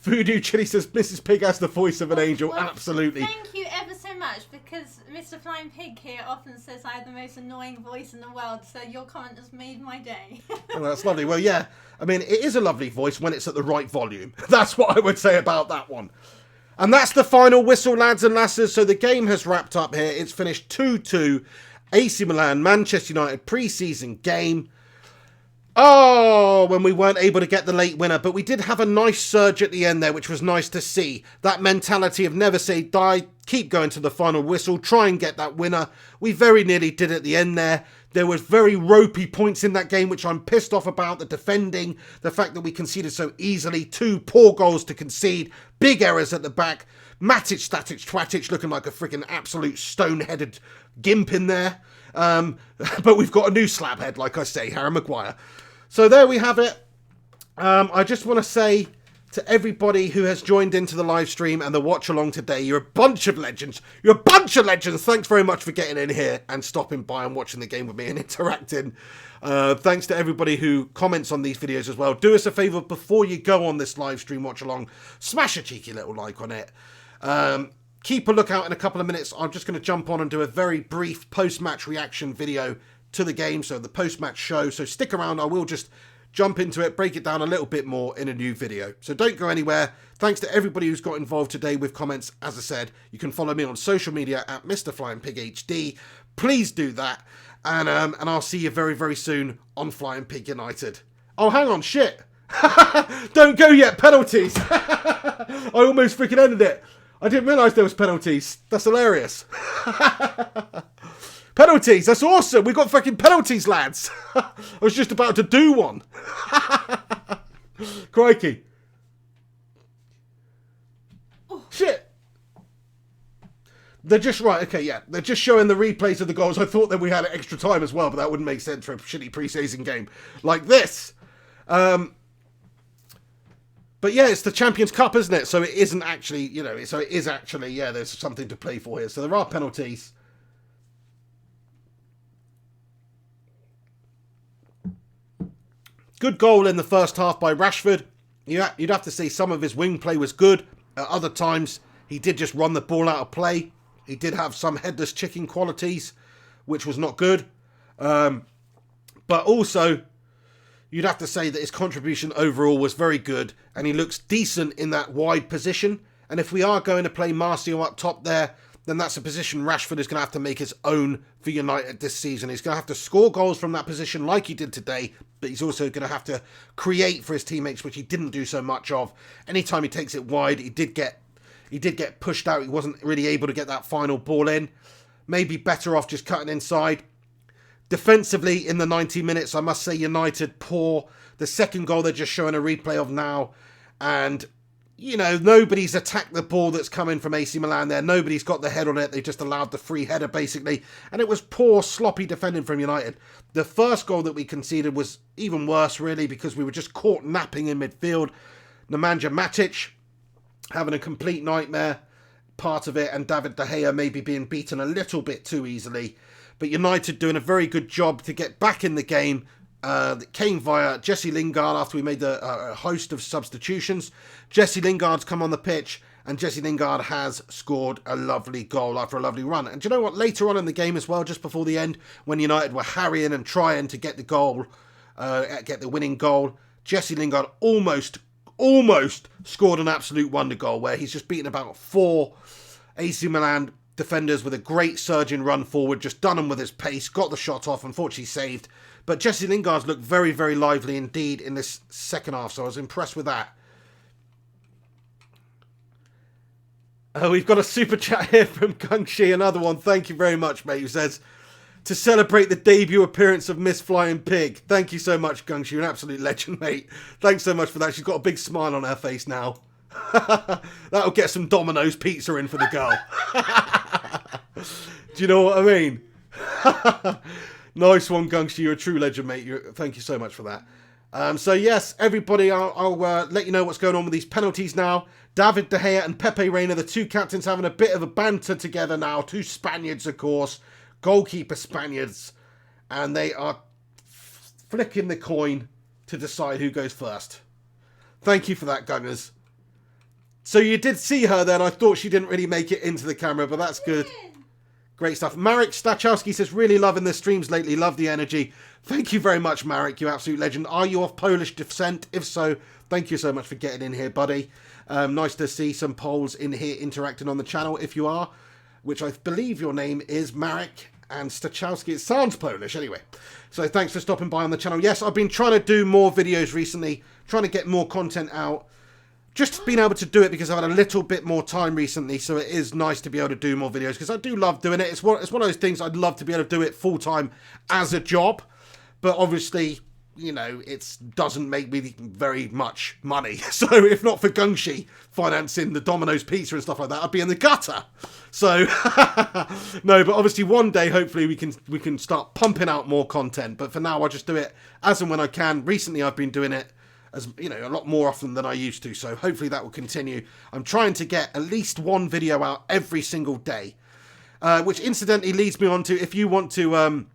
Voodoo Chili says, Mrs. Pig has the voice of an angel. Well, absolutely. Thank you ever so much, because Mr. Flying Pig here often says I have the most annoying voice in the world, so your comment has made my day. Oh, that's lovely. Well, yeah, I mean, it is a lovely voice when it's at the right volume. That's what I would say about that one. And that's the final whistle, lads and lasses. So the game has wrapped up here. It's finished 2-2. AC Milan, Manchester United pre-season game. Oh, when we weren't able to get the late winner, but we did have a nice surge at the end there, which was nice to see. That mentality of never say die, keep going to the final whistle, try and get that winner. We very nearly did at the end there. There was very ropey points in that game, which I'm pissed off about. The defending, the fact that we conceded so easily, 2 poor goals to concede, big errors at the back. Matic, Static, Twatic looking like a freaking absolute stone-headed gimp in there. But we've got a new slab head, like I say, Harry Maguire. So there we have it. I just want to say to everybody who has joined into the live stream and the watch along today, you're a bunch of legends. You're a bunch of legends. Thanks very much for getting in here and stopping by and watching the game with me and interacting. Thanks to everybody who comments on these videos as well. Do us a favour before you go on this live stream watch along. Smash a cheeky little like on it. Keep a lookout in a couple of minutes. I'm just going to jump on and do a very brief post-match reaction video to the game. So the post-match show. So stick around. I will just jump into it, break it down a little bit more in a new video. So don't go anywhere. Thanks to everybody who's got involved today with comments. As I said, you can follow me on social media at Mr. Flying Pig HD. Please do that. And I'll see you very, very soon on Flying Pig United. Oh, hang on, shit. Don't go yet, penalties. I almost freaking ended it. I didn't realise there was penalties. That's hilarious. Penalties, that's awesome. We got fucking penalties, lads. I was just about to do one. Crikey. Shit. They're just, right, okay, yeah. They're just showing the replays of the goals. I thought that we had extra time as well, but that wouldn't make sense for a shitty pre-season game like this. But yeah, it's the Champions Cup, isn't it? So it isn't actually, you know, so it is actually, yeah, there's something to play for here. So there are penalties. Good goal in the first half by Rashford. You'd have to say some of his wing play was good. At other times, he did just run the ball out of play. He did have some headless chicken qualities, which was not good. But also, you'd have to say that his contribution overall was very good. And he looks decent in that wide position. And if we are going to play Marcio up top there, then that's a position Rashford is going to have to make his own for United this season. He's going to have to score goals from that position like he did today, but he's also going to have to create for his teammates, which he didn't do so much of. Anytime he takes it wide, he did get pushed out. He wasn't really able to get that final ball in. Maybe better off just cutting inside. Defensively, in the 90 minutes, I must say United poor. The second goal they're just showing a replay of now, and you know, nobody's attacked the ball that's coming from AC Milan there. Nobody's got the head on it. They just allowed the free header, basically. And it was poor, sloppy defending from United. The first goal that we conceded was even worse, really, because we were just caught napping in midfield. Nemanja Matic having a complete nightmare, part of it, and David De Gea maybe being beaten a little bit too easily. But United doing a very good job to get back in the game. That came via Jesse Lingard after we made a host of substitutions. Jesse Lingard's come on the pitch, and Jesse Lingard has scored a lovely goal after a lovely run. And do you know what? Later on in the game as well, just before the end, when United were harrying and trying to get the goal, get the winning goal, Jesse Lingard almost scored an absolute wonder goal where he's just beaten about 4 AC Milan defenders with a great surging run forward, just done them with his pace, got the shot off, unfortunately saved. But Jesse Lingard's looked very, very lively indeed in this second half, so I was impressed with that. We've got a super chat here from Gungshi, another one. Thank you very much, mate, who says, to celebrate the debut appearance of Miss Flying Pig. Thank you so much, Gungshi. You're an absolute legend, mate. Thanks so much for that. She's got a big smile on her face now. That'll get some Domino's pizza in for the girl. Do you know what I mean? Nice one, Gungster. You're a true legend, mate. Thank you so much for that. So, yes, everybody, I'll let you know what's going on with these penalties now. David De Gea and Pepe Reina, the two captains, having a bit of a banter together now. Two Spaniards, of course. Goalkeeper Spaniards. And they are flicking the coin to decide who goes first. Thank you for that, Gunners. So you did see her then. I thought she didn't really make it into the camera, but that's good. Great stuff. Marek Stachowski says, really loving the streams lately. Love the energy. Thank you very much, Marek. You absolute legend. Are you of Polish descent? If so, thank you so much for getting in here, buddy. Nice to see some Poles in here interacting on the channel, if you are, which I believe your name is Marek and Stachowski. It sounds Polish anyway. So thanks for stopping by on the channel. Yes, I've been trying to do more videos recently, trying to get more content out. just been able to do it because I've had a little bit more time recently, so it is nice to be able to do more videos because I do love doing it. It's one of those things I'd love to be able to do it full time as a job, but obviously, you know, it doesn't make me very much money. So if not for Gungshi financing the Domino's pizza and stuff like that, I'd be in the gutter. So no, but obviously one day hopefully we can start pumping out more content. But for now, I just do it as and when I can. Recently, I've been doing it, as you know, a lot more often than I used to, so hopefully that will continue. I'm trying to get at least one video out every single day, which incidentally leads me on to, if you want to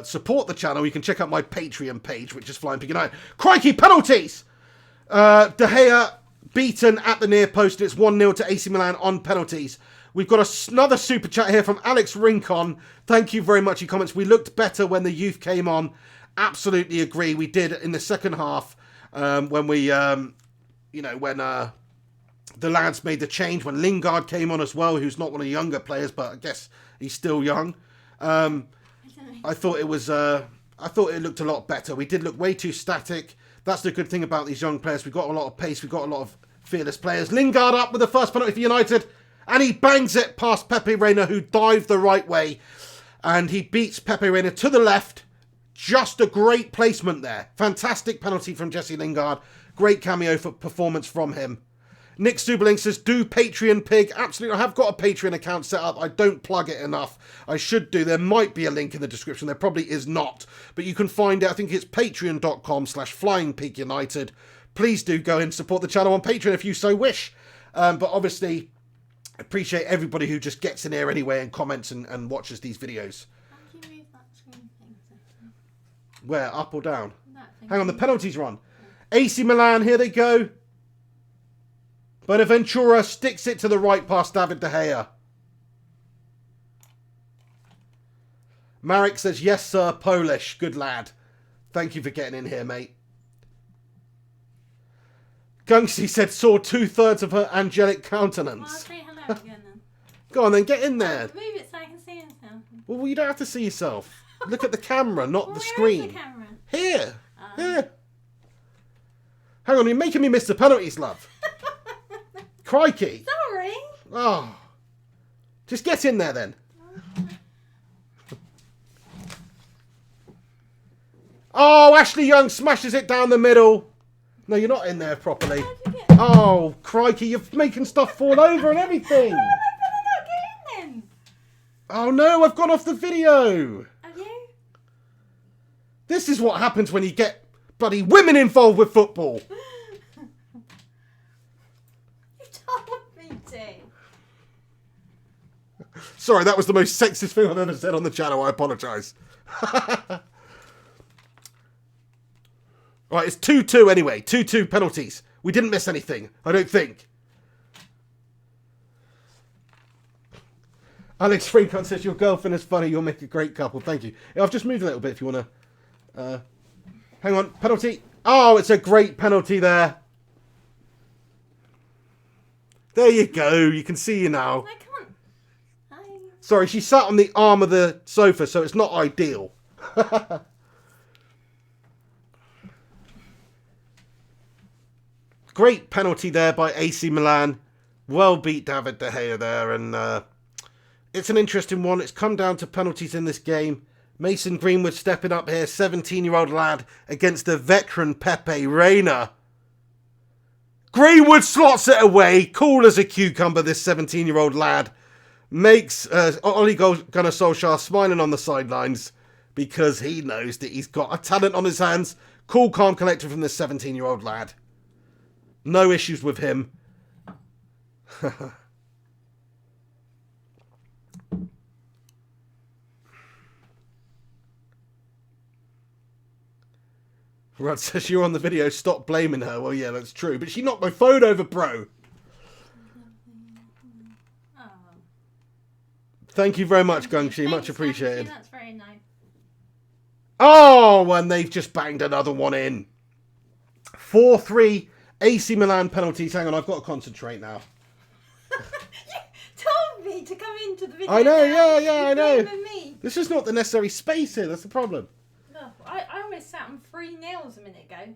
support the channel, you can check out my Patreon page, which is Flying Pig United. Crikey, penalties! De Gea beaten at the near post. It's 1-0 to AC Milan on penalties. We've got another super chat here from Alex Rincon. Thank you very much. He comments, we looked better when the youth came on. Absolutely agree. We did in the second half when we, when the lads made the change, when Lingard came on as well, who's not one of the younger players, but I guess he's still young. I thought it was, I thought it looked a lot better. We did look way too static. That's the good thing about these young players. We've got a lot of pace. We've got a lot of fearless players. Lingard up with the first penalty for United, and he bangs it past Pepe Reina, who dived the right way, and he beats Pepe Reina to the left. Just a great placement there. Fantastic penalty from Jesse Lingard. Great cameo for performance from him. Nick Suberling says, do Patreon Pig. Absolutely, I have got a Patreon account set up. I don't plug it enough. I should do. There might be a link in the description. There probably is not. But you can find it. I think it's patreon.com/FlyingPigUnited. Please do go and support the channel on Patreon if you so wish. But obviously, appreciate everybody who just gets in here anyway and comments and watches these videos. Where? Up or down? Hang on, the penalties run. AC Milan, here they go. Bonaventura sticks it to the right past David De Gea. Marek says, yes, sir, Polish. Good lad. Thank you for getting in here, mate. Gungsi said, saw 2/3 of her angelic countenance. Well, I'll say hello again then. Go on then, get in there. Move it so I can see yourself. Well, you don't have to see yourself. Look at the camera, not Well, the where screen. is the camera? Here. Here. Hang on, you're making me miss the penalties, love. Crikey. Sorry. Oh. Just get in there then. Oh, Ashley Young smashes it down the middle. No, you're not in there properly. How'd you get? Oh, crikey, you're making stuff fall over and everything. How am I gonna not get in then? Oh no, I've gone off the video. Have you? This is what happens when you get bloody women involved with football. You told me to. Sorry, that was the most sexist thing I've ever said on the channel. I apologise. Right, it's 2-2 anyway. 2-2 penalties. We didn't miss anything, I don't think. Alex Freecon says, your girlfriend is funny. You'll make a great couple. Thank you. I've just moved a little bit if you want to... hang on. Penalty. Oh, it's a great penalty there. There you go. You can see you now. I can't. Sorry, she sat on the arm of the sofa, so it's not ideal. Great penalty there by AC Milan. Well beat David De Gea there. And it's an interesting one. It's come down to penalties in this game. Mason Greenwood stepping up here. 17-year-old lad against the veteran Pepe Reina. Greenwood slots it away. Cool as a cucumber, this 17-year-old lad. Makes Ole Gunnar Solskjaer smiling on the sidelines because he knows that he's got a talent on his hands. Cool, calm, collected from this 17-year-old lad. No issues with him. Rod says you're on the video, stop blaming her. Well, yeah, that's true. But she knocked my phone over, bro. Oh. Thank you very much, Gungshi. Much appreciated. That's very nice. Oh, and they've just banged another one in. 4-3 AC Milan penalties. Hang on, I've got to concentrate now. You told me to come into the video. I know, now. yeah, I know. You're blaming me. This is not the necessary space here. That's the problem. No, I almost sat on 3 nails a minute ago.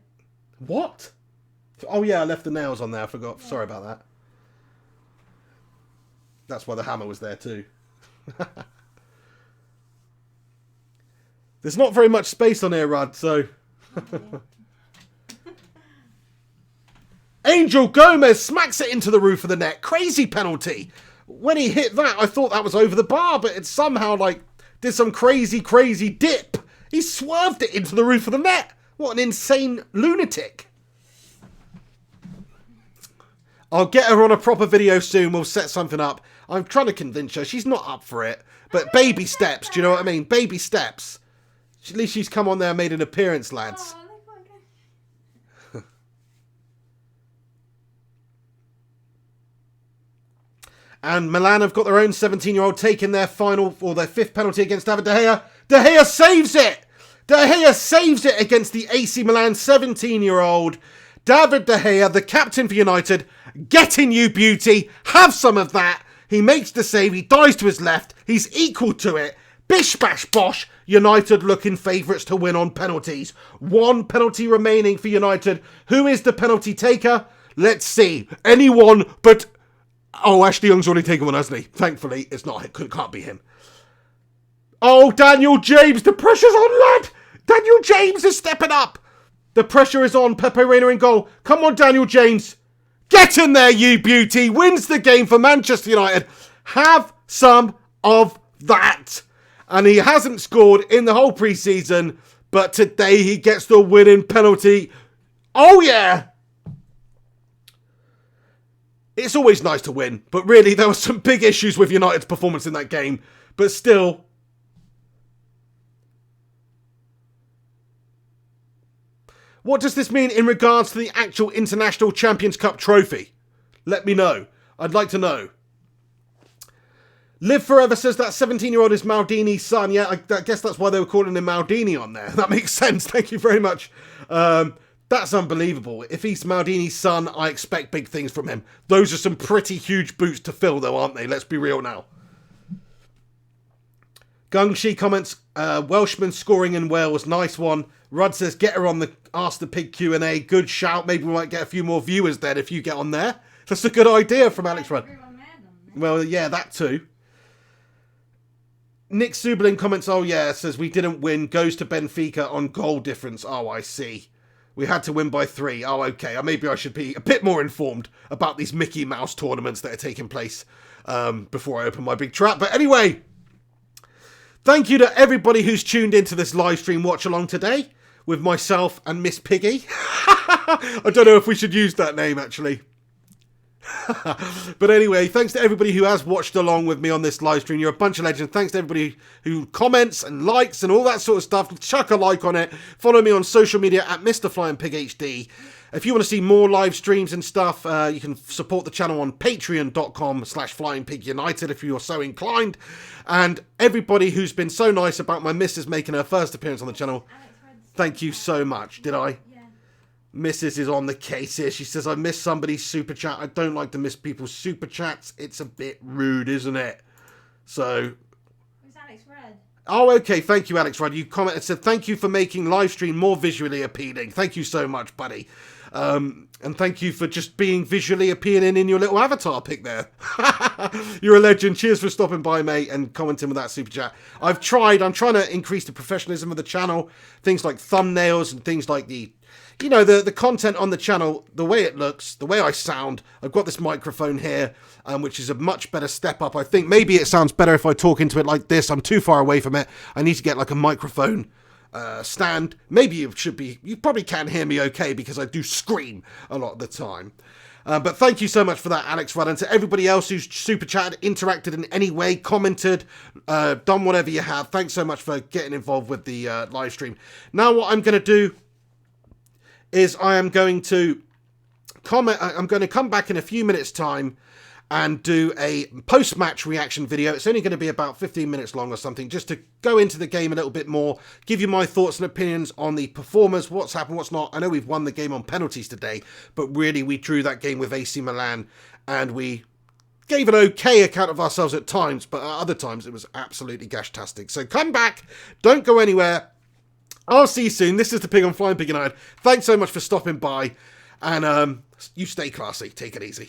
What? Oh yeah, I left the nails on there. I forgot. Yeah. Sorry about that. That's why the hammer was there too. There's not very much space on here, Rudd, so... Angel Gomez smacks it into the roof of the net. Crazy penalty. When he hit that, I thought that was over the bar, but it somehow, like, did some crazy, crazy dip. He swerved it into the roof of the net. What an insane lunatic. I'll get her on a proper video soon. We'll set something up. I'm trying to convince her. She's not up for it. But baby steps, do you know what I mean? Baby steps. At least she's come on there and made an appearance, lads. And Milan have got their own 17-year-old taking their final, or their fifth penalty against David De Gea. De Gea saves it! De Gea saves it against the AC Milan 17-year-old. David De Gea, the captain for United. Get in, you beauty. Have some of that. He makes the save. He dies to his left. He's equal to it. Bish, bash, bosh. United looking favourites to win on penalties. One penalty remaining for United. Who is the penalty taker? Let's see. Anyone but... Oh, Ashley Young's already taken one, hasn't he? Thankfully, it's not. It can't be him. Oh, Daniel James. The pressure's on, lad. Daniel James is stepping up. The pressure is on. Pepe Reina in goal. Come on, Daniel James. Get in there, you beauty. Wins the game for Manchester United. Have some of that. And he hasn't scored in the whole pre-season, but today he gets the winning penalty. Oh, yeah. It's always nice to win, but really there were some big issues with United's performance in that game. But still... What does this mean in regards to the actual International Champions Cup trophy? Let me know. I'd like to know. Live Forever says that 17-year-old is Maldini's son. Yeah, I guess that's why they were calling him Maldini on there. That makes sense. Thank you very much. That's unbelievable. If he's Maldini's son, I expect big things from him. Those are some pretty huge boots to fill, though, aren't they? Let's be real now. Gungshi comments, Welshman scoring in Wales. Nice one. Rudd says, get her on the Ask the Pig Q&A. Good shout. Maybe we might get a few more viewers then if you get on there. That's a good idea from Alex Rudd. Well, yeah, that too. Nick Sublin comments, oh yeah, says we didn't win. Goes to Benfica on goal difference. Oh, I see. We had to win by 3. Oh, okay. Maybe I should be a bit more informed about these Mickey Mouse tournaments that are taking place before I open my big trap. But anyway, thank you to everybody who's tuned into this live stream watch along today with myself and Miss Piggy. I don't know if we should use that name, actually. But anyway, thanks to everybody who has watched along with me on this live stream. You're a bunch of legends. Thanks to everybody who comments and likes and all that sort of stuff. Chuck a like on it. Follow me on social media at Mr. Flying Pig HD. If you want to see more live streams and stuff, you can support the channel on patreon.com/flyingpigunited if you're so inclined. And everybody who's been so nice about my missus making her first appearance on the channel, thank you so much. Did I? Mrs. is on the case here. She says, I missed somebody's super chat. I don't like to miss people's super chats. It's a bit rude, isn't it? So... It's Alex Red. Oh, okay. Thank you, Alex Red. You commented, said, thank you for making live stream more visually appealing. Thank you so much, buddy. And thank you for just being visually appealing in your little avatar pic there. You're a legend. Cheers for stopping by, mate, and commenting with that super chat. I'm trying to increase the professionalism of the channel. Things like thumbnails and things like the content on the channel, the way it looks, the way I sound. I've got this microphone here, which is a much better step up. I think maybe it sounds better if I talk into it like this. I'm too far away from it. I need to get like a microphone stand. Maybe it should be. You probably can hear me okay because I do scream a lot of the time. But thank you so much for that, Alex Rudd. And to everybody else who's super chatted, interacted in any way, commented, done whatever you have. Thanks so much for getting involved with the live stream. Now what I'm going to do is I am going to comment. I'm going to come back in a few minutes' time and do a post-match reaction video. It's only going to be about 15 minutes long or something, just to go into the game a little bit more, give you my thoughts and opinions on the performers, what's happened, what's not. I know we've won the game on penalties today, but really we drew that game with AC Milan, and we gave an okay account of ourselves at times, but at other times it was absolutely gash-tastic. So come back, don't go anywhere. I'll see you soon. This is the Pig on Flying Pig United. Thanks so much for stopping by. And you stay classy. Take it easy.